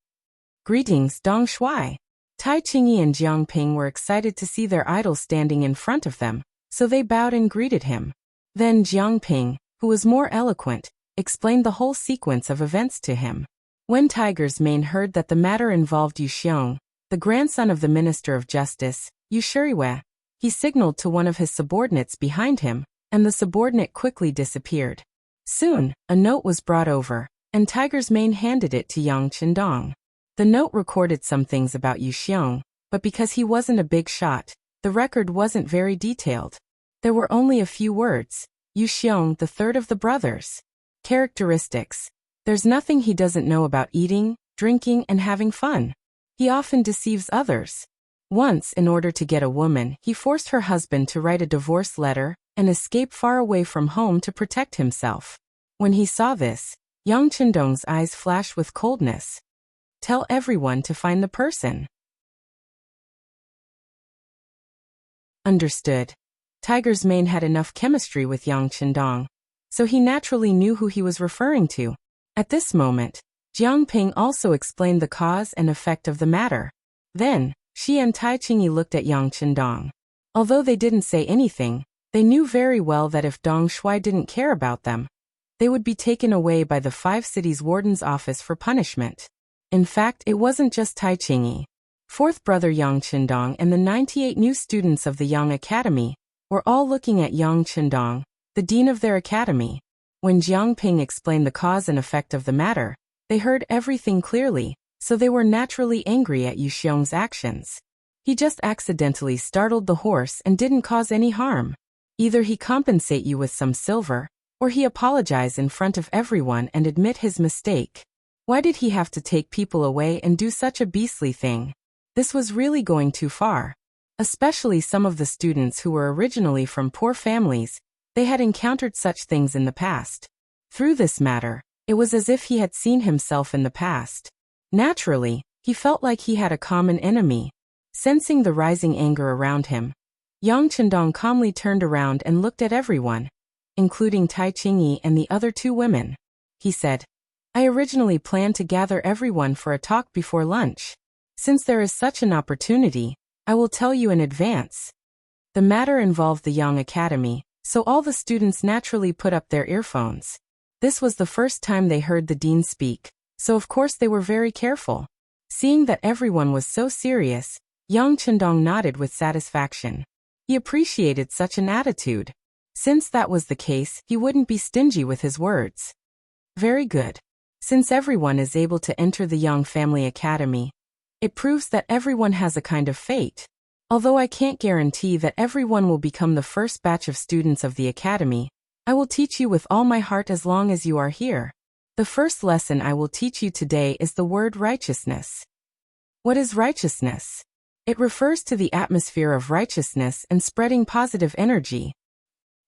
Greetings, Dong Shuai. Tai Qingyi and Jiang Ping were excited to see their idol standing in front of them, so they bowed and greeted him. Then Jiang Ping, who was more eloquent, explained the whole sequence of events to him. When Tiger's Mane heard that the matter involved Yu Xiong, the grandson of the Minister of Justice, Yu Shuriwe, he signaled to one of his subordinates behind him, and the subordinate quickly disappeared. Soon, a note was brought over, and Tiger's Mane handed it to Yang Chendong. The note recorded some things about Yu Xiong, but because he wasn't a big shot, the record wasn't very detailed. There were only a few words. Yu Xiong, the 3rd of the brothers. Characteristics. There's nothing he doesn't know about eating, drinking, and having fun. He often deceives others. Once, in order to get a woman, he forced her husband to write a divorce letter and escape far away from home to protect himself. When he saw this, Yang Chendong's eyes flashed with coldness. Tell everyone to find the person. Understood. Tiger's Mane had enough chemistry with Yang Chendong, so he naturally knew who he was referring to. At this moment, Jiang Ping also explained the cause and effect of the matter. Then, she and Tai Qingyi looked at Yang Chendong. Although they didn't say anything, they knew very well that if Dong Shuai didn't care about them, they would be taken away by the 5 cities warden's office for punishment. In fact, it wasn't just Tai Qingyi. 4th brother Yang Chendong and the 98 new students of the Yang Academy were all looking at Yang Chendong, the dean of their academy. When Jiang Ping explained the cause and effect of the matter, they heard everything clearly, so they were naturally angry at Yu Xiong's actions. He just accidentally startled the horse and didn't cause any harm. Either he compensate you with some silver, or he apologize in front of everyone and admit his mistake. Why did he have to take people away and do such a beastly thing? This was really going too far. Especially some of the students who were originally from poor families, they had encountered such things in the past. Through this matter, it was as if he had seen himself in the past. Naturally, he felt like he had a common enemy. Sensing the rising anger around him, Yang Chendong calmly turned around and looked at everyone, including Tai Qingyi and the other 2 women. he said. I originally planned to gather everyone for a talk before lunch. Since there is such an opportunity, I will tell you in advance. The matter involved the Young Academy, so all the students naturally put up their earphones. This was the first time they heard the dean speak, so of course they were very careful. Seeing that everyone was so serious, Yang Chendong nodded with satisfaction. He appreciated such an attitude. Since that was the case, he wouldn't be stingy with his words. Very good. Since everyone is able to enter the Young Family Academy, it proves that everyone has a kind of fate. Although I can't guarantee that everyone will become the first batch of students of the academy, I will teach you with all my heart as long as you are here. The first lesson I will teach you today is the word righteousness. What is righteousness? It refers to the atmosphere of righteousness and spreading positive energy.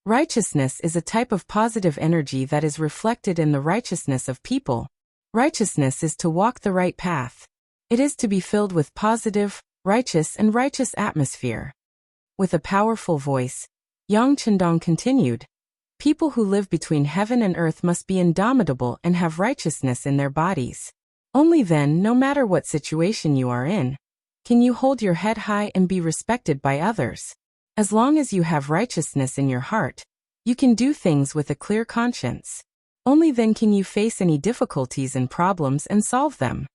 Righteousness is a type of positive energy that is reflected in the righteousness of people. Righteousness is to walk the right path. It is to be filled with positive, righteous atmosphere. With a powerful voice, Yang Chendong continued, people who live between heaven and earth must be indomitable and have righteousness in their bodies. Only then, no matter what situation you are in, can you hold your head high and be respected by others. As long as you have righteousness in your heart, you can do things with a clear conscience. Only then can you face any difficulties and problems and solve them.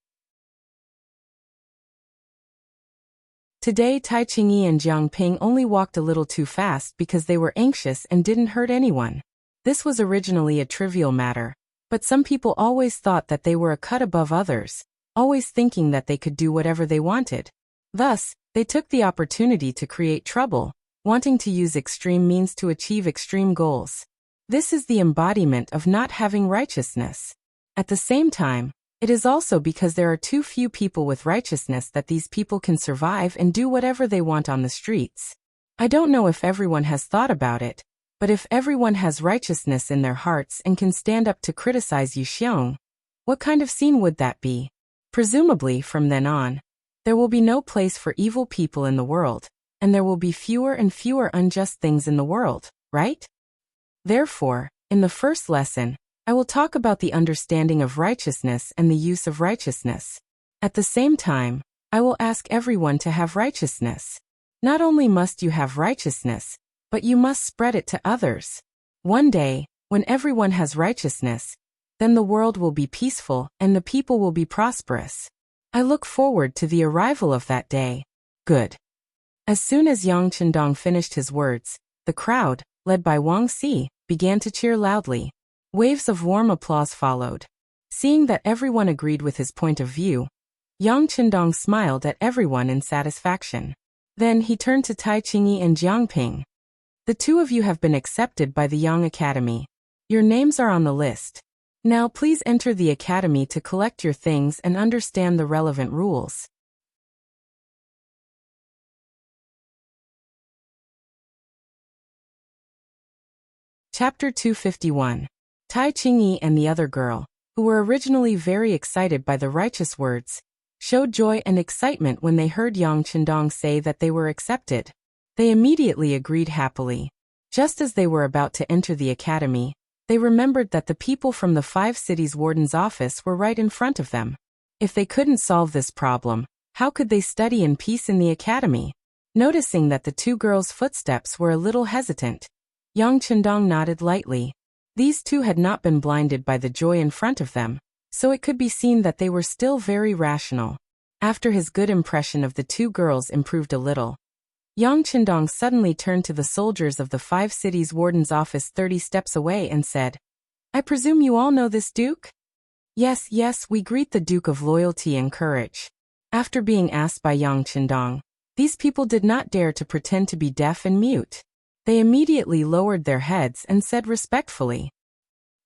Today Tai Qingyi and Jiang Ping only walked a little too fast because they were anxious and didn't hurt anyone. This was originally a trivial matter, but some people always thought that they were a cut above others, always thinking that they could do whatever they wanted. Thus, they took the opportunity to create trouble, wanting to use extreme means to achieve extreme goals. This is the embodiment of not having righteousness. At the same time, it is also because there are too few people with righteousness that these people can survive and do whatever they want on the streets. I don't know if everyone has thought about it, but if everyone has righteousness in their hearts and can stand up to criticize Yu Xiong, what kind of scene would that be? Presumably, from then on, there will be no place for evil people in the world, and there will be fewer and fewer unjust things in the world, right? Therefore, in the first lesson, I will talk about the understanding of righteousness and the use of righteousness. At the same time, I will ask everyone to have righteousness. Not only must you have righteousness, but you must spread it to others. One day, when everyone has righteousness, then the world will be peaceful and the people will be prosperous. I look forward to the arrival of that day. Good. As soon as Yang Chendong finished his words, the crowd, led by Wang Si, began to cheer loudly. Waves of warm applause followed. Seeing that everyone agreed with his point of view, Yang Chendong smiled at everyone in satisfaction. Then he turned to Tai Qingyi and Jiang Ping. The two of you have been accepted by the Yang Academy. Your names are on the list. Now please enter the academy to collect your things and understand the relevant rules. Chapter 251. Tai Qingyi and the other girl, who were originally very excited by the righteous words, showed joy and excitement when they heard Yang Chendong say that they were accepted. They immediately agreed happily. Just as they were about to enter the academy, they remembered that the people from the 5 cities warden's office were right in front of them. If they couldn't solve this problem, how could they study in peace in the academy? Noticing that the two girls' footsteps were a little hesitant, Yang Chendong nodded lightly. These two had not been blinded by the joy in front of them, so it could be seen that they were still very rational. After his good impression of the two girls improved a little, Yang Chendong suddenly turned to the soldiers of the 5 cities warden's office 30 steps away and said, I presume you all know this Duke? Yes, we greet the Duke of Loyalty and Courage. After being asked by Yang Chendong, these people did not dare to pretend to be deaf and mute. They immediately lowered their heads and said respectfully,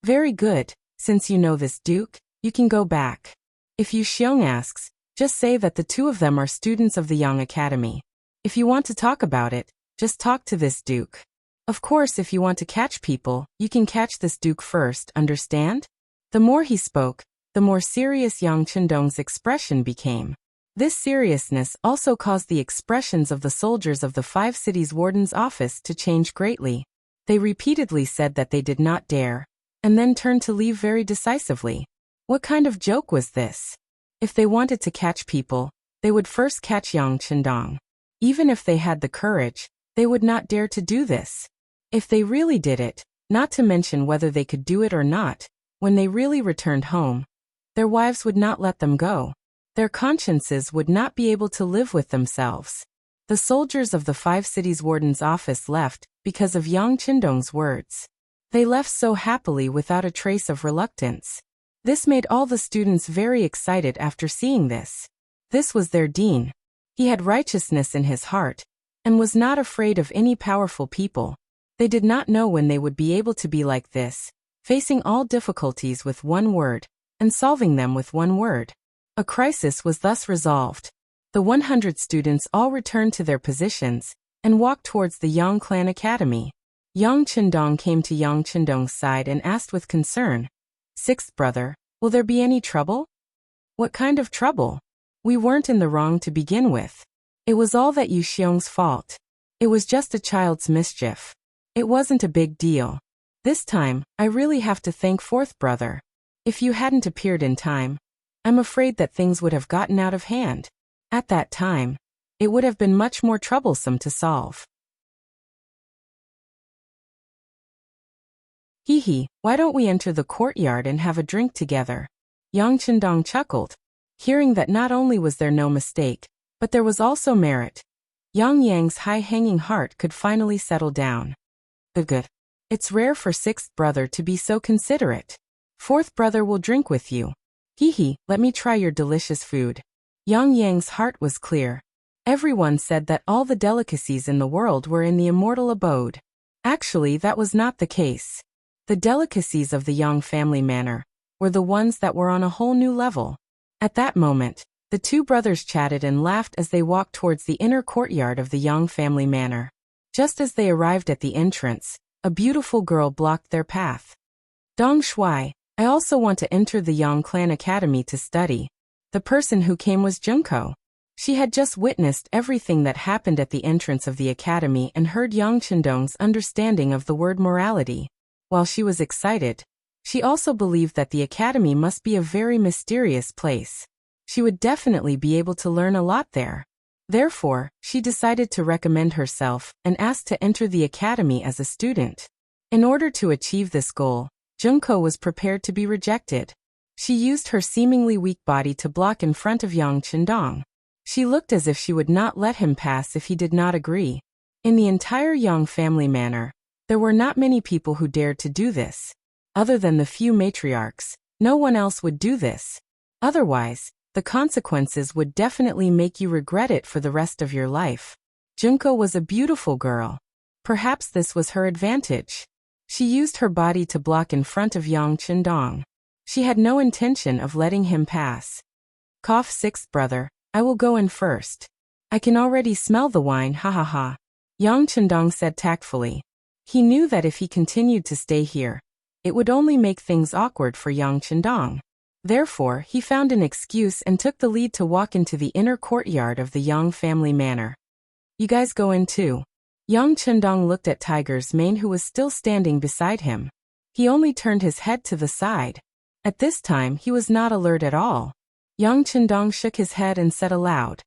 Very good, since you know this Duke, you can go back. If Yu Xiong asks, just say that the two of them are students of the Yang Academy. If you want to talk about it, just talk to this Duke. Of course, if you want to catch people, you can catch this Duke first, understand? The more he spoke, the more serious Yang Chendong's expression became. This seriousness also caused the expressions of the soldiers of the 5 cities warden's office to change greatly. They repeatedly said that they did not dare, and then turned to leave very decisively. What kind of joke was this? If they wanted to catch people, they would first catch Yang Chendong. Even if they had the courage, they would not dare to do this. If they really did it, not to mention whether they could do it or not, when they really returned home, their wives would not let them go. Their consciences would not be able to live with themselves. The soldiers of the 5 cities warden's office left because of Yang Chendong's words. They left so happily without a trace of reluctance. This made all the students very excited after seeing this. This was their dean. He had righteousness in his heart, and was not afraid of any powerful people. They did not know when they would be able to be like this, facing all difficulties with one word, and solving them with one word. A crisis was thus resolved. The 100 students all returned to their positions, and walked towards the Yang Clan Academy. Yang Chendong came to Yang Chendong's side and asked with concern, "Sixth brother, will there be any trouble?" "What kind of trouble? We weren't in the wrong to begin with. It was all that Yu Xiong's fault. It was just a child's mischief. It wasn't a big deal. This time, I really have to thank fourth brother. If you hadn't appeared in time, I'm afraid that things would have gotten out of hand. At that time, it would have been much more troublesome to solve." "Hee, why don't we enter the courtyard and have a drink together?" Yang Chendong chuckled, hearing that not only was there no mistake, but there was also merit. Yang Yang's high-hanging heart could finally settle down. Good. It's rare for sixth brother to be so considerate. Fourth brother will drink with you. Hee, let me try your delicious food. Yang Yang's heart was clear. Everyone said that all the delicacies in the world were in the immortal abode. Actually, that was not the case. The delicacies of the Yang family manor were the ones that were on a whole new level. At that moment, the two brothers chatted and laughed as they walked towards the inner courtyard of the Yang family manor. Just as they arrived at the entrance, a beautiful girl blocked their path. "Dong Shuai, I also want to enter the Yang Clan Academy to study." The person who came was Junko. She had just witnessed everything that happened at the entrance of the academy and heard Yang Chendong's understanding of the word morality. While she was excited, she also believed that the academy must be a very mysterious place. She would definitely be able to learn a lot there. Therefore, she decided to recommend herself and asked to enter the academy as a student. In order to achieve this goal, Junko was prepared to be rejected. She used her seemingly weak body to block in front of Yang Chendong. She looked as if she would not let him pass if he did not agree. In the entire Yang family manor, there were not many people who dared to do this. Other than the few matriarchs, no one else would do this. Otherwise, the consequences would definitely make you regret it for the rest of your life. Junko was a beautiful girl. Perhaps this was her advantage. She used her body to block in front of Yang Chendong. She had no intention of letting him pass. "Cough, sixth brother, I will go in first. I can already smell the wine, ha ha ha," Yang Chendong said tactfully. He knew that if he continued to stay here, it would only make things awkward for Yang Chendong. Therefore, he found an excuse and took the lead to walk into the inner courtyard of the Yang family manor. "You guys go in too." Yang Chendong looked at Tiger's mane, who was still standing beside him. He only turned his head to the side. At this time, he was not alert at all. Yang Chendong shook his head and said aloud,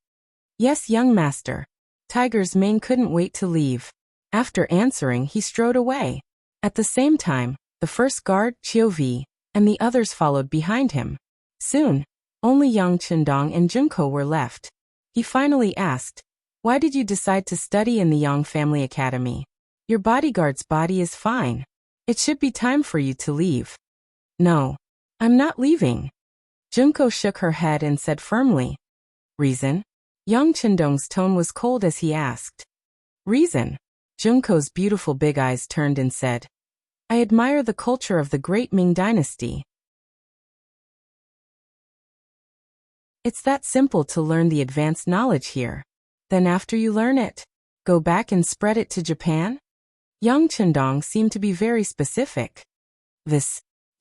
"Yes, young master." Tiger's mane couldn't wait to leave. After answering, he strode away. At the same time, the first guard, Chiovi, and the others followed behind him. Soon, only Yang Chendong and Junko were left. He finally asked, "Why did you decide to study in the Yang family academy? Your bodyguard's body is fine. It should be time for you to leave." "No, I'm not leaving." Junko shook her head and said firmly. "Reason?" Yang Chendong's tone was cold as he asked. "Reason?" Junko's beautiful big eyes turned and said, "I admire the culture of the great Ming Dynasty. It's that simple to learn the advanced knowledge here. Then after you learn it, go back and spread it to Japan?" Yang Chendong seemed to be very specific.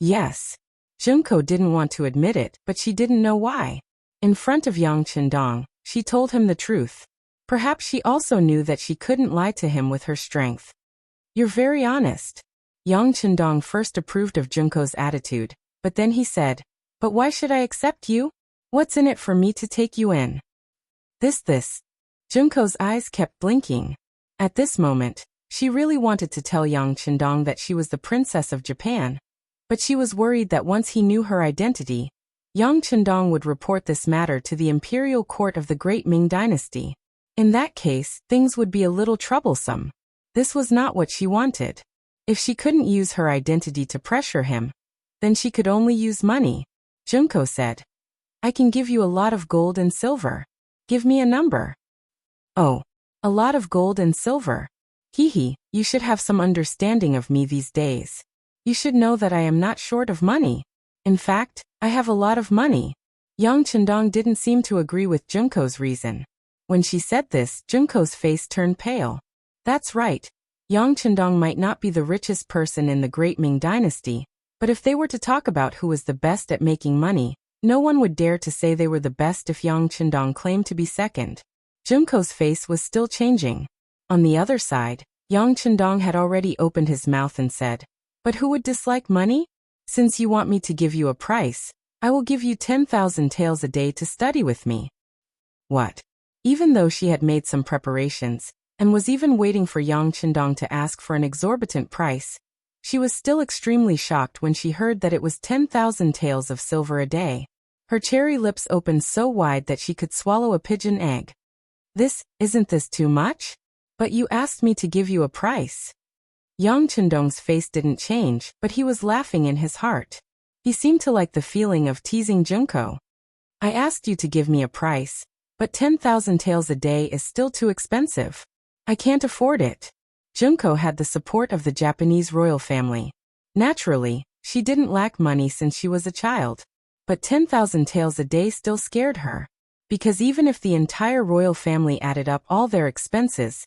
Yes. Junko didn't want to admit it, but she didn't know why. In front of Yang Chendong, she told him the truth. Perhaps she also knew that she couldn't lie to him with her strength. "You're very honest." Yang Chendong first approved of Junko's attitude, but then he said, "But why should I accept you? What's in it for me to take you in?" This. Junko's eyes kept blinking. At this moment, she really wanted to tell Yang Chendong that she was the princess of Japan, but she was worried that once he knew her identity, Yang Chendong would report this matter to the imperial court of the Great Ming Dynasty. In that case, things would be a little troublesome. This was not what she wanted. If she couldn't use her identity to pressure him, then she could only use money. Junko said, "I can give you a lot of gold and silver. Give me a number." "Oh, a lot of gold and silver. Hee, you should have some understanding of me these days. You should know that I am not short of money. In fact, I have a lot of money." Yang Chendong didn't seem to agree with Junko's reason. When she said this, Junko's face turned pale. That's right. Yang Chendong might not be the richest person in the Great Ming Dynasty, but if they were to talk about who was the best at making money, no one would dare to say they were the best if Yang Chendong claimed to be second. Junko's face was still changing. On the other side, Yang Chendong had already opened his mouth and said, "But who would dislike money? Since you want me to give you a price, I will give you 10,000 taels a day to study with me." What? Even though she had made some preparations, and was even waiting for Yang Chendong to ask for an exorbitant price, she was still extremely shocked when she heard that it was 10,000 taels of silver a day. Her cherry lips opened so wide that she could swallow a pigeon egg. Isn't this too much? But you asked me to give you a price." Yang Chendong's face didn't change, but he was laughing in his heart. He seemed to like the feeling of teasing Junko. "I asked you to give me a price, but 10,000 taels a day is still too expensive. I can't afford it." Junko had the support of the Japanese royal family. Naturally, she didn't lack money since she was a child. But 10,000 taels a day still scared her. Because even if the entire royal family added up all their expenses,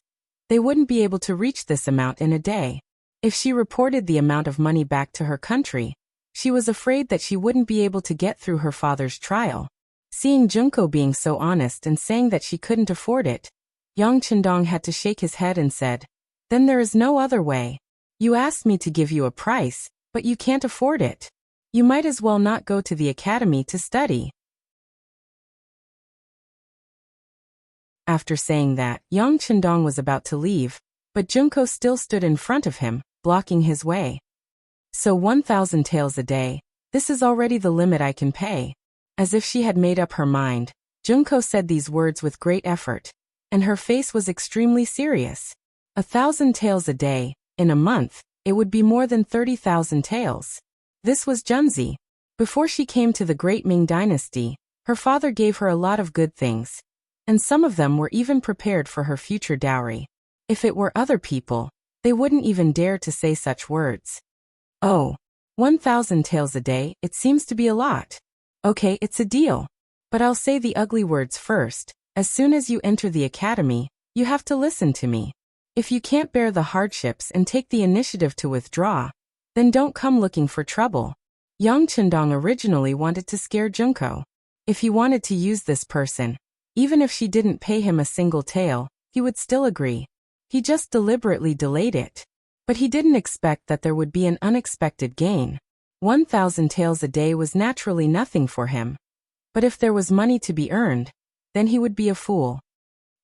they wouldn't be able to reach this amount in a day. If she reported the amount of money back to her country, she was afraid that she wouldn't be able to get through her father's trial. Seeing Junko being so honest and saying that she couldn't afford it, Yang Chendong had to shake his head and said, "Then there is no other way. You asked me to give you a price, but you can't afford it. You might as well not go to the academy to study." After saying that, Yang Chendong was about to leave, but Junko still stood in front of him, blocking his way. "So 1,000 taels a day, this is already the limit I can pay." As if she had made up her mind, Junko said these words with great effort, and her face was extremely serious. 1,000 taels a day, in a month, it would be more than 30,000 taels. This was Junzi. Before she came to the Great Ming Dynasty, her father gave her a lot of good things, and some of them were even prepared for her future dowry. If it were other people, they wouldn't even dare to say such words. "Oh, 1,000 taels a day, it seems to be a lot. Okay, it's a deal. But I'll say the ugly words first. As soon as you enter the academy, you have to listen to me. If you can't bear the hardships and take the initiative to withdraw, then don't come looking for trouble." Yang Chendong originally wanted to scare Junko. If he wanted to use this person, even if she didn't pay him a single tael, he would still agree. He just deliberately delayed it. But he didn't expect that there would be an unexpected gain. 1,000 taels a day was naturally nothing for him. But if there was money to be earned, then he would be a fool.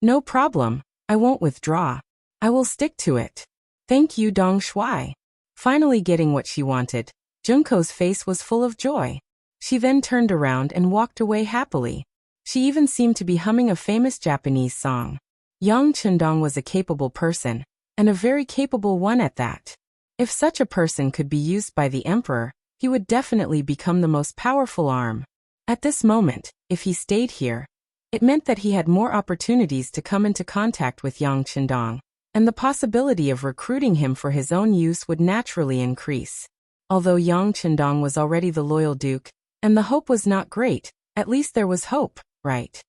"No problem, I won't withdraw. I will stick to it. Thank you, Dong Shuai." Finally getting what she wanted, Junko's face was full of joy. She then turned around and walked away happily. She even seemed to be humming a famous Japanese song. Yang Chendong was a capable person, and a very capable one at that. If such a person could be used by the emperor, he would definitely become the most powerful arm. At this moment, if he stayed here, it meant that he had more opportunities to come into contact with Yang Chendong, and the possibility of recruiting him for his own use would naturally increase. Although Yang Chendong was already the loyal duke, and the hope was not great, at least there was hope, right?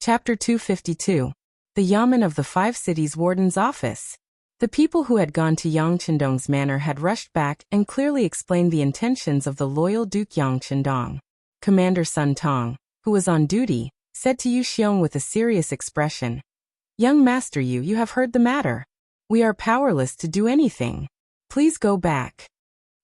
Chapter 252. The Yamen of the Five Cities Warden's Office. The people who had gone to Yang Chendong's manor had rushed back and clearly explained the intentions of the loyal Duke Yang Chendong. Commander Sun Tong, who was on duty, said to Yu Xiong with a serious expression. Young master you have heard the matter. We are powerless to do anything. Please go back.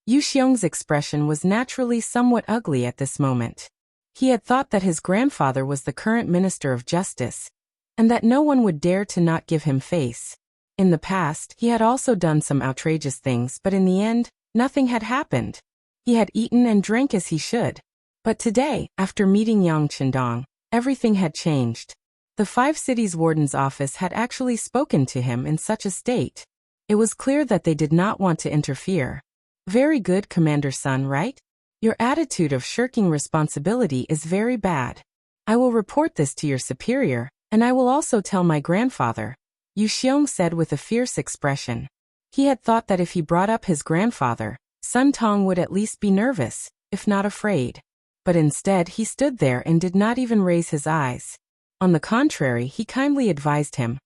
Yu Xiong's expression was naturally somewhat ugly at this moment. He had thought that his grandfather was the current Minister of Justice, and that no one would dare to not give him face. In the past, he had also done some outrageous things, but in the end, nothing had happened. He had eaten and drank as he should. But today, after meeting Yang Chendong, everything had changed. The Five Cities Warden's office had actually spoken to him in such a state. It was clear that they did not want to interfere. Very good, Commander Sun, right? Your attitude of shirking responsibility is very bad. I will report this to your superior, and I will also tell my grandfather, Yu Xiong said with a fierce expression. He had thought that if he brought up his grandfather, Sun Tong would at least be nervous, if not afraid. But instead he stood there and did not even raise his eyes. On the contrary, he kindly advised him.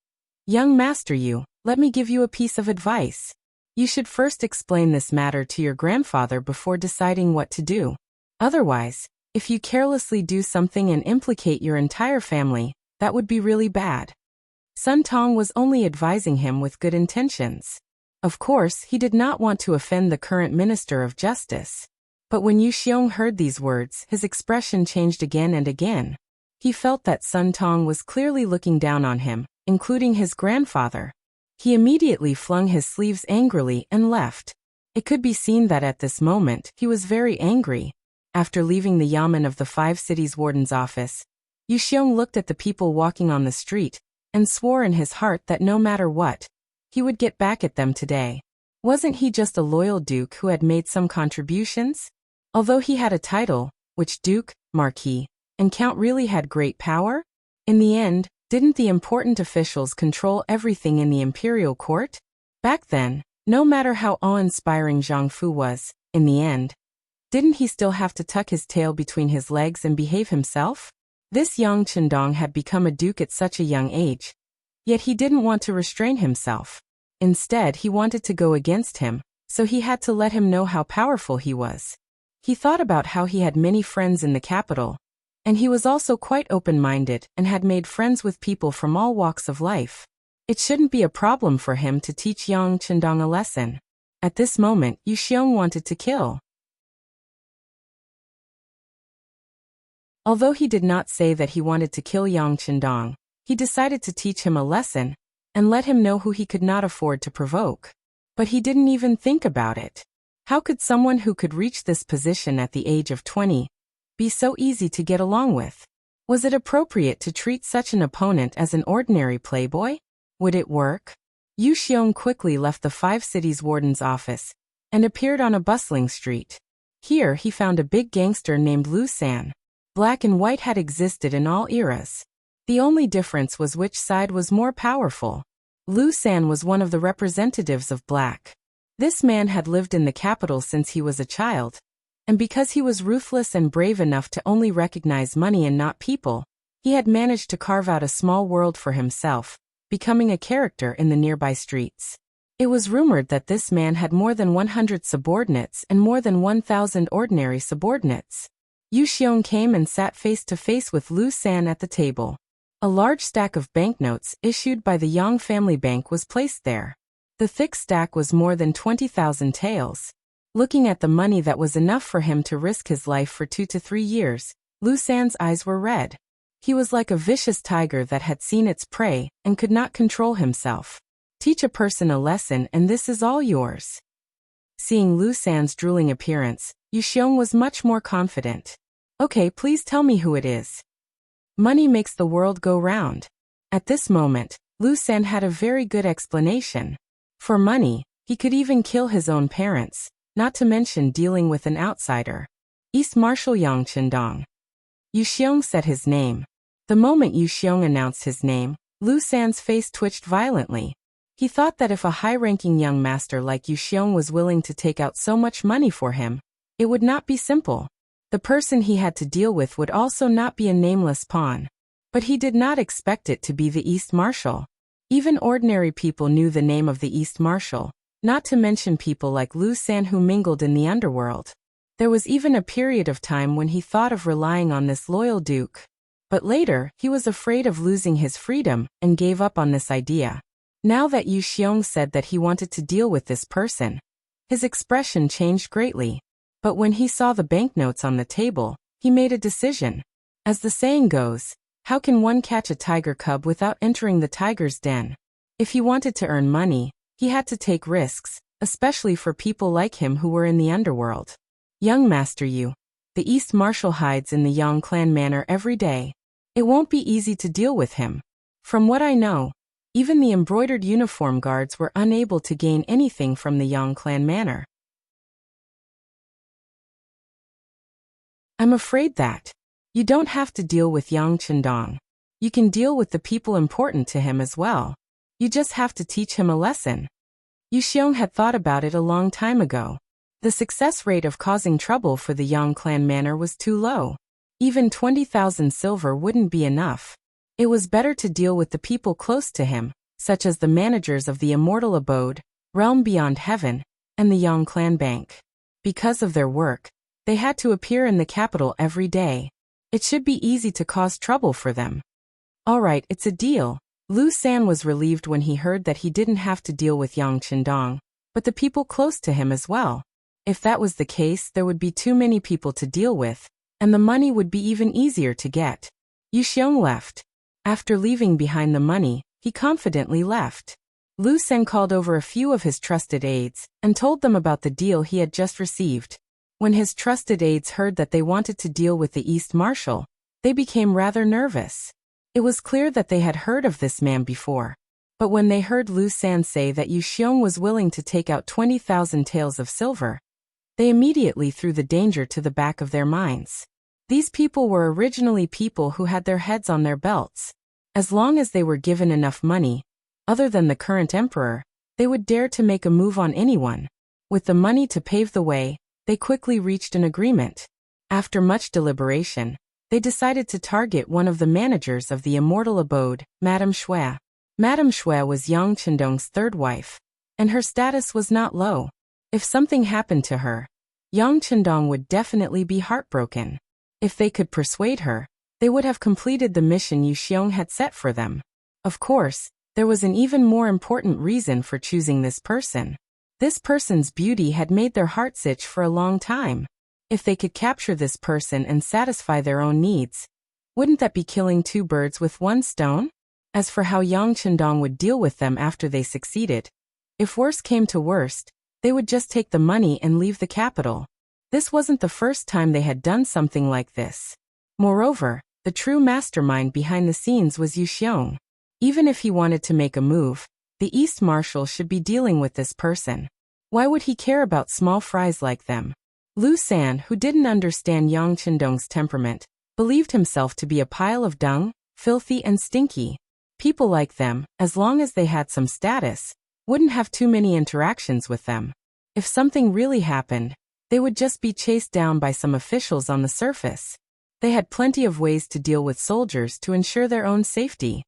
Young master Yu, let me give you a piece of advice. You should first explain this matter to your grandfather before deciding what to do. Otherwise, if you carelessly do something and implicate your entire family, that would be really bad. Sun Tong was only advising him with good intentions. Of course, he did not want to offend the current Minister of Justice. But when Yu Xiong heard these words, his expression changed again and again. He felt that Sun Tong was clearly looking down on him, including his grandfather. He immediately flung his sleeves angrily and left. It could be seen that at this moment, he was very angry. After leaving the yamen of the Five Cities Warden's office, Yu Xiong looked at the people walking on the street, and swore in his heart that no matter what, he would get back at them today. Wasn't he just a loyal duke who had made some contributions? Although he had a title, which duke, marquis, and count really had great power? In the end, didn't the important officials control everything in the imperial court? Back then, no matter how awe-inspiring Zhang Fu was, in the end, didn't he still have to tuck his tail between his legs and behave himself? This Yang Chendong had become a duke at such a young age, yet he didn't want to restrain himself. Instead, he wanted to go against him, so he had to let him know how powerful he was. He thought about how he had many friends in the capital, and he was also quite open-minded and had made friends with people from all walks of life. It shouldn't be a problem for him to teach Yang Chendong a lesson. At this moment, Yu Xiong wanted to kill. Although he did not say that he wanted to kill Yang Chendong, he decided to teach him a lesson and let him know who he could not afford to provoke. But he didn't even think about it. How could someone who could reach this position at the age of 20 be so easy to get along with? Was it appropriate to treat such an opponent as an ordinary playboy? Would it work? Yu Xiong quickly left the Five Cities Warden's office and appeared on a bustling street. Here he found a big gangster named Lu San. Black and white had existed in all eras. The only difference was which side was more powerful. Lu San was one of the representatives of black. This man had lived in the capital since he was a child, and because he was ruthless and brave enough to only recognize money and not people, he had managed to carve out a small world for himself, becoming a character in the nearby streets. It was rumored that this man had more than 100 subordinates and more than 1,000 ordinary subordinates. Yu Xiong came and sat face to face with Lu San at the table. A large stack of banknotes issued by the Yang family bank was placed there. The thick stack was more than 20,000 taels. Looking at the money that was enough for him to risk his life for 2 to 3 years, Lu San's eyes were red. He was like a vicious tiger that had seen its prey and could not control himself. Teach a person a lesson and this is all yours. Seeing Lu San's drooling appearance, Yu Xiong was much more confident. Okay, please tell me who it is. Money makes the world go round. At this moment, Lu San had a very good explanation. For money, he could even kill his own parents, not to mention dealing with an outsider. East Marshal Yang Chendong. Yu Xiong said his name. The moment Yu Xiong announced his name, Lu San's face twitched violently. He thought that if a high-ranking young master like Yu Xiong was willing to take out so much money for him, it would not be simple. The person he had to deal with would also not be a nameless pawn. But he did not expect it to be the East Marshal. Even ordinary people knew the name of the East Marshal, not to mention people like Lu San who mingled in the underworld. There was even a period of time when he thought of relying on this loyal duke. But later, he was afraid of losing his freedom and gave up on this idea. Now that Yu Xiong said that he wanted to deal with this person, his expression changed greatly. But when he saw the banknotes on the table, he made a decision. As the saying goes, how can one catch a tiger cub without entering the tiger's den? If he wanted to earn money, he had to take risks, especially for people like him who were in the underworld. Young Master Yu, the East Marshal hides in the Yang clan manor every day. It won't be easy to deal with him. From what I know, even the embroidered uniform guards were unable to gain anything from the Yang clan manor. I'm afraid that you don't have to deal with Yang Chendong. You can deal with the people important to him as well. You just have to teach him a lesson. Yu Xiong had thought about it a long time ago. The success rate of causing trouble for the Yang clan manor was too low. Even 20,000 silver wouldn't be enough. It was better to deal with the people close to him, such as the managers of the Immortal Abode, Realm Beyond Heaven, and the Yang clan bank. Because of their work, they had to appear in the capital every day. It should be easy to cause trouble for them. Alright, it's a deal. Lu San was relieved when he heard that he didn't have to deal with Yang Chendong, but the people close to him as well. If that was the case, there would be too many people to deal with, and the money would be even easier to get. Yu Xiong left. After leaving behind the money, he confidently left. Lu Sen called over a few of his trusted aides and told them about the deal he had just received. When his trusted aides heard that they wanted to deal with the East Marshal, they became rather nervous. It was clear that they had heard of this man before. But when they heard Lu San say that Yu Xiong was willing to take out 20,000 taels of silver, they immediately threw the danger to the back of their minds. These people were originally people who had their heads on their belts. As long as they were given enough money, other than the current emperor, they would dare to make a move on anyone. With the money to pave the way, they quickly reached an agreement. After much deliberation, they decided to target one of the managers of the Immortal Abode, Madame Shui. Madame Shui was Yang Chendong's third wife, and her status was not low. If something happened to her, Yang Chendong would definitely be heartbroken. If they could persuade her, they would have completed the mission Yu Xiong had set for them. Of course, there was an even more important reason for choosing this person. This person's beauty had made their hearts itch for a long time. If they could capture this person and satisfy their own needs, wouldn't that be killing two birds with one stone? As for how Yang Chendong would deal with them after they succeeded, if worse came to worst, they would just take the money and leave the capital. This wasn't the first time they had done something like this. Moreover, the true mastermind behind the scenes was Yu Xiong. Even if he wanted to make a move, the East Marshal should be dealing with this person. Why would he care about small fries like them? Lu San, who didn't understand Yang Chendong's temperament, believed himself to be a pile of dung, filthy and stinky. People like them, as long as they had some status, wouldn't have too many interactions with them. If something really happened, they would just be chased down by some officials on the surface. They had plenty of ways to deal with soldiers to ensure their own safety.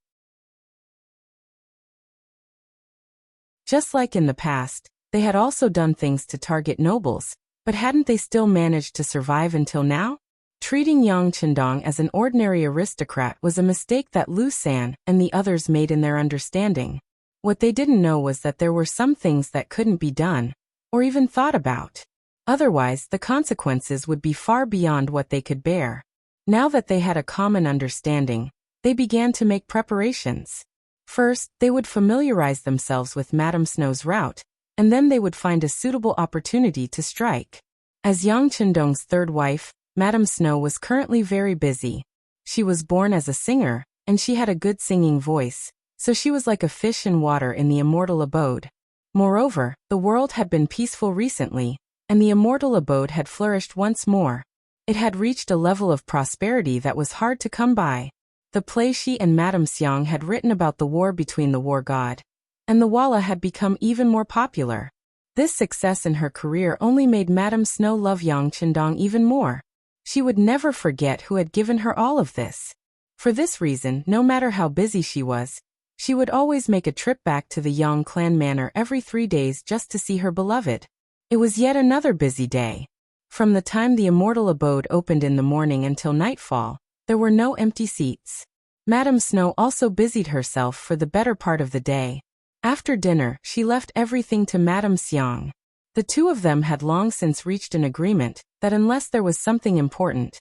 Just like in the past, they had also done things to target nobles, but hadn't they still managed to survive until now? Treating Yang Chendong as an ordinary aristocrat was a mistake that Lu San and the others made in their understanding. What they didn't know was that there were some things that couldn't be done, or even thought about. Otherwise, the consequences would be far beyond what they could bear. Now that they had a common understanding, they began to make preparations. First, they would familiarize themselves with Madame Snow's route, and then they would find a suitable opportunity to strike. As Yang Chendong's third wife, Madame Snow was currently very busy. She was born as a singer, and she had a good singing voice, so she was like a fish in water in the Immortal Abode. Moreover, the world had been peaceful recently, and the Immortal Abode had flourished once more. It had reached a level of prosperity that was hard to come by. The play she and Madame Xiang had written about the war between the war god and the Walla had become even more popular. This success in her career only made Madame Snow love Yang Chendong even more. She would never forget who had given her all of this. For this reason, no matter how busy she was, she would always make a trip back to the Yang clan manor every 3 days just to see her beloved. It was yet another busy day. From the time the Immortal Abode opened in the morning until nightfall, There were no empty seats. Madame Snow also busied herself for the better part of the day. After dinner, she left everything to Madame Xiang. The two of them had long since reached an agreement that unless there was something important,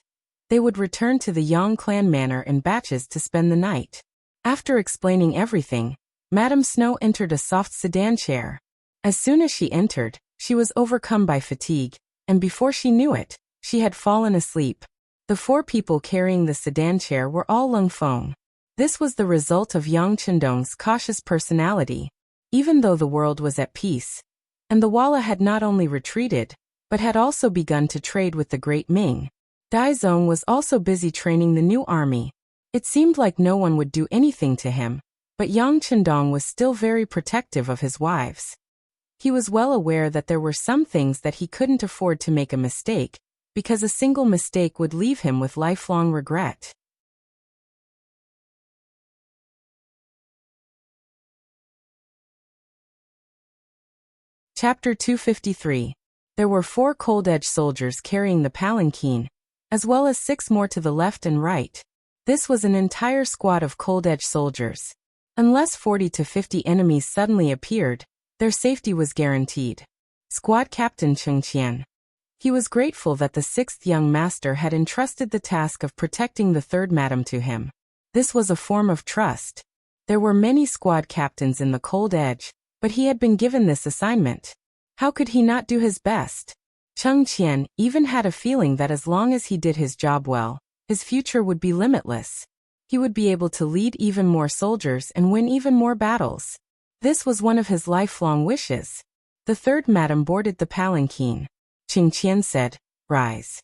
they would return to the Yang clan manor in batches to spend the night. After explaining everything, Madame Snow entered a soft sedan chair. As soon as she entered, she was overcome by fatigue, and before she knew it, she had fallen asleep. The four people carrying the sedan chair were all Lung Feng. This was the result of Yang Chendong's cautious personality. Even though the world was at peace, and the Walla had not only retreated, but had also begun to trade with the Great Ming, Dai Zong was also busy training the new army. It seemed like no one would do anything to him, but Yang Chendong was still very protective of his wives. He was well aware that there were some things that he couldn't afford to make a mistake, because a single mistake would leave him with lifelong regret. Chapter 253. There were 4 Cold-Edge soldiers carrying the palanquin, as well as 6 more to the left and right. This was an entire squad of Cold-Edge soldiers. Unless 40 to 50 enemies suddenly appeared, their safety was guaranteed. Squad Captain Cheng Qian. He was grateful that the 6th young master had entrusted the task of protecting the 3rd madam to him. This was a form of trust. There were many squad captains in the Cold Edge, but he had been given this assignment. How could he not do his best? Cheng Qian even had a feeling that as long as he did his job well, his future would be limitless. He would be able to lead even more soldiers and win even more battles. This was one of his lifelong wishes. The 3rd madam boarded the palanquin. Cheng Qian said, "Rise."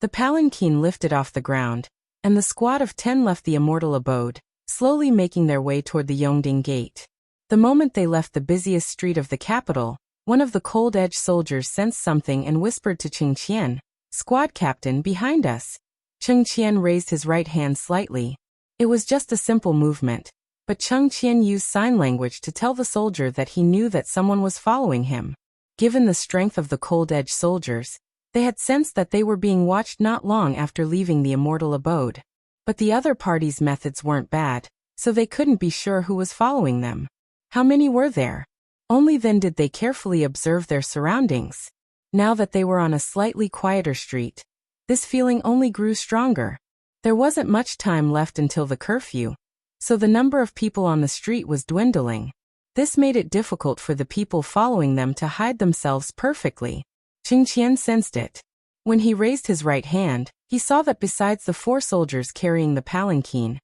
The palanquin lifted off the ground, and the squad of 10 left the immortal abode, slowly making their way toward the Yongding Gate. The moment they left the busiest street of the capital, one of the Cold-Edge soldiers sensed something and whispered to Cheng Qian, "Squad captain, behind us." Cheng Qian raised his right hand slightly. It was just a simple movement, but Cheng Qian used sign language to tell the soldier that he knew that someone was following him. Given the strength of the Cold-Edge soldiers, they had sensed that they were being watched not long after leaving the immortal abode. But the other party's methods weren't bad, so they couldn't be sure who was following them. How many were there? Only then did they carefully observe their surroundings. Now that they were on a slightly quieter street, this feeling only grew stronger. There wasn't much time left until the curfew, so the number of people on the street was dwindling. This made it difficult for the people following them to hide themselves perfectly. Cheng Qian sensed it. When he raised his right hand, he saw that besides the 4 soldiers carrying the palanquin,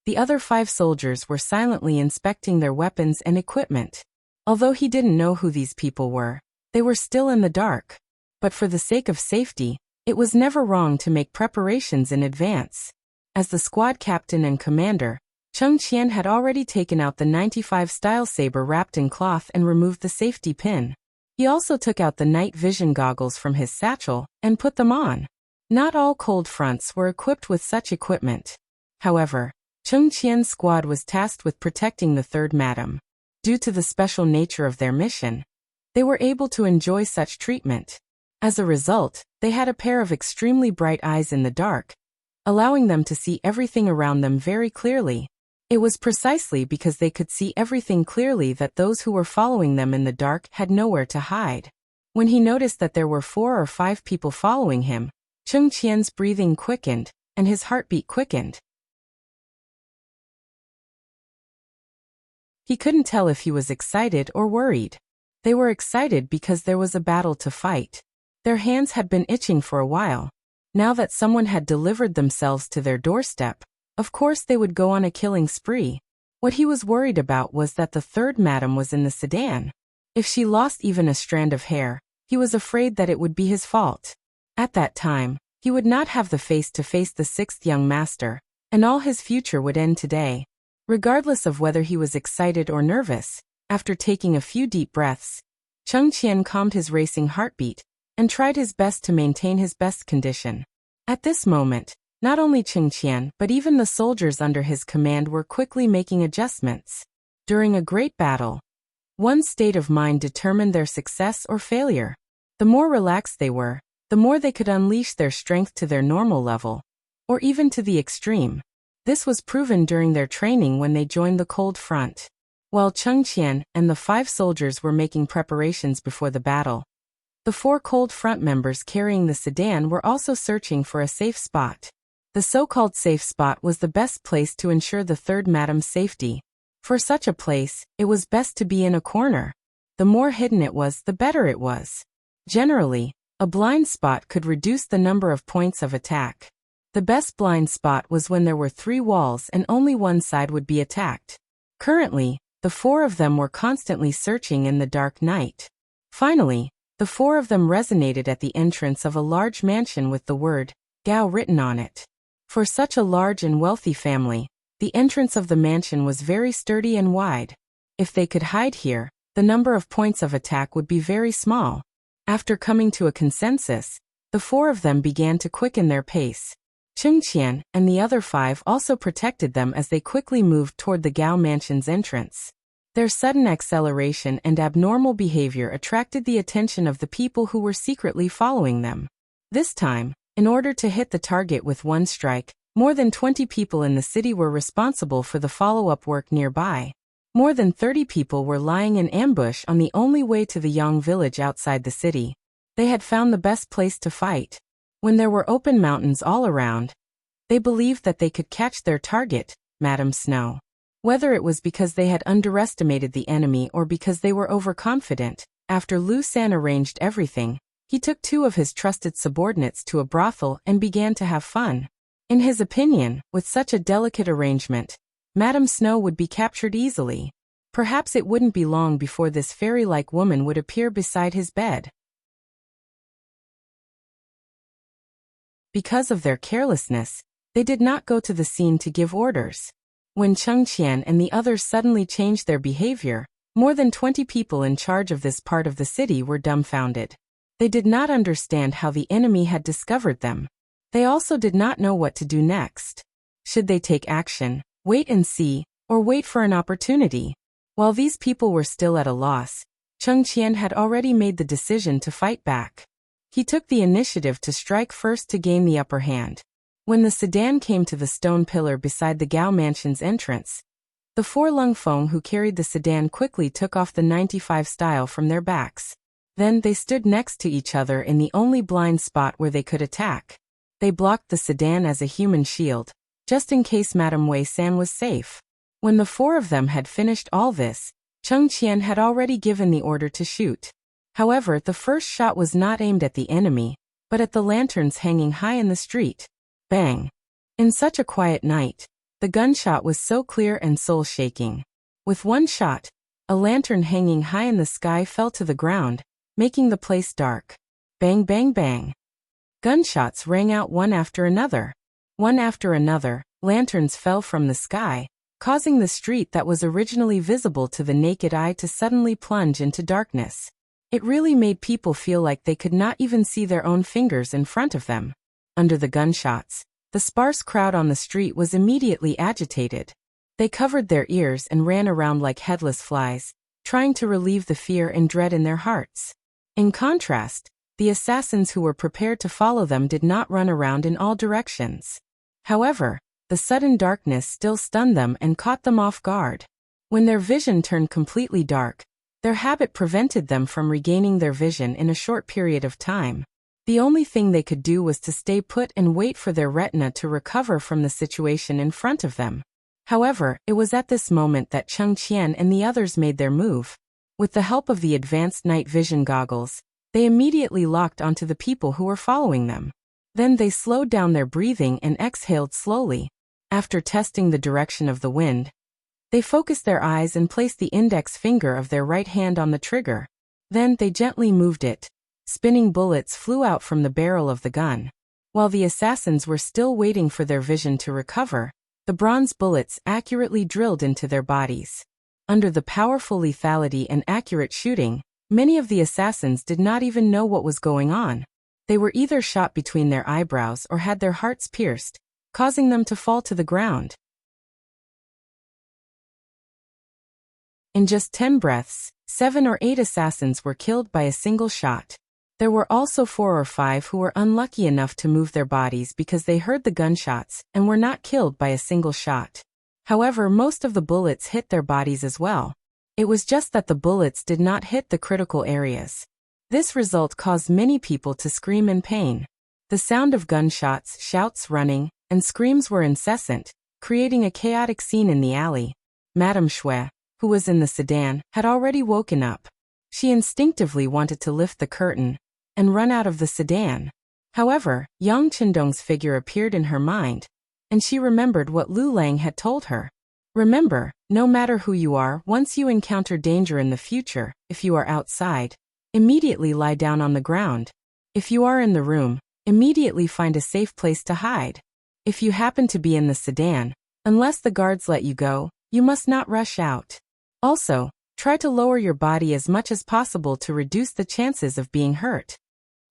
the other 5 soldiers were silently inspecting their weapons and equipment. Although he didn't know who these people were, they were still in the dark. But for the sake of safety, it was never wrong to make preparations in advance. As the squad captain and commander, Cheng Qian had already taken out the 95 style saber wrapped in cloth and removed the safety pin. He also took out the night vision goggles from his satchel and put them on. Not all cold fronts were equipped with such equipment. However, Cheng Qian's squad was tasked with protecting the 3rd madam. Due to the special nature of their mission, they were able to enjoy such treatment. As a result, they had a pair of extremely bright eyes in the dark, allowing them to see everything around them very clearly. It was precisely because they could see everything clearly that those who were following them in the dark had nowhere to hide. When he noticed that there were 4 or 5 people following him, Cheng Qian's breathing quickened, and his heartbeat quickened. He couldn't tell if he was excited or worried. They were excited because there was a battle to fight. Their hands had been itching for a while. Now that someone had delivered themselves to their doorstep, of course they would go on a killing spree. What he was worried about was that the 3rd madam was in the sedan. If she lost even a strand of hair, he was afraid that it would be his fault. At that time, he would not have the face to face the 6th young master, and all his future would end today. Regardless of whether he was excited or nervous, after taking a few deep breaths, Cheng Qian calmed his racing heartbeat and tried his best to maintain his best condition. At this moment, not only Cheng Qian but even the soldiers under his command were quickly making adjustments. During a great battle, one's state of mind determined their success or failure. The more relaxed they were, the more they could unleash their strength to their normal level. or even to the extreme. This was proven during their training when they joined the cold front. While Cheng Qian and the 5 soldiers were making preparations before the battle, the 4 cold front members carrying the sedan were also searching for a safe spot. The so-called safe spot was the best place to ensure the third madam's safety. For such a place, it was best to be in a corner. The more hidden it was, the better it was. Generally, a blind spot could reduce the number of points of attack. The best blind spot was when there were 3 walls and only one side would be attacked. Currently, the 4 of them were constantly searching in the dark night. Finally, the 4 of them resonated at the entrance of a large mansion with the word Gao written on it. For such a large and wealthy family, the entrance of the mansion was very sturdy and wide. If they could hide here, the number of points of attack would be very small. After coming to a consensus, the 4 of them began to quicken their pace. Cheng Qian and the other 5 also protected them as they quickly moved toward the Gao mansion's entrance. Their sudden acceleration and abnormal behavior attracted the attention of the people who were secretly following them. This time, in order to hit the target with one strike, more than 20 people in the city were responsible for the follow-up work nearby. More than 30 people were lying in ambush on the only way to the Yang village outside the city. They had found the best place to fight. When there were open mountains all around, they believed that they could catch their target, Madame Snow. Whether it was because they had underestimated the enemy or because they were overconfident, after Lu San arranged everything, he took 2 of his trusted subordinates to a brothel and began to have fun. In his opinion, with such a delicate arrangement, Madame Snow would be captured easily. Perhaps it wouldn't be long before this fairy-like woman would appear beside his bed. Because of their carelessness, they did not go to the scene to give orders. When Cheng Qian and the others suddenly changed their behavior, more than 20 people in charge of this part of the city were dumbfounded. They did not understand how the enemy had discovered them. They also did not know what to do next. Should they take action, wait and see, or wait for an opportunity? While these people were still at a loss, Cheng Qian had already made the decision to fight back. He took the initiative to strike first to gain the upper hand. When the sedan came to the stone pillar beside the Gao mansion's entrance, the 4 Lungfeng who carried the sedan quickly took off the 95 style from their backs. Then they stood next to each other in the only blind spot where they could attack. They blocked the sedan as a human shield, just in case Madame Wei San was safe. When the 4 of them had finished all this, Cheng Qian had already given the order to shoot. However, the first shot was not aimed at the enemy, but at the lanterns hanging high in the street. Bang! In such a quiet night, the gunshot was so clear and soul-shaking. With one shot, a lantern hanging high in the sky fell to the ground, making the place dark. Bang bang bang! Gunshots rang out one after another. One after another, lanterns fell from the sky, causing the street that was originally visible to the naked eye to suddenly plunge into darkness. It really made people feel like they could not even see their own fingers in front of them. Under the gunshots, the sparse crowd on the street was immediately agitated. They covered their ears and ran around like headless flies, trying to relieve the fear and dread in their hearts. In contrast, the assassins who were prepared to follow them did not run around in all directions. However, the sudden darkness still stunned them and caught them off guard. When their vision turned completely dark, their habit prevented them from regaining their vision in a short period of time. The only thing they could do was to stay put and wait for their retina to recover from the situation in front of them. However, it was at this moment that Cheng Qian and the others made their move. With the help of the advanced night vision goggles, they immediately locked onto the people who were following them. Then they slowed down their breathing and exhaled slowly. After testing the direction of the wind, they focused their eyes and placed the index finger of their right hand on the trigger. Then they gently moved it. Spinning bullets flew out from the barrel of the gun. While the assassins were still waiting for their vision to recover, the bronze bullets accurately drilled into their bodies. Under the powerful lethality and accurate shooting, many of the assassins did not even know what was going on. They were either shot between their eyebrows or had their hearts pierced, causing them to fall to the ground. In just 10 breaths, 7 or 8 assassins were killed by a single shot. There were also 4 or 5 who were unlucky enough to move their bodies because they heard the gunshots and were not killed by a single shot. However, most of the bullets hit their bodies as well. It was just that the bullets did not hit the critical areas. This result caused many people to scream in pain. The sound of gunshots, shouts, running, and screams were incessant, creating a chaotic scene in the alley. Madame Shui, who was in the sedan, had already woken up. She instinctively wanted to lift the curtain and run out of the sedan. However, Yang Chendong's figure appeared in her mind, and she remembered what Lu Lang had told her. Remember, no matter who you are, once you encounter danger in the future, if you are outside, immediately lie down on the ground. If you are in the room, immediately find a safe place to hide. If you happen to be in the sedan, unless the guards let you go, you must not rush out. Also, try to lower your body as much as possible to reduce the chances of being hurt.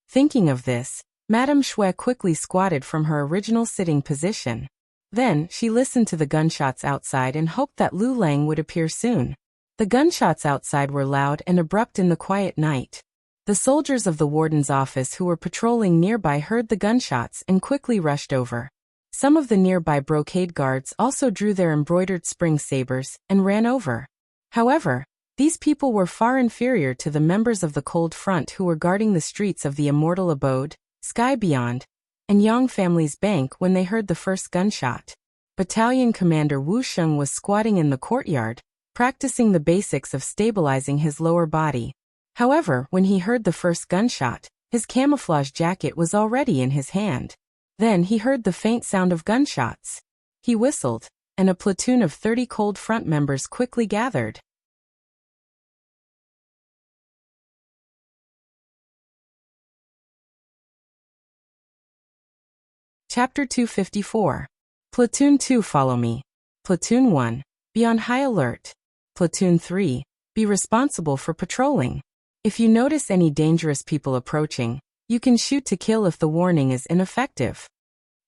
Thinking of this, Madame Shui quickly squatted from her original sitting position. Then, she listened to the gunshots outside and hoped that Lu Lang would appear soon. The gunshots outside were loud and abrupt in the quiet night. The soldiers of the warden's office who were patrolling nearby heard the gunshots and quickly rushed over. Some of the nearby brocade guards also drew their embroidered spring sabers and ran over. However, these people were far inferior to the members of the Cold Front who were guarding the streets of the Immortal Abode, Sky Beyond, and Yang family's bank when they heard the first gunshot. Battalion Commander Wu Sheng was squatting in the courtyard, practicing the basics of stabilizing his lower body. However, when he heard the first gunshot, his camouflage jacket was already in his hand. Then he heard the faint sound of gunshots. He whistled, and a platoon of 30 Cold Front members quickly gathered. Chapter 254. Platoon 2, follow me. Platoon 1, be on high alert. Platoon 3, be responsible for patrolling. If you notice any dangerous people approaching, you can shoot to kill if the warning is ineffective.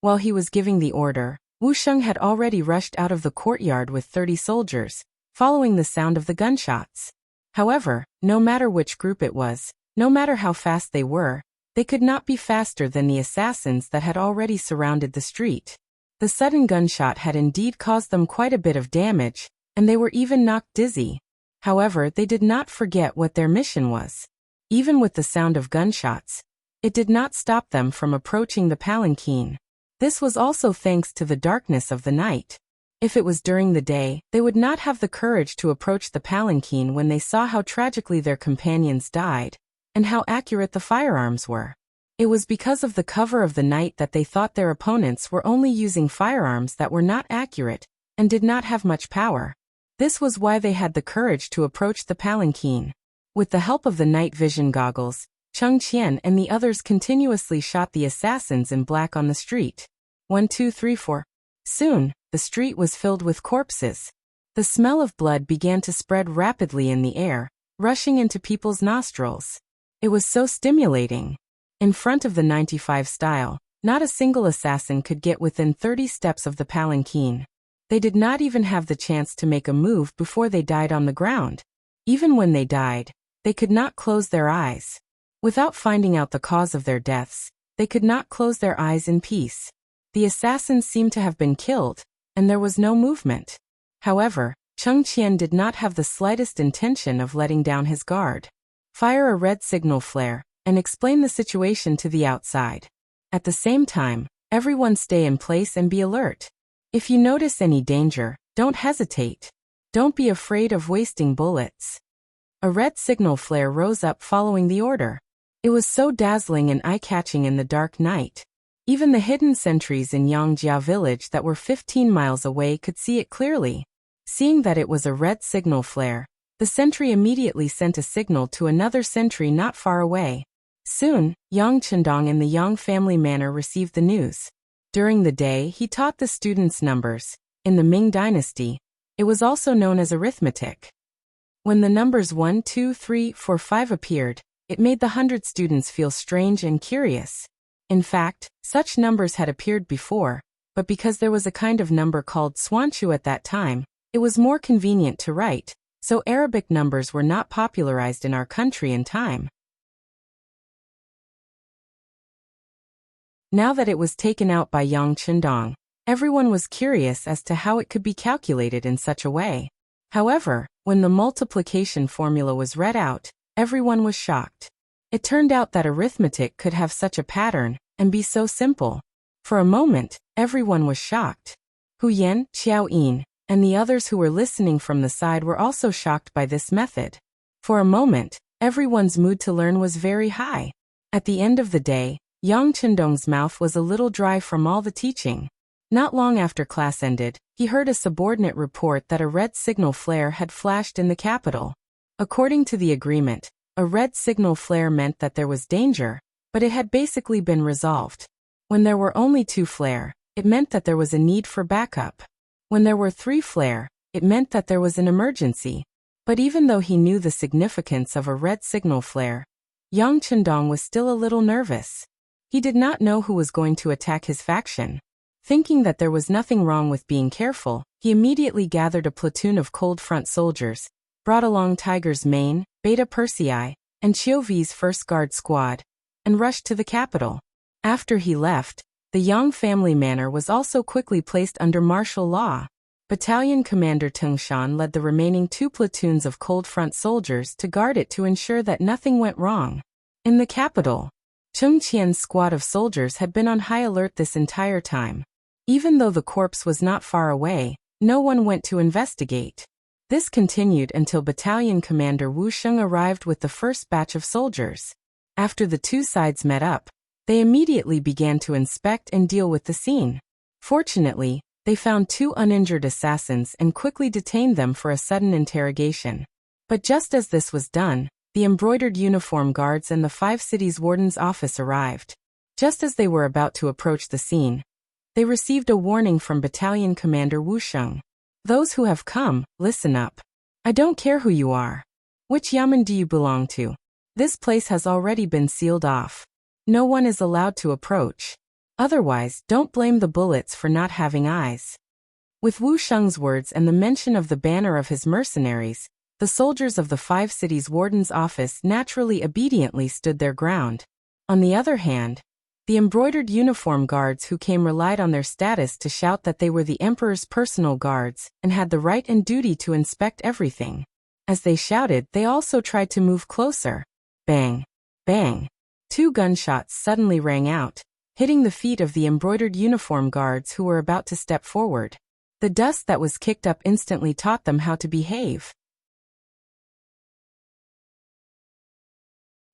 While he was giving the order, Wu Sheng had already rushed out of the courtyard with 30 soldiers, following the sound of the gunshots. However, no matter which group it was, no matter how fast they were, they could not be faster than the assassins that had already surrounded the street. The sudden gunshot had indeed caused them quite a bit of damage, and they were even knocked dizzy. However, they did not forget what their mission was. Even with the sound of gunshots, it did not stop them from approaching the palanquin. This was also thanks to the darkness of the night. If it was during the day, they would not have the courage to approach the palanquin when they saw how tragically their companions died, and how accurate the firearms were. It was because of the cover of the night that they thought their opponents were only using firearms that were not accurate, and did not have much power. This was why they had the courage to approach the palanquin. With the help of the night vision goggles, Cheng Qian and the others continuously shot the assassins in black on the street. 1, 2, 3, 4. Soon, the street was filled with corpses. The smell of blood began to spread rapidly in the air, rushing into people's nostrils. It was so stimulating. In front of the 95 style, not a single assassin could get within 30 steps of the palanquin. They did not even have the chance to make a move before they died on the ground. Even when they died, they could not close their eyes. Without finding out the cause of their deaths, they could not close their eyes in peace. The assassins seemed to have been killed, and there was no movement. However, Cheng Qian did not have the slightest intention of letting down his guard. Fire a red signal flare, and explain the situation to the outside. At the same time, everyone stay in place and be alert. If you notice any danger, don't hesitate. Don't be afraid of wasting bullets. A red signal flare rose up following the order. It was so dazzling and eye-catching in the dark night. Even the hidden sentries in Yangjia village that were 15 miles away could see it clearly. Seeing that it was a red signal flare, the sentry immediately sent a signal to another sentry not far away. Soon, Yang Chendong and the Yang family manor received the news. During the day, he taught the students numbers. In the Ming Dynasty, it was also known as arithmetic. When the numbers 1, 2, 3, 4, 5 appeared, it made the 100 students feel strange and curious. In fact, such numbers had appeared before, but because there was a kind of number called Swanshu at that time, it was more convenient to write, so Arabic numbers were not popularized in our country in time. Now that it was taken out by Yang Qindong, everyone was curious as to how it could be calculated in such a way. However, when the multiplication formula was read out, everyone was shocked. It turned out that arithmetic could have such a pattern and be so simple. For a moment, everyone was shocked. Hu Yan, Xiao Yin, and the others who were listening from the side were also shocked by this method. For a moment, everyone's mood to learn was very high. At the end of the day, Yang Qindong's mouth was a little dry from all the teaching. Not long after class ended, he heard a subordinate report that a red signal flare had flashed in the capital. According to the agreement, a red signal flare meant that there was danger, but it had basically been resolved. When there were only 2 flare, it meant that there was a need for backup. When there were 3 flare, it meant that there was an emergency. But even though he knew the significance of a red signal flare, Yang Qindong was still a little nervous. He did not know who was going to attack his faction. Thinking that there was nothing wrong with being careful, he immediately gathered a platoon of cold front soldiers, brought along Tiger's Mane, Beta Persei, and Chiovi's first guard squad, and rushed to the capital. After he left, the Yang family manor was also quickly placed under martial law. Battalion Commander Teng Shan led the remaining 2 platoons of cold front soldiers to guard it to ensure that nothing went wrong. In the capital, Cheng Qian's squad of soldiers had been on high alert this entire time. Even though the corpse was not far away, no one went to investigate. This continued until Battalion Commander Wu Sheng arrived with the first batch of soldiers. After the 2 sides met up, they immediately began to inspect and deal with the scene. Fortunately, they found 2 uninjured assassins and quickly detained them for a sudden interrogation. But just as this was done, the embroidered uniform guards and the 5 cities warden's office arrived. Just as they were about to approach the scene, they received a warning from Battalion Commander Wu Sheng. Those who have come, listen up. I don't care who you are. Which yamen do you belong to? This place has already been sealed off. No one is allowed to approach. Otherwise, don't blame the bullets for not having eyes. With Wu Sheng's words and the mention of the banner of his mercenaries, the soldiers of the 5 cities warden's office naturally obediently stood their ground. On the other hand, the embroidered uniform guards who came relied on their status to shout that they were the emperor's personal guards and had the right and duty to inspect everything. As they shouted, they also tried to move closer. Bang! Bang! 2 gunshots suddenly rang out, hitting the feet of the embroidered uniform guards who were about to step forward. The dust that was kicked up instantly taught them how to behave.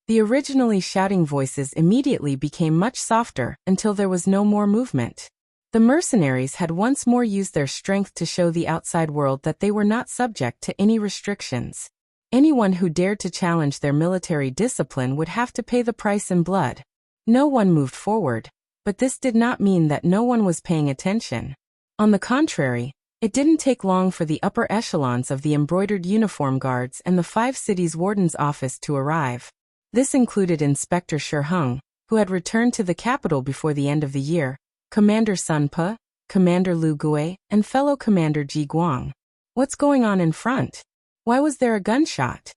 The originally shouting voices immediately became much softer until there was no more movement. The mercenaries had once more used their strength to show the outside world that they were not subject to any restrictions. Anyone who dared to challenge their military discipline would have to pay the price in blood. No one moved forward, but this did not mean that no one was paying attention. On the contrary, it didn't take long for the upper echelons of the embroidered uniform guards and the 5 cities warden's office to arrive. This included Inspector Shi Heng, who had returned to the capital before the end of the year, Commander Sun Pe, Commander Lu Gui, and fellow Commander Ji Guang. What's going on in front? Why was there a gunshot?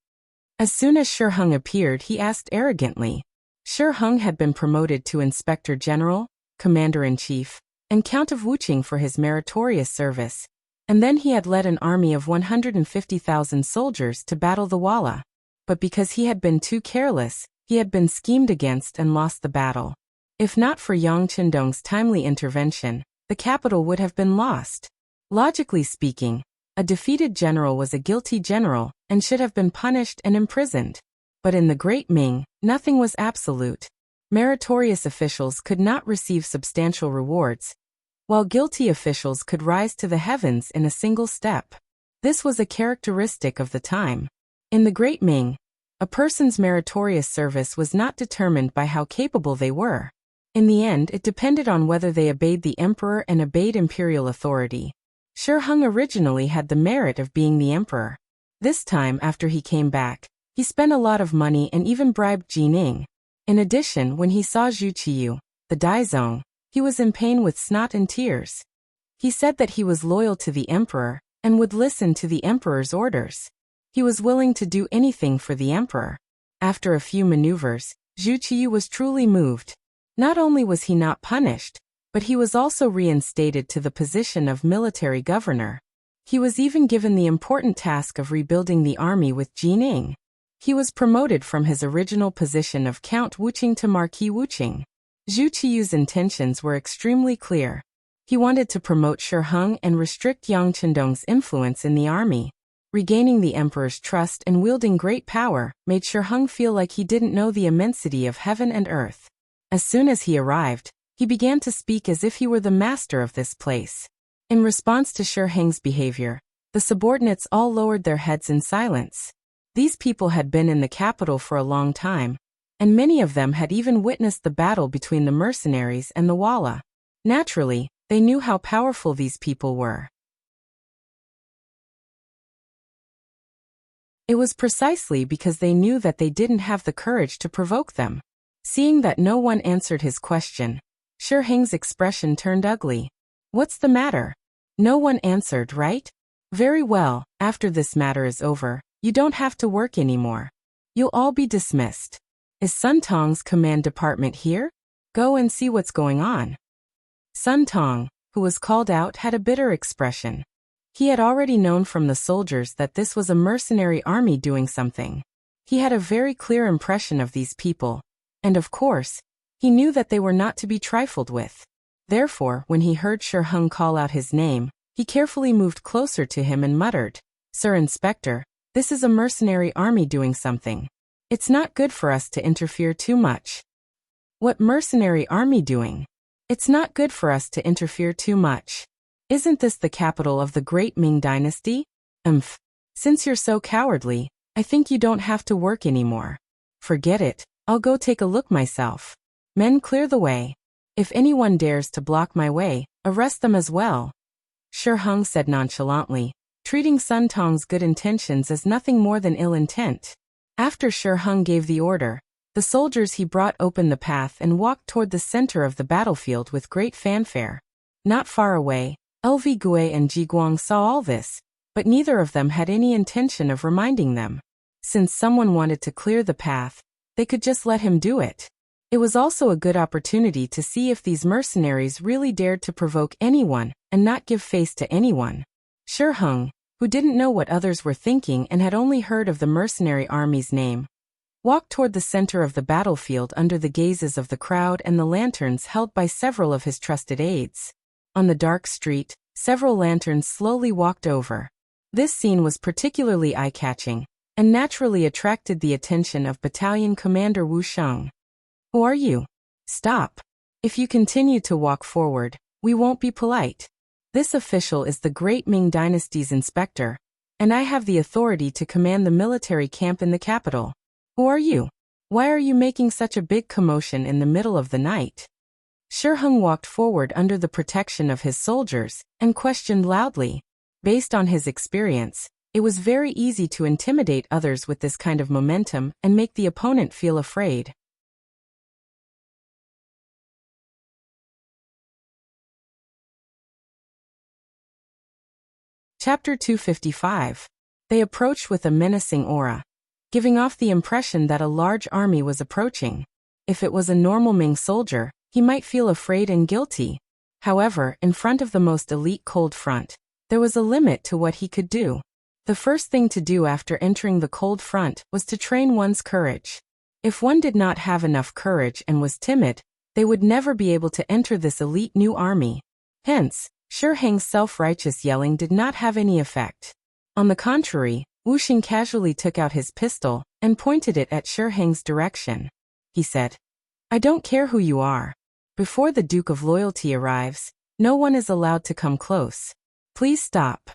As soon as Shi Heng appeared, he asked arrogantly. Shi Heng had been promoted to Inspector General, Commander-in-Chief, and Count of Wuqing for his meritorious service, and then he had led an army of 150,000 soldiers to battle the Walla. But because he had been too careless, he had been schemed against and lost the battle. If not for Yang Qindong's timely intervention, the capital would have been lost. Logically speaking, a defeated general was a guilty general and should have been punished and imprisoned. But in the Great Ming, nothing was absolute. Meritorious officials could not receive substantial rewards, while guilty officials could rise to the heavens in a single step. This was a characteristic of the time. In the Great Ming, a person's meritorious service was not determined by how capable they were. In the end, it depended on whether they obeyed the emperor and obeyed imperial authority. Shi Heng originally had the merit of being the emperor. This time, after he came back, he spent a lot of money and even bribed Jining. In addition, when he saw Zhu Qiyu, the Daizong, he was in pain with snot and tears. He said that he was loyal to the emperor and would listen to the emperor's orders. He was willing to do anything for the emperor. After a few maneuvers, Zhu Qiyu was truly moved. Not only was he not punished, but he was also reinstated to the position of military governor. He was even given the important task of rebuilding the army with Jining. He was promoted from his original position of Count Wuqing to Marquis Wuqing. Zhu Qiyu's intentions were extremely clear. He wanted to promote Shi Heng and restrict Yang Qindong's influence in the army. Regaining the emperor's trust and wielding great power made Shi Heng feel like he didn't know the immensity of heaven and earth. As soon as he arrived, he began to speak as if he were the master of this place. In response to Shi Heng's behavior, the subordinates all lowered their heads in silence. These people had been in the capital for a long time, and many of them had even witnessed the battle between the mercenaries and the Walla. Naturally, they knew how powerful these people were. It was precisely because they knew that they didn't have the courage to provoke them. Seeing that no one answered his question, Shi Heng's expression turned ugly. What's the matter? No one answered, right? Very well, after this matter is over, you don't have to work anymore. You'll all be dismissed. Is Sun Tong's command department here? Go and see what's going on. Sun Tong, who was called out, had a bitter expression. He had already known from the soldiers that this was a mercenary army doing something. He had a very clear impression of these people, and of course, he knew that they were not to be trifled with. Therefore, when he heard Shi Heng call out his name, he carefully moved closer to him and muttered, "Sir Inspector, this is a mercenary army doing something. It's not good for us to interfere too much." What mercenary army doing? It's not good for us to interfere too much. Isn't this the capital of the great Ming Dynasty? Since you're so cowardly, I think you don't have to work anymore. Forget it, I'll go take a look myself. Men, clear the way. If anyone dares to block my way, arrest them as well. Shi Heng said nonchalantly, treating Sun Tong's good intentions as nothing more than ill intent. After Shi Heng gave the order, the soldiers he brought opened the path and walked toward the center of the battlefield with great fanfare. Not far away, Lv Gui and Ji Guang saw all this, but neither of them had any intention of reminding them. Since someone wanted to clear the path, they could just let him do it. It was also a good opportunity to see if these mercenaries really dared to provoke anyone and not give face to anyone. Shi Heng, who didn't know what others were thinking and had only heard of the mercenary army's name, walked toward the center of the battlefield under the gazes of the crowd and the lanterns held by several of his trusted aides. On the dark street, several lanterns slowly walked over. This scene was particularly eye-catching, and naturally attracted the attention of Battalion Commander Wu Sheng. "Who are you? Stop. If you continue to walk forward, we won't be polite. This official is the great Ming Dynasty's inspector, and I have the authority to command the military camp in the capital. Who are you? Why are you making such a big commotion in the middle of the night?" Shi Heng walked forward under the protection of his soldiers and questioned loudly. Based on his experience, it was very easy to intimidate others with this kind of momentum and make the opponent feel afraid. Chapter 255. They approached with a menacing aura, giving off the impression that a large army was approaching. If it was a normal Ming soldier, he might feel afraid and guilty. However, in front of the most elite cold front, there was a limit to what he could do. The first thing to do after entering the cold front was to train one's courage. If one did not have enough courage and was timid, they would never be able to enter this elite new army. Hence, Shi Heng's self-righteous yelling did not have any effect. On the contrary, Wu Xing casually took out his pistol and pointed it at Shi Heng's direction. He said, "I don't care who you are. Before the Duke of Loyalty arrives, no one is allowed to come close. Please stop."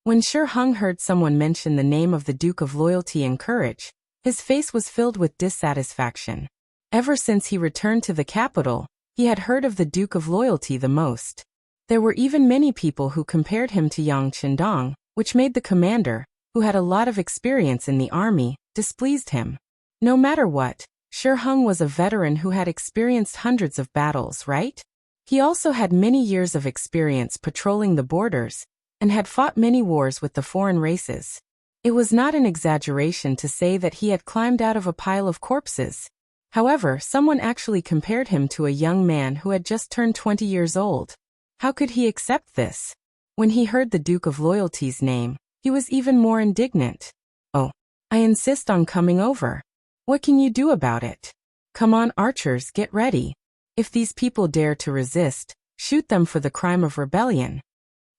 When Shi Heng heard someone mention the name of the Duke of Loyalty and Courage, his face was filled with dissatisfaction. Ever since he returned to the capital, he had heard of the Duke of Loyalty the most. There were even many people who compared him to Yang Qindong, which made the commander, who had a lot of experience in the army, displeased him. No matter what, Shi Heng was a veteran who had experienced hundreds of battles, right? He also had many years of experience patrolling the borders, and had fought many wars with the foreign races. It was not an exaggeration to say that he had climbed out of a pile of corpses. However, someone actually compared him to a young man who had just turned 20 years old. How could he accept this? When he heard the Duke of Loyalty's name, he was even more indignant. "Oh, I insist on coming over. What can you do about it? Come on, archers, get ready. If these people dare to resist, shoot them for the crime of rebellion."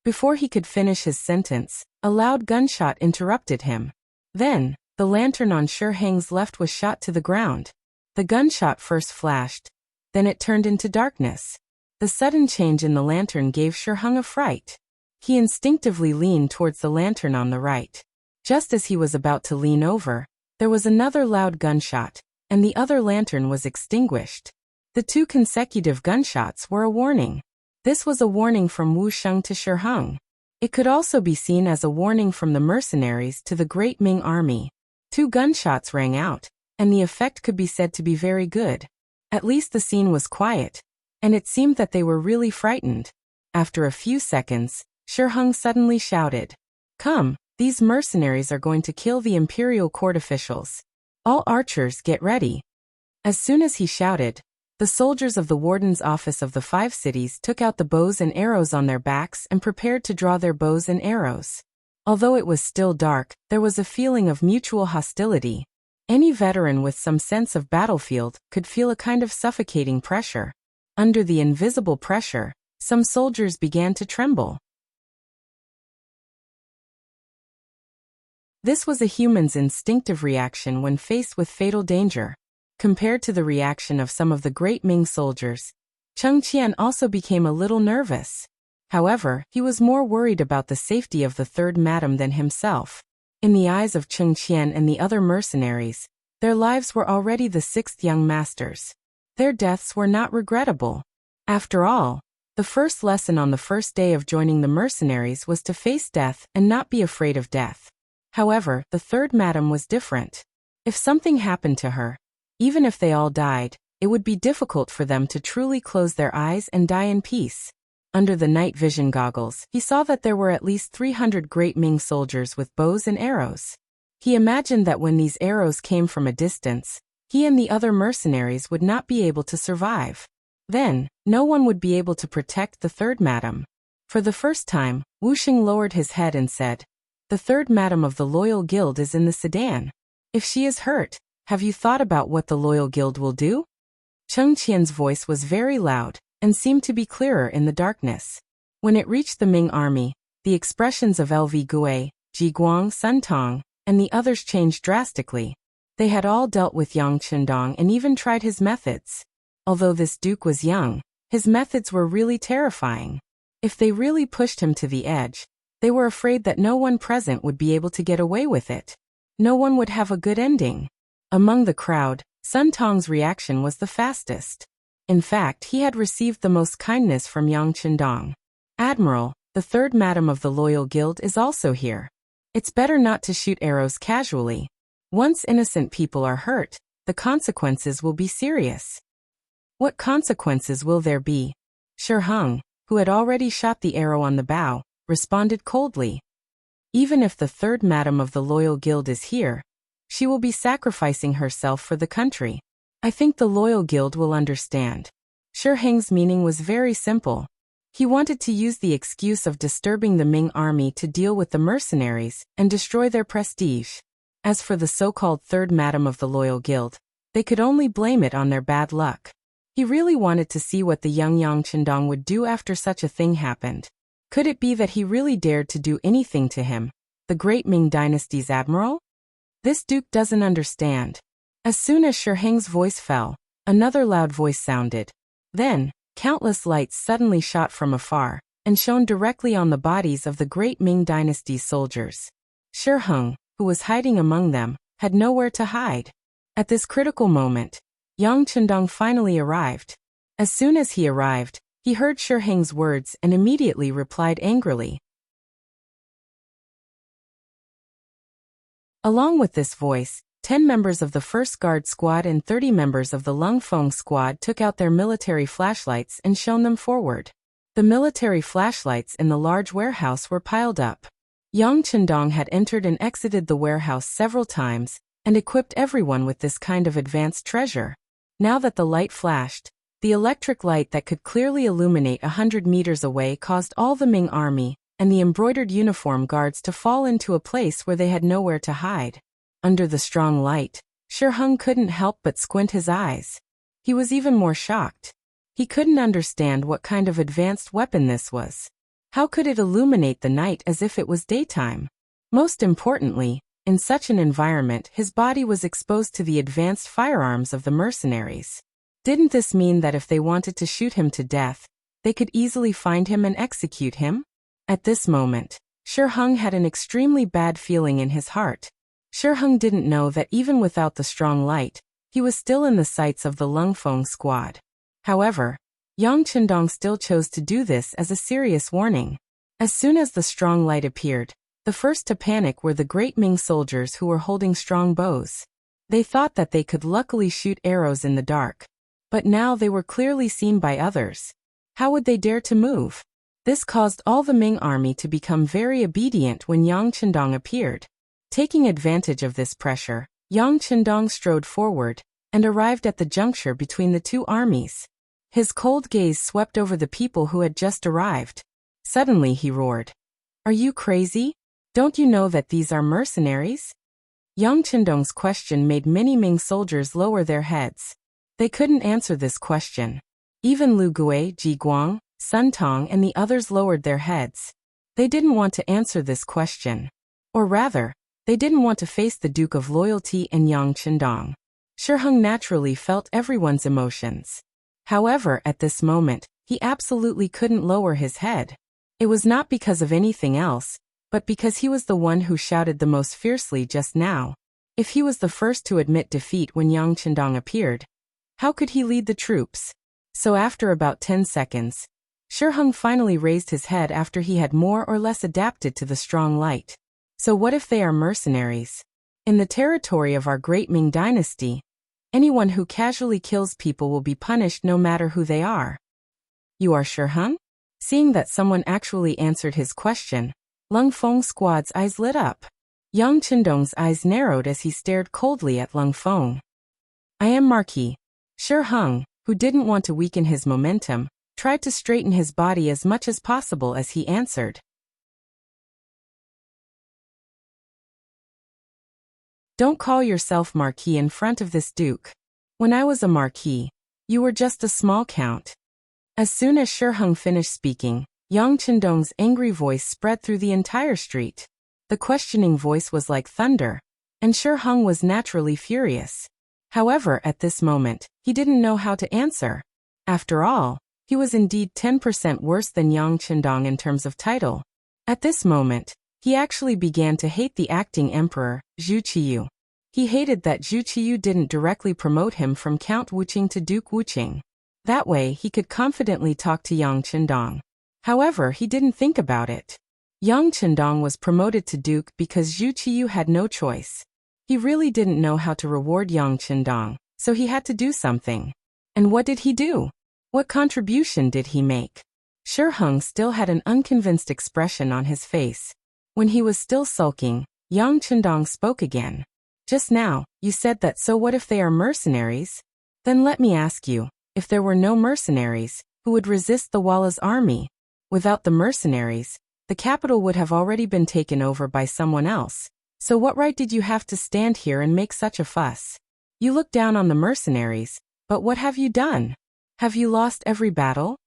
Before he could finish his sentence, a loud gunshot interrupted him. Then, the lantern on Shi Heng's left was shot to the ground. The gunshot first flashed, then it turned into darkness. The sudden change in the lantern gave Shi Heng a fright. He instinctively leaned towards the lantern on the right. Just as he was about to lean over, there was another loud gunshot, and the other lantern was extinguished. The 2 consecutive gunshots were a warning. This was a warning from Wu Sheng to Shi Heng. It could also be seen as a warning from the mercenaries to the great Ming army. 2 gunshots rang out, and the effect could be said to be very good. At least the scene was quiet, and it seemed that they were really frightened. After a few seconds, Shi Heng suddenly shouted, "Come, these mercenaries are going to kill the imperial court officials. All archers get ready." As soon as he shouted, the soldiers of the warden's office of the 5 cities took out the bows and arrows on their backs and prepared to draw their bows and arrows. Although it was still dark, there was a feeling of mutual hostility. Any veteran with some sense of battlefield could feel a kind of suffocating pressure. Under the invisible pressure, some soldiers began to tremble. This was a human's instinctive reaction when faced with fatal danger. Compared to the reaction of some of the great Ming soldiers, Cheng Qian also became a little nervous. However, he was more worried about the safety of the 3rd madam than himself. In the eyes of Cheng Qian and the other mercenaries, their lives were already the 6th young masters. Their deaths were not regrettable. After all, the first lesson on the first day of joining the mercenaries was to face death and not be afraid of death. However, the 3rd madam was different. If something happened to her, even if they all died, it would be difficult for them to truly close their eyes and die in peace. Under the night vision goggles, he saw that there were at least 300 great Ming soldiers with bows and arrows. He imagined that when these arrows came from a distance, he and the other mercenaries would not be able to survive. Then, no one would be able to protect the 3rd madam. For the first time, Wu Xing lowered his head and said, "The 3rd madam of the Loyal Guild is in the sedan. If she is hurt, have you thought about what the Loyal Guild will do?" Cheng Qian's voice was very loud, and seemed to be clearer in the darkness. When it reached the Ming army, the expressions of LV Gui, Ji Guang, Sun Tong, and the others changed drastically. They had all dealt with Yang Chendong and even tried his methods. Although this duke was young, his methods were really terrifying. If they really pushed him to the edge, they were afraid that no one present would be able to get away with it. No one would have a good ending. Among the crowd, Sun Tong's reaction was the fastest. In fact, he had received the most kindness from Yang Chendong. "Admiral, the 3rd madam of the Loyal Guild is also here. It's better not to shoot arrows casually. Once innocent people are hurt, the consequences will be serious." "What consequences will there be?" Shi Heng, who had already shot the arrow on the bow, responded coldly. "Even if the 3rd madam of the Loyal Guild is here, she will be sacrificing herself for the country. I think the Loyal Guild will understand." Shi Heng's meaning was very simple. He wanted to use the excuse of disturbing the Ming army to deal with the mercenaries and destroy their prestige. As for the so-called 3rd madam of the Loyal Guild, they could only blame it on their bad luck. He really wanted to see what the young Yang Chendong would do after such a thing happened. Could it be that he really dared to do anything to him, the great Ming dynasty's admiral? This duke doesn't understand. As soon as Shi Heng's voice fell, another loud voice sounded. Then, countless lights suddenly shot from afar, and shone directly on the bodies of the great Ming dynasty's soldiers. Shi Heng, who was hiding among them, had nowhere to hide. At this critical moment, Yang Chendong finally arrived. As soon as he arrived, he heard Shi Heng's words and immediately replied angrily. Along with this voice, 10 members of the 1st Guard Squad and 30 members of the Lung Feng Squad took out their military flashlights and shone them forward. The military flashlights in the large warehouse were piled up. Yang Chendong had entered and exited the warehouse several times, and equipped everyone with this kind of advanced treasure. Now that the light flashed, the electric light that could clearly illuminate 100 meters away caused all the Ming army and the embroidered uniform guards to fall into a place where they had nowhere to hide. Under the strong light, Shi Hung couldn't help but squint his eyes. He was even more shocked. He couldn't understand what kind of advanced weapon this was. How could it illuminate the night as if it was daytime? Most importantly, in such an environment, his body was exposed to the advanced firearms of the mercenaries. Didn't this mean that if they wanted to shoot him to death, they could easily find him and execute him? At this moment, Shi Hung had an extremely bad feeling in his heart. Shi Hung didn't know that even without the strong light, he was still in the sights of the Lung Feng squad. However, Yang Qindong still chose to do this as a serious warning. As soon as the strong light appeared, the first to panic were the great Ming soldiers who were holding strong bows. They thought that they could luckily shoot arrows in the dark. But now they were clearly seen by others. How would they dare to move? This caused all the Ming army to become very obedient when Yang Qindong appeared. Taking advantage of this pressure, Yang Qindong strode forward and arrived at the juncture between the two armies. His cold gaze swept over the people who had just arrived. Suddenly he roared, "Are you crazy? Don't you know that these are mercenaries?" Yang Qindong's question made many Ming soldiers lower their heads. They couldn't answer this question. Even Lu Gui, Ji Guang, Sun Tong and the others lowered their heads. They didn't want to answer this question. Or rather, they didn't want to face the Duke of Loyalty and Yang Qindong. Shi Hung naturally felt everyone's emotions. However, at this moment, he absolutely couldn't lower his head. It was not because of anything else, but because he was the one who shouted the most fiercely just now. If he was the first to admit defeat when Yang Qindong appeared, how could he lead the troops? So after about 10 seconds, Shi Hung finally raised his head after he had more or less adapted to the strong light. So what if they are mercenaries? In the territory of our great Ming dynasty, anyone who casually kills people will be punished no matter who they are. You are Shi Hung? Seeing that someone actually answered his question, Lung Feng squad's eyes lit up. Yang Qindong's eyes narrowed as he stared coldly at Lung Feng. I am Marquis. Shi Hung, who didn't want to weaken his momentum, tried to straighten his body as much as possible as he answered. Don't call yourself Marquis in front of this Duke. When I was a Marquis, you were just a small count. As soon as Shi Hung finished speaking, Yang Qindong's angry voice spread through the entire street. The questioning voice was like thunder, and Shi Hung was naturally furious. However, at this moment, he didn't know how to answer. After all, he was indeed 10% worse than Yang Qindong in terms of title. At this moment, he actually began to hate the acting emperor, Zhu Qiyu. He hated that Zhu Qiyu didn't directly promote him from Count Wuqing to Duke Wuqing. That way, he could confidently talk to Yang Qindong. However, he didn't think about it. Yang Qindong was promoted to Duke because Zhu Qiyu had no choice. He really didn't know how to reward Yang Qindong, so he had to do something. And what did he do? What contribution did he make? Shi Hung still had an unconvinced expression on his face. When he was still sulking, Yang Qindong spoke again. Just now, you said that so what if they are mercenaries? Then let me ask you, if there were no mercenaries, who would resist the Walla's army? Without the mercenaries, the capital would have already been taken over by someone else. So what right did you have to stand here and make such a fuss? You look down on the mercenaries, but what have you done? Have you lost every battle?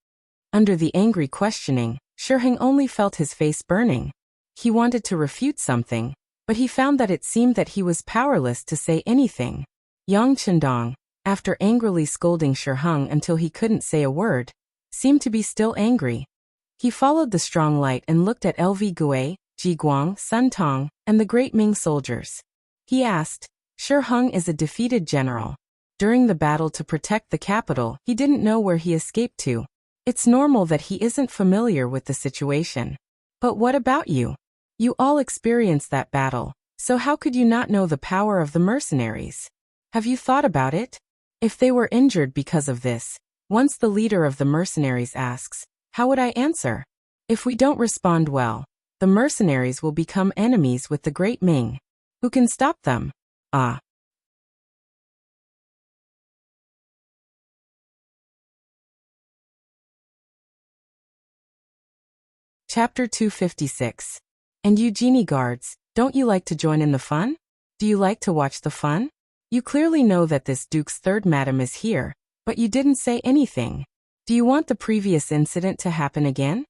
Under the angry questioning, Shi Hung only felt his face burning. He wanted to refute something, but he found that it seemed that he was powerless to say anything. Yang Qindong, after angrily scolding Shi Hung until he couldn't say a word, seemed to be still angry. He followed the strong light and looked at LV Gui, Ji Guang, Sun Tong, and the great Ming soldiers. He asked, Shi Hung is a defeated general. During the battle to protect the capital, he didn't know where he escaped to. It's normal that he isn't familiar with the situation. But what about you? You all experienced that battle, so how could you not know the power of the mercenaries? Have you thought about it? If they were injured because of this, once the leader of the mercenaries asks, how would I answer? If we don't respond well, the mercenaries will become enemies with the great Ming. Who can stop them? Ah. Chapter 256. And you genie guards, don't you like to join in the fun? Do you like to watch the fun? You clearly know that this Duke's third madam is here, but you didn't say anything. Do you want the previous incident to happen again?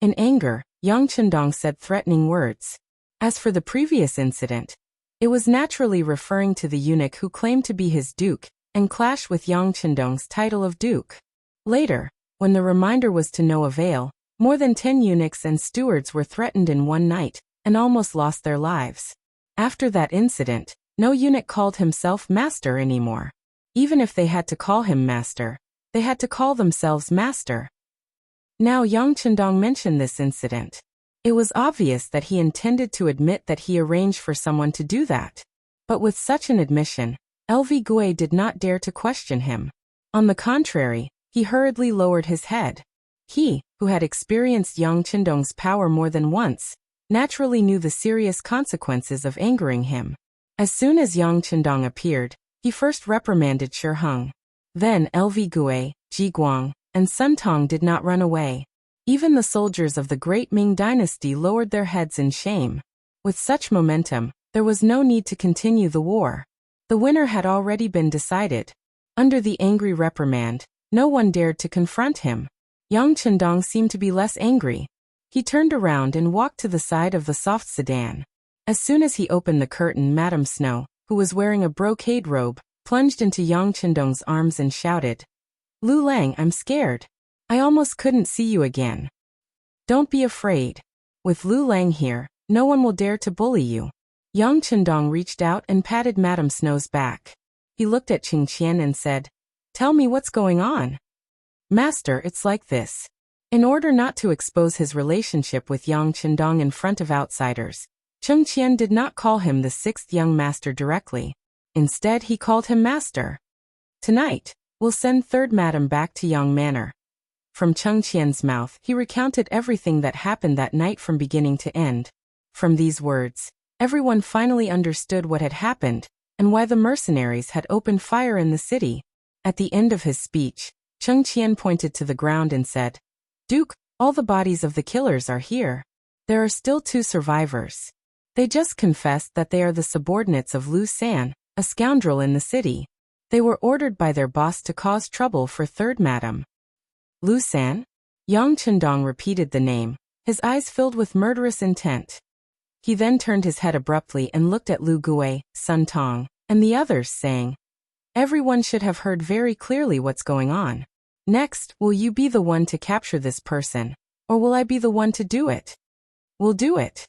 In anger, Yang Chendong said threatening words. As for the previous incident, it was naturally referring to the eunuch who claimed to be his duke and clashed with Yang Chendong's title of duke. Later, when the reminder was to no avail, more than 10 eunuchs and stewards were threatened in one night and almost lost their lives. After that incident, no eunuch called himself master anymore. Even if they had to call him master, they had to call themselves master. Now Yang Chendong mentioned this incident. It was obvious that he intended to admit that he arranged for someone to do that. But with such an admission, LV Gui did not dare to question him. On the contrary, he hurriedly lowered his head. He, who had experienced Yang Chendong's power more than once, naturally knew the serious consequences of angering him. As soon as Yang Chendong appeared, he first reprimanded Shi Heng. Then LV Gui, Ji Guang, and Sun Tong did not run away. Even the soldiers of the great Ming Dynasty lowered their heads in shame. With such momentum, there was no need to continue the war. The winner had already been decided. Under the angry reprimand, no one dared to confront him. Yang Chendong seemed to be less angry. He turned around and walked to the side of the soft sedan. As soon as he opened the curtain, Madame Snow, who was wearing a brocade robe, plunged into Yang Chendong's arms and shouted, "Lu Lang, I'm scared. I almost couldn't see you again." "Don't be afraid. With Lu Lang here, no one will dare to bully you." Yang Chendong reached out and patted Madame Snow's back. He looked at Qing Qian and said, "Tell me what's going on." "Master, it's like this." In order not to expose his relationship with Yang Chendong in front of outsiders, Qing Qian did not call him the sixth young master directly. Instead, he called him master. "Tonight, we'll send third madam back to Yang Manor." From Qing Qian's mouth, he recounted everything that happened that night from beginning to end. From these words, everyone finally understood what had happened and why the mercenaries had opened fire in the city. At the end of his speech, Qing Qian pointed to the ground and said, "Duke, all the bodies of the killers are here. There are still 2 survivors. They just confessed that they are the subordinates of Lu San, a scoundrel in the city. They were ordered by their boss to cause trouble for third madam." "Lu San?" Yang Chendong repeated the name, his eyes filled with murderous intent. He then turned his head abruptly and looked at Lu Gui, Sun Tong, and the others, saying, "Everyone should have heard very clearly what's going on. Next, will you be the one to capture this person, or will I be the one to do it?" "We'll do it."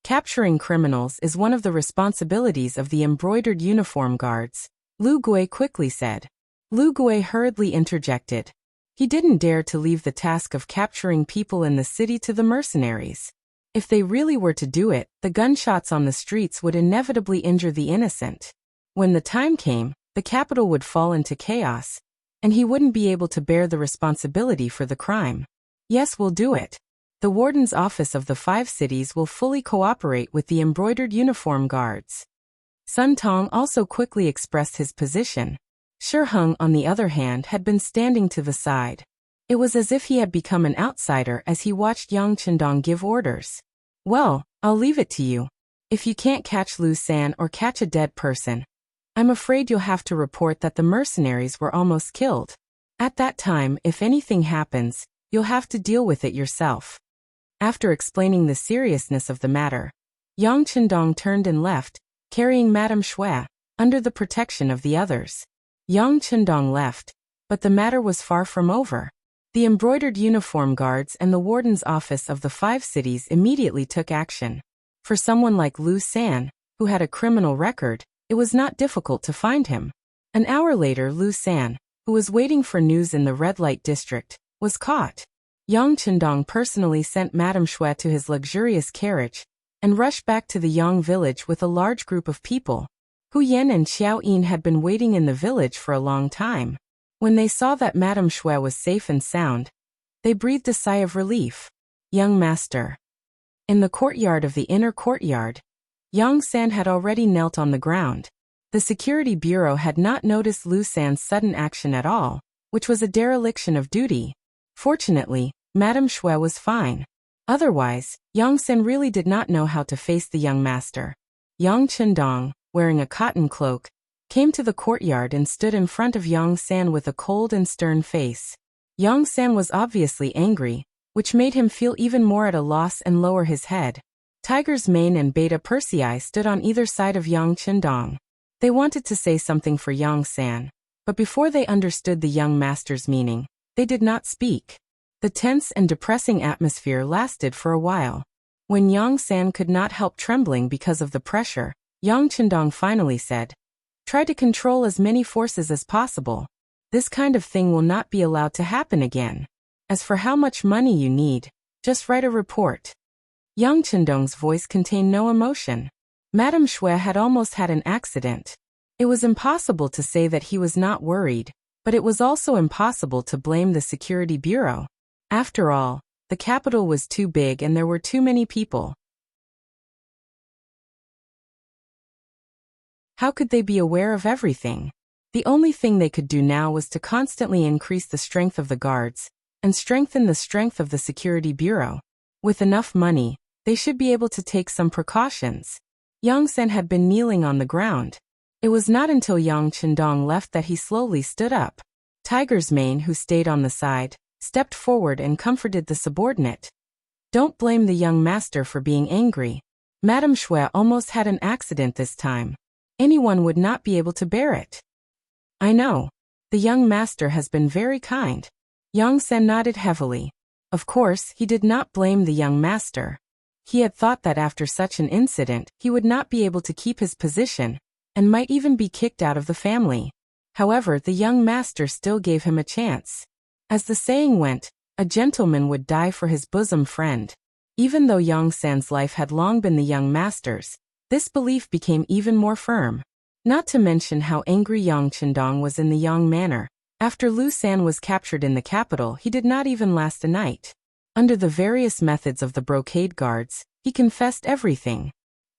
Capturing criminals is one of the responsibilities of the embroidered uniform guards, Lu Gui quickly said. Lu Gui hurriedly interjected. He didn't dare to leave the task of capturing people in the city to the mercenaries. If they really were to do it, the gunshots on the streets would inevitably injure the innocent. When the time came, the capital would fall into chaos, and he wouldn't be able to bear the responsibility for the crime. "Yes, we'll do it. The warden's office of the 5 cities will fully cooperate with the embroidered uniform guards." Sun Tong also quickly expressed his position. Shi Heng, on the other hand, had been standing to the side. It was as if he had become an outsider as he watched Yang Chendong give orders. "Well, I'll leave it to you. If you can't catch Lu San or catch a dead person, I'm afraid you'll have to report that the mercenaries were almost killed. At that time, if anything happens, you'll have to deal with it yourself." After explaining the seriousness of the matter, Yang Chendong turned and left, carrying Madame Shui, under the protection of the others. Yang Chendong left, but the matter was far from over. The embroidered uniform guards and the warden's office of the 5 cities immediately took action. For someone like Lu San, who had a criminal record, it was not difficult to find him. An hour later, Lu San, who was waiting for news in the red light district, was caught. Yang Chendong personally sent Madame Shui to his luxurious carriage and rushed back to the Yang village with a large group of people. Hu Yan and Xiao Yin had been waiting in the village for a long time. When they saw that Madame Shui was safe and sound, they breathed a sigh of relief. "Young master." In the courtyard of the inner courtyard, Yang San had already knelt on the ground. The security bureau had not noticed Lu San's sudden action at all, which was a dereliction of duty. Fortunately, Madame Shui was fine. Otherwise, Yang San really did not know how to face the young master. Yang Chendong, wearing a cotton cloak, came to the courtyard and stood in front of Yang San with a cold and stern face. Yang San was obviously angry, which made him feel even more at a loss and lower his head. Tiger's Mane and Beta Persei stood on either side of Yang Chendong. They wanted to say something for Yang San, but before they understood the young master's meaning, they did not speak. The tense and depressing atmosphere lasted for a while. When Yang San could not help trembling because of the pressure, Yang Chendong finally said, "Try to control as many forces as possible. This kind of thing will not be allowed to happen again. As for how much money you need, just write a report." Yang Chendong's voice contained no emotion. Madame Shui had almost had an accident. It was impossible to say that he was not worried, but it was also impossible to blame the security bureau. After all, the capital was too big and there were too many people. How could they be aware of everything? The only thing they could do now was to constantly increase the strength of the guards and strengthen the strength of the security bureau. With enough money, they should be able to take some precautions. Yang San had been kneeling on the ground. It was not until Yang Chendong left that he slowly stood up. Tiger's Mane, who stayed on the side, stepped forward and comforted the subordinate. "Don't blame the young master for being angry. Madame Shui almost had an accident this time. Anyone would not be able to bear it." "I know. The young master has been very kind." Yang San nodded heavily. Of course, he did not blame the young master. He had thought that after such an incident, he would not be able to keep his position, and might even be kicked out of the family. However, the young master still gave him a chance. As the saying went, a gentleman would die for his bosom friend. Even though Yang San's life had long been the young master's, this belief became even more firm. Not to mention how angry Yang Chendong was in the Yang manor. After Lu San was captured in the capital, he did not even last a night. Under the various methods of the brocade guards, he confessed everything.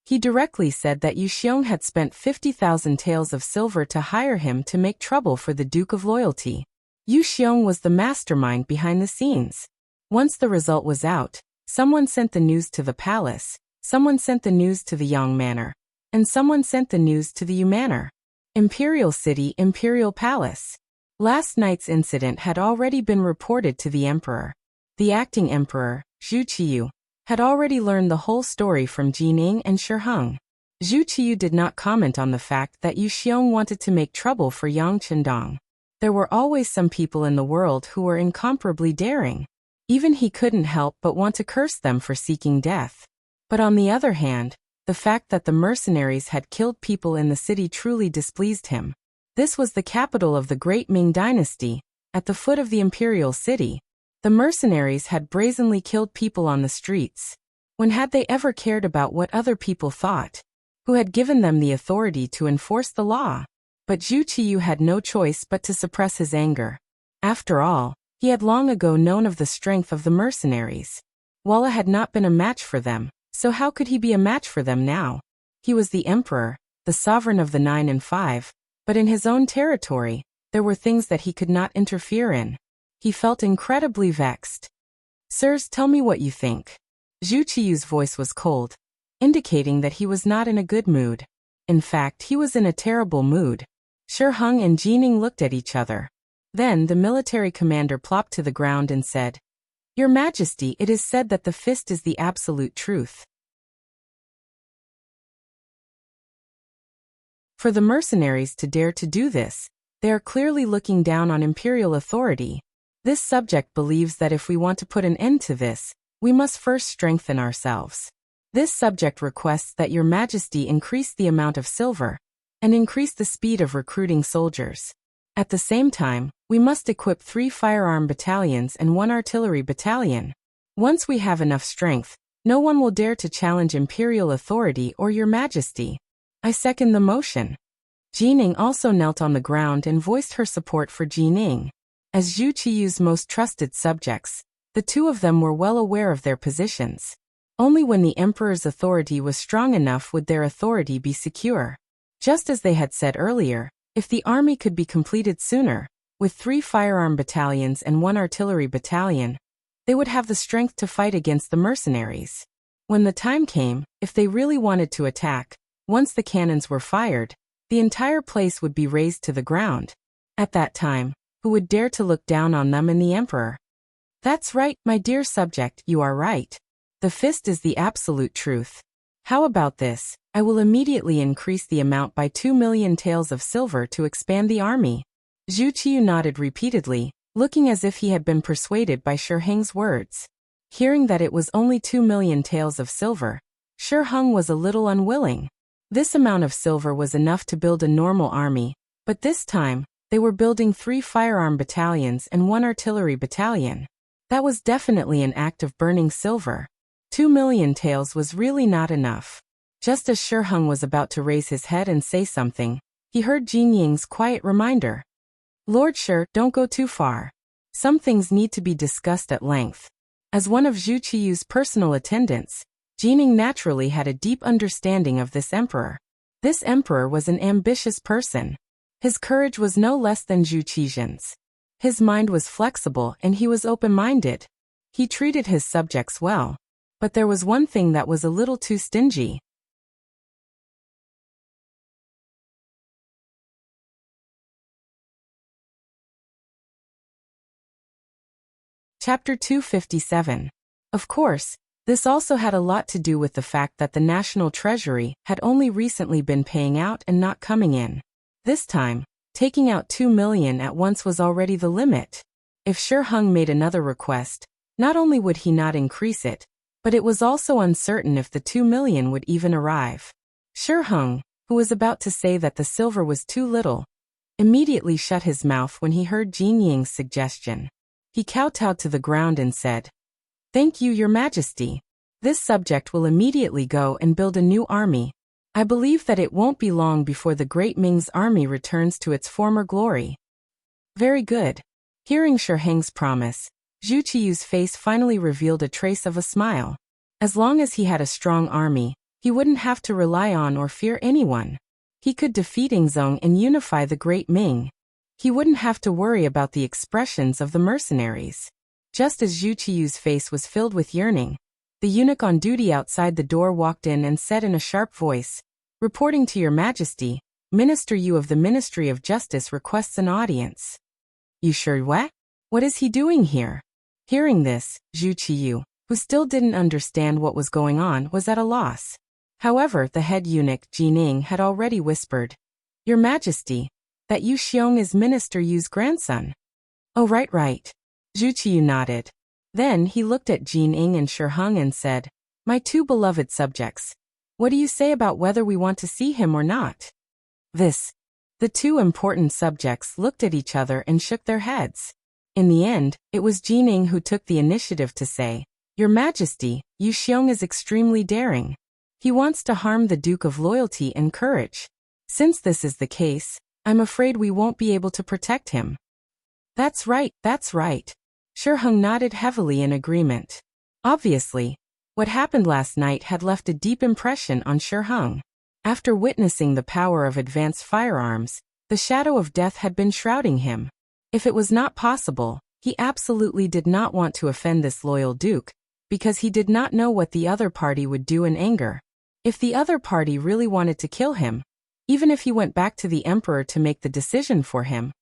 He directly said that Yu Xiong had spent 50,000 taels of silver to hire him to make trouble for the Duke of Loyalty. Yu Xiong was the mastermind behind the scenes. Once the result was out, someone sent the news to the palace, someone sent the news to the Yang manor, and someone sent the news to the Yu manor. Imperial City, Imperial Palace. Last night's incident had already been reported to the emperor. The acting emperor, Zhu Qiyu, had already learned the whole story from Jining and Shi Heng. Zhu Qiyu did not comment on the fact that Yu Xiong wanted to make trouble for Yang Chendong. There were always some people in the world who were incomparably daring. Even he couldn't help but want to curse them for seeking death. But on the other hand, the fact that the mercenaries had killed people in the city truly displeased him. This was the capital of the great Ming Dynasty, at the foot of the imperial city. The mercenaries had brazenly killed people on the streets. When had they ever cared about what other people thought? Who had given them the authority to enforce the law? But Zhu Qiyu had no choice but to suppress his anger. After all, he had long ago known of the strength of the mercenaries. Walla had not been a match for them, so how could he be a match for them now? He was the emperor, the sovereign of the 9 and 5. But in his own territory, there were things that he could not interfere in. He felt incredibly vexed. "Sirs, tell me what you think." Zhu Qiyu's voice was cold, indicating that he was not in a good mood. In fact, he was in a terrible mood. Shi Heng and Jining looked at each other. Then the military commander plopped to the ground and said, "Your Majesty, it is said that the fist is the absolute truth. For the mercenaries to dare to do this, they are clearly looking down on imperial authority. This subject believes that if we want to put an end to this, we must first strengthen ourselves. This subject requests that Your Majesty increase the amount of silver and increase the speed of recruiting soldiers. At the same time, we must equip 3 firearm battalions and 1 artillery battalion. Once we have enough strength, no one will dare to challenge imperial authority or Your Majesty. I second the motion." Jining also knelt on the ground and voiced her support for Jining. As Zhu Qiyu's most trusted subjects, the two of them were well aware of their positions. Only when the emperor's authority was strong enough would their authority be secure. Just as they had said earlier, if the army could be completed sooner, With 3 firearm battalions and 1 artillery battalion, they would have the strength to fight against the mercenaries. When the time came, if they really wanted to attack, once the cannons were fired, the entire place would be razed to the ground. At that time, who would dare to look down on them and the emperor? That's right, my dear subject, you are right. The fist is the absolute truth. How about this? I will immediately increase the amount by 2 million taels of silver to expand the army. Zhu Qiyu nodded repeatedly, looking as if he had been persuaded by Shi Heng's words. Hearing that it was only 2 million taels of silver, Shi Heng was a little unwilling. This amount of silver was enough to build a normal army, but this time, they were building 3 firearm battalions and 1 artillery battalion. That was definitely an act of burning silver. 2 million taels was really not enough. Just as Shi Heng was about to raise his head and say something, he heard Jin Ying's quiet reminder. Lord Shi, don't go too far. Some things need to be discussed at length. As one of Zhu Qiyu's personal attendants, Jin Ying naturally had a deep understanding of this emperor. This emperor was an ambitious person. His courage was no less than Zhu Qijuan's. His mind was flexible and he was open-minded. He treated his subjects well. But there was one thing that was a little too stingy. Chapter 257. Of course, this also had a lot to do with the fact that the National Treasury had only recently been paying out and not coming in. This time, taking out 2 million at once was already the limit. If Shi Heng made another request, not only would he not increase it, but it was also uncertain if the 2 million would even arrive. Shi Heng, who was about to say that the silver was too little, immediately shut his mouth when he heard Jin Ying's suggestion. He kowtowed to the ground and said, Thank you, Your Majesty. This subject will immediately go and build a new army. I believe that it won't be long before the great Ming's army returns to its former glory. Very good. Hearing Shi Heng's promise, Zhu Qiyu's face finally revealed a trace of a smile. As long as he had a strong army, he wouldn't have to rely on or fear anyone. He could defeat Yingzong and unify the great Ming. He wouldn't have to worry about the expressions of the mercenaries. Just as Zhu Qiyu's face was filled with yearning, the eunuch on duty outside the door walked in and said in a sharp voice, Reporting to Your Majesty, Minister Yu of the Ministry of Justice requests an audience. You sure what? What is he doing here? Hearing this, Zhu Qiyu, who still didn't understand what was going on, was at a loss. However, the head eunuch, Jin Ying, had already whispered, Your Majesty, that Yu Xiong is Minister Yu's grandson. Oh, right. Zhu Qiyu nodded. Then he looked at Jin Ying and Shi Heng and said, My 2 beloved subjects, what do you say about whether we want to see him or not? The 2 important subjects looked at each other and shook their heads. In the end, it was Jin Ying who took the initiative to say, Your Majesty, Yu Xiong is extremely daring. He wants to harm the Duke of Loyalty and Courage. Since this is the case, I'm afraid we won't be able to protect him. That's right. Shi Heng nodded heavily in agreement. Obviously, what happened last night had left a deep impression on Shi Heng. After witnessing the power of advanced firearms, the shadow of death had been shrouding him. If it was not possible, he absolutely did not want to offend this loyal duke, because he did not know what the other party would do in anger. If the other party really wanted to kill him, even if he went back to the emperor to make the decision for him,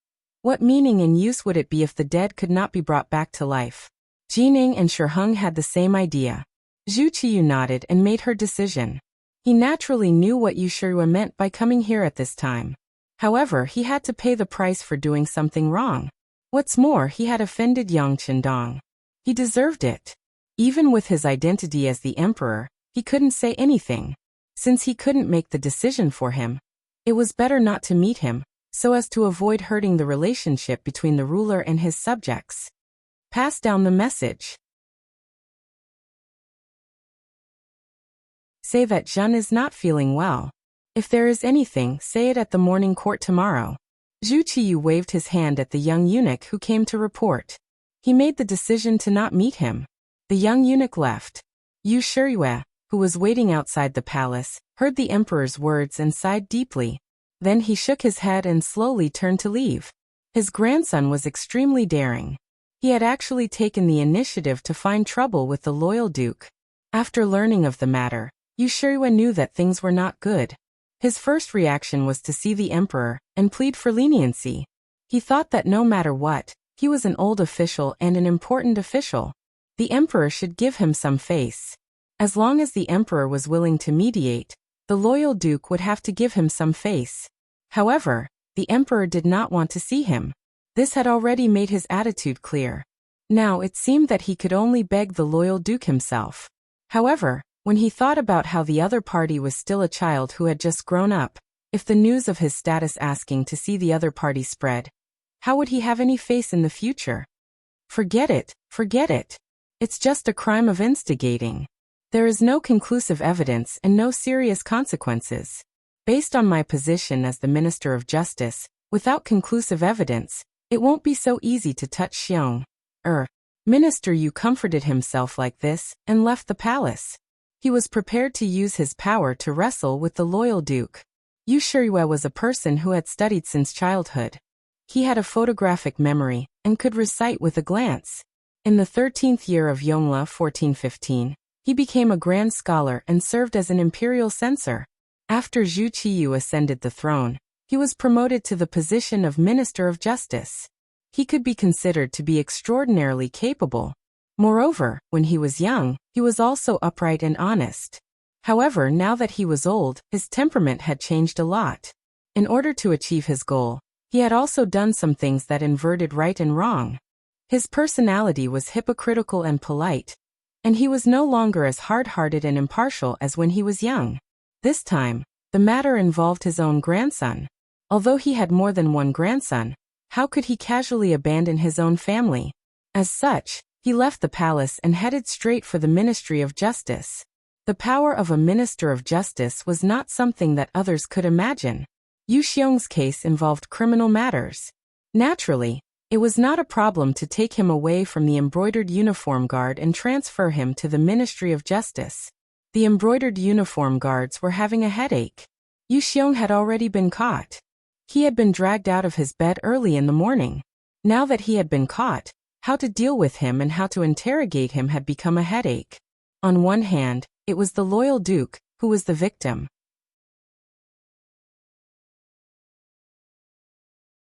what meaning and use would it be if the dead could not be brought back to life? Jin Ying and Shi Heng had the same idea. Zhu Qiyu nodded and made her decision. He naturally knew what Yu Shirua meant by coming here at this time. However, he had to pay the price for doing something wrong. What's more, he had offended Yang Qindong. He deserved it. Even with his identity as the emperor, he couldn't say anything. Since he couldn't make the decision for him, it was better not to meet him, so as to avoid hurting the relationship between the ruler and his subjects. Pass down the message. Say that Zhen is not feeling well. If there is anything, say it at the morning court tomorrow. Zhu Qiyu waved his hand at the young eunuch who came to report. He made the decision to not meet him. The young eunuch left. Yu Shirua, who was waiting outside the palace, heard the emperor's words and sighed deeply. Then he shook his head and slowly turned to leave. His grandson was extremely daring. He had actually taken the initiative to find trouble with the loyal duke. After learning of the matter, Yu Shirui knew that things were not good. His first reaction was to see the emperor and plead for leniency. He thought that no matter what, he was an old official and an important official. The emperor should give him some face. As long as the emperor was willing to mediate, the loyal duke would have to give him some face. However, the emperor did not want to see him. This had already made his attitude clear. Now it seemed that he could only beg the loyal duke himself. However, when he thought about how the other party was still a child who had just grown up, if the news of his status asking to see the other party spread, how would he have any face in the future? Forget it, forget it. It's just a crime of instigating. There is no conclusive evidence and no serious consequences. Based on my position as the Minister of Justice, without conclusive evidence, it won't be so easy to touch Xiong. Minister Yu comforted himself like this and left the palace. He was prepared to use his power to wrestle with the loyal duke. Yu Shirui was a person who had studied since childhood. He had a photographic memory and could recite with a glance. In the 13th year of Yongle 1415, he became a grand scholar and served as an imperial censor. After Zhu Qiyu ascended the throne, he was promoted to the position of Minister of Justice. He could be considered to be extraordinarily capable. Moreover, when he was young, he was also upright and honest. However, now that he was old, his temperament had changed a lot. In order to achieve his goal, he had also done some things that inverted right and wrong. His personality was hypocritical and polite, and he was no longer as hard-hearted and impartial as when he was young. This time, the matter involved his own grandson. Although he had more than one grandson, how could he casually abandon his own family? As such, he left the palace and headed straight for the Ministry of Justice. The power of a Minister of Justice was not something that others could imagine. Yu Xiong's case involved criminal matters. Naturally, it was not a problem to take him away from the embroidered uniform guard and transfer him to the Ministry of Justice. The embroidered uniform guards were having a headache. Yu Xiong had already been caught. He had been dragged out of his bed early in the morning. Now that he had been caught, how to deal with him and how to interrogate him had become a headache. On one hand, it was the loyal duke, who was the victim.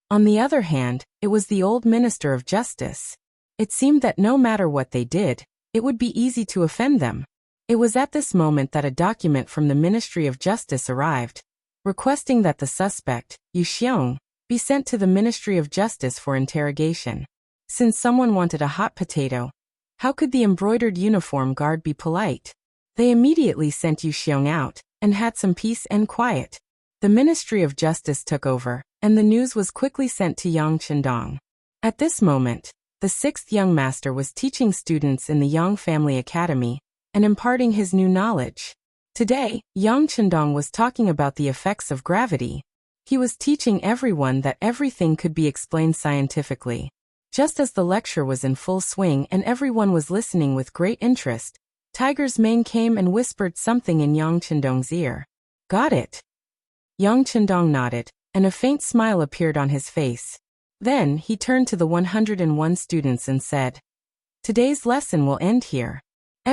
On the other hand, it was the old Minister of Justice. It seemed that no matter what they did, it would be easy to offend them. It was at this moment that a document from the Ministry of Justice arrived, requesting that the suspect, Yu Xiong, be sent to the Ministry of Justice for interrogation. Since someone wanted a hot potato, how could the embroidered uniform guard be polite? They immediately sent Yu Xiong out, and had some peace and quiet. The Ministry of Justice took over, and the news was quickly sent to Yang Chendong. At this moment, the 6th young master was teaching students in the Yang Family Academy, and imparting his new knowledge. Today, Yang Chendong was talking about the effects of gravity. He was teaching everyone that everything could be explained scientifically. Just as the lecture was in full swing and everyone was listening with great interest, Tiger's Mane came and whispered something in Yang Chendong's ear. Got it? Yang Chendong nodded, and a faint smile appeared on his face. Then he turned to the 101 students and said, "Today's lesson will end here.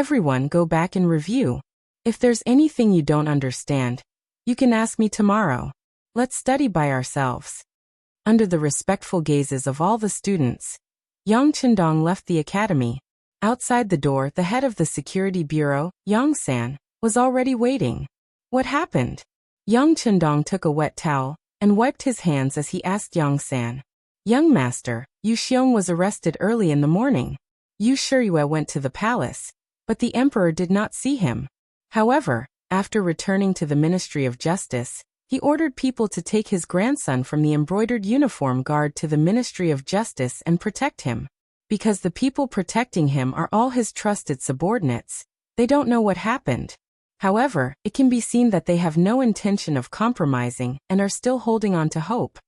Everyone go back and review. If there's anything you don't understand, you can ask me tomorrow. Let's study by ourselves." Under the respectful gazes of all the students, Yang Chendong left the academy. Outside the door, the head of the security bureau, Yang San, was already waiting. What happened? Yang Chendong took a wet towel and wiped his hands as he asked Yang San. "Young master, Yu Xiong was arrested early in the morning. Yu Shirui went to the palace, but the emperor did not see him. However, after returning to the Ministry of Justice, he ordered people to take his grandson from the embroidered uniform guard to the Ministry of Justice and protect him. Because the people protecting him are all his trusted subordinates, they don't know what happened. However, it can be seen that they have no intention of compromising and are still holding on to hope."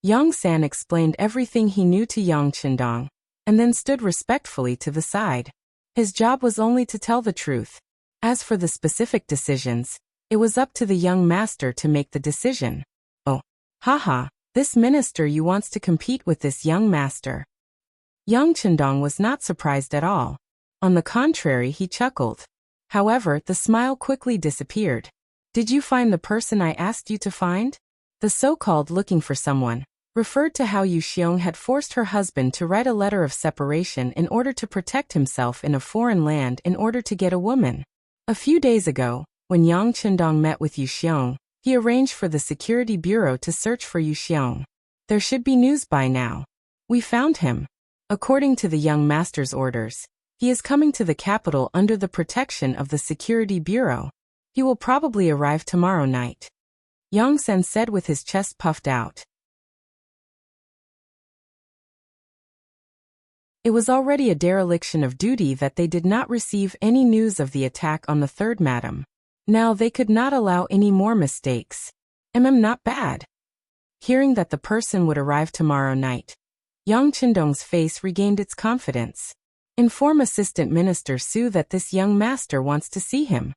Yang San explained everything he knew to Yang Chendong, and then stood respectfully to the side. His job was only to tell the truth. As for the specific decisions, it was up to the young master to make the decision. "Oh, haha, This minister you wants to compete with this young master. Young Chendong was not surprised at all. On the contrary, he chuckled. However, the smile quickly disappeared. Did you find the person I asked you to find? The so-called looking for someone referred to how Yu Xiong had forced her husband to write a letter of separation in order to protect himself in a foreign land in order to get a woman. A few days ago, when Yang Chendong met with Yu Xiong, he arranged for the security bureau to search for Yu Xiong. There should be news by now. We found him. According to the young master's orders, he is coming to the capital under the protection of the security bureau. He will probably arrive tomorrow night. Yang Sen said with his chest puffed out. It was already a dereliction of duty that they did not receive any news of the attack on the third madam. Now they could not allow any more mistakes. Not bad. Hearing that the person would arrive tomorrow night, Yang Chendong's face regained its confidence. Inform Assistant Minister Su that this young master wants to see him.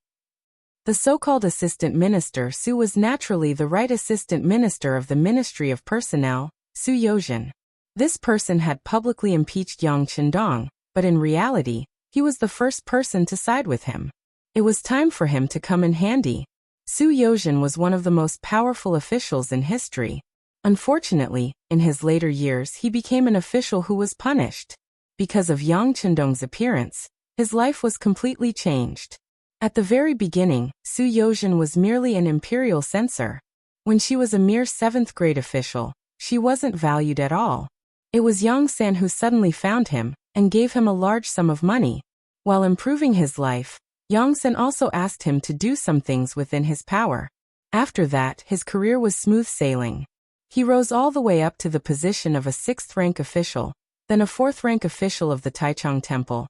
The so-called Assistant Minister Su was naturally the right Assistant Minister of the Ministry of Personnel, Su Yozhen. This person had publicly impeached Yang Chendong, but in reality, he was the first person to side with him. It was time for him to come in handy. Su Yozhen was one of the most powerful officials in history. Unfortunately, in his later years he became an official who was punished. Because of Yang Chendong's appearance, his life was completely changed. At the very beginning, Su Yozhen was merely an imperial censor. When she was a mere 7th grade official, she wasn't valued at all. It was Yang San who suddenly found him and gave him a large sum of money. While improving his life, Yang San also asked him to do some things within his power. After that, his career was smooth sailing. He rose all the way up to the position of a 6th-rank official, then a 4th-rank official of the Taichung Temple,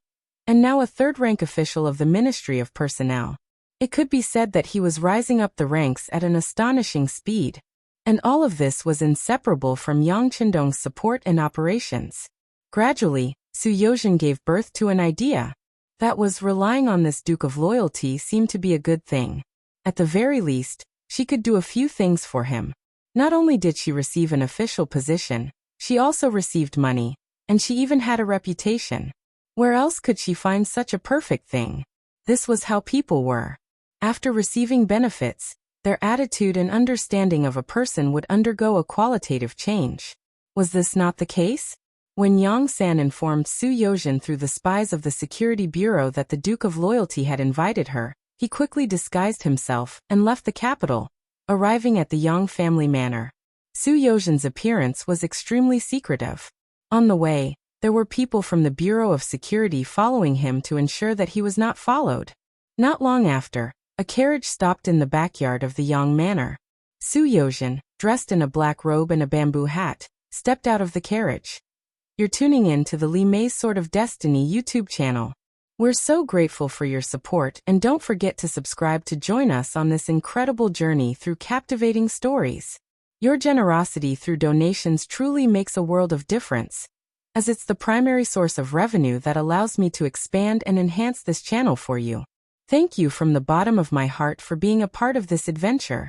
and now a 3rd-rank official of the Ministry of Personnel. It could be said that he was rising up the ranks at an astonishing speed. And all of this was inseparable from Yang Chendong's support and operations. Gradually, Su Yozhen gave birth to an idea. That was, relying on this Duke of Loyalty seemed to be a good thing. At the very least, she could do a few things for him. Not only did she receive an official position, she also received money, and she even had a reputation. Where else could she find such a perfect thing? This was how people were. After receiving benefits, their attitude and understanding of a person would undergo a qualitative change. Was this not the case? When Yang San informed Su Yozhen through the spies of the Security Bureau that the Duke of Loyalty had invited her, he quickly disguised himself and left the capital, arriving at the Yang family manor. Su Yozhen's appearance was extremely secretive. On the way, there were people from the Bureau of Security following him to ensure that he was not followed. Not long after, a carriage stopped in the backyard of the Yang manor. Su Yozhen, dressed in a black robe and a bamboo hat, stepped out of the carriage. You're tuning in to the Li Mei's Sword of Destiny YouTube channel. We're so grateful for your support, and don't forget to subscribe to join us on this incredible journey through captivating stories. Your generosity through donations truly makes a world of difference, as it's the primary source of revenue that allows me to expand and enhance this channel for you. Thank you from the bottom of my heart for being a part of this adventure.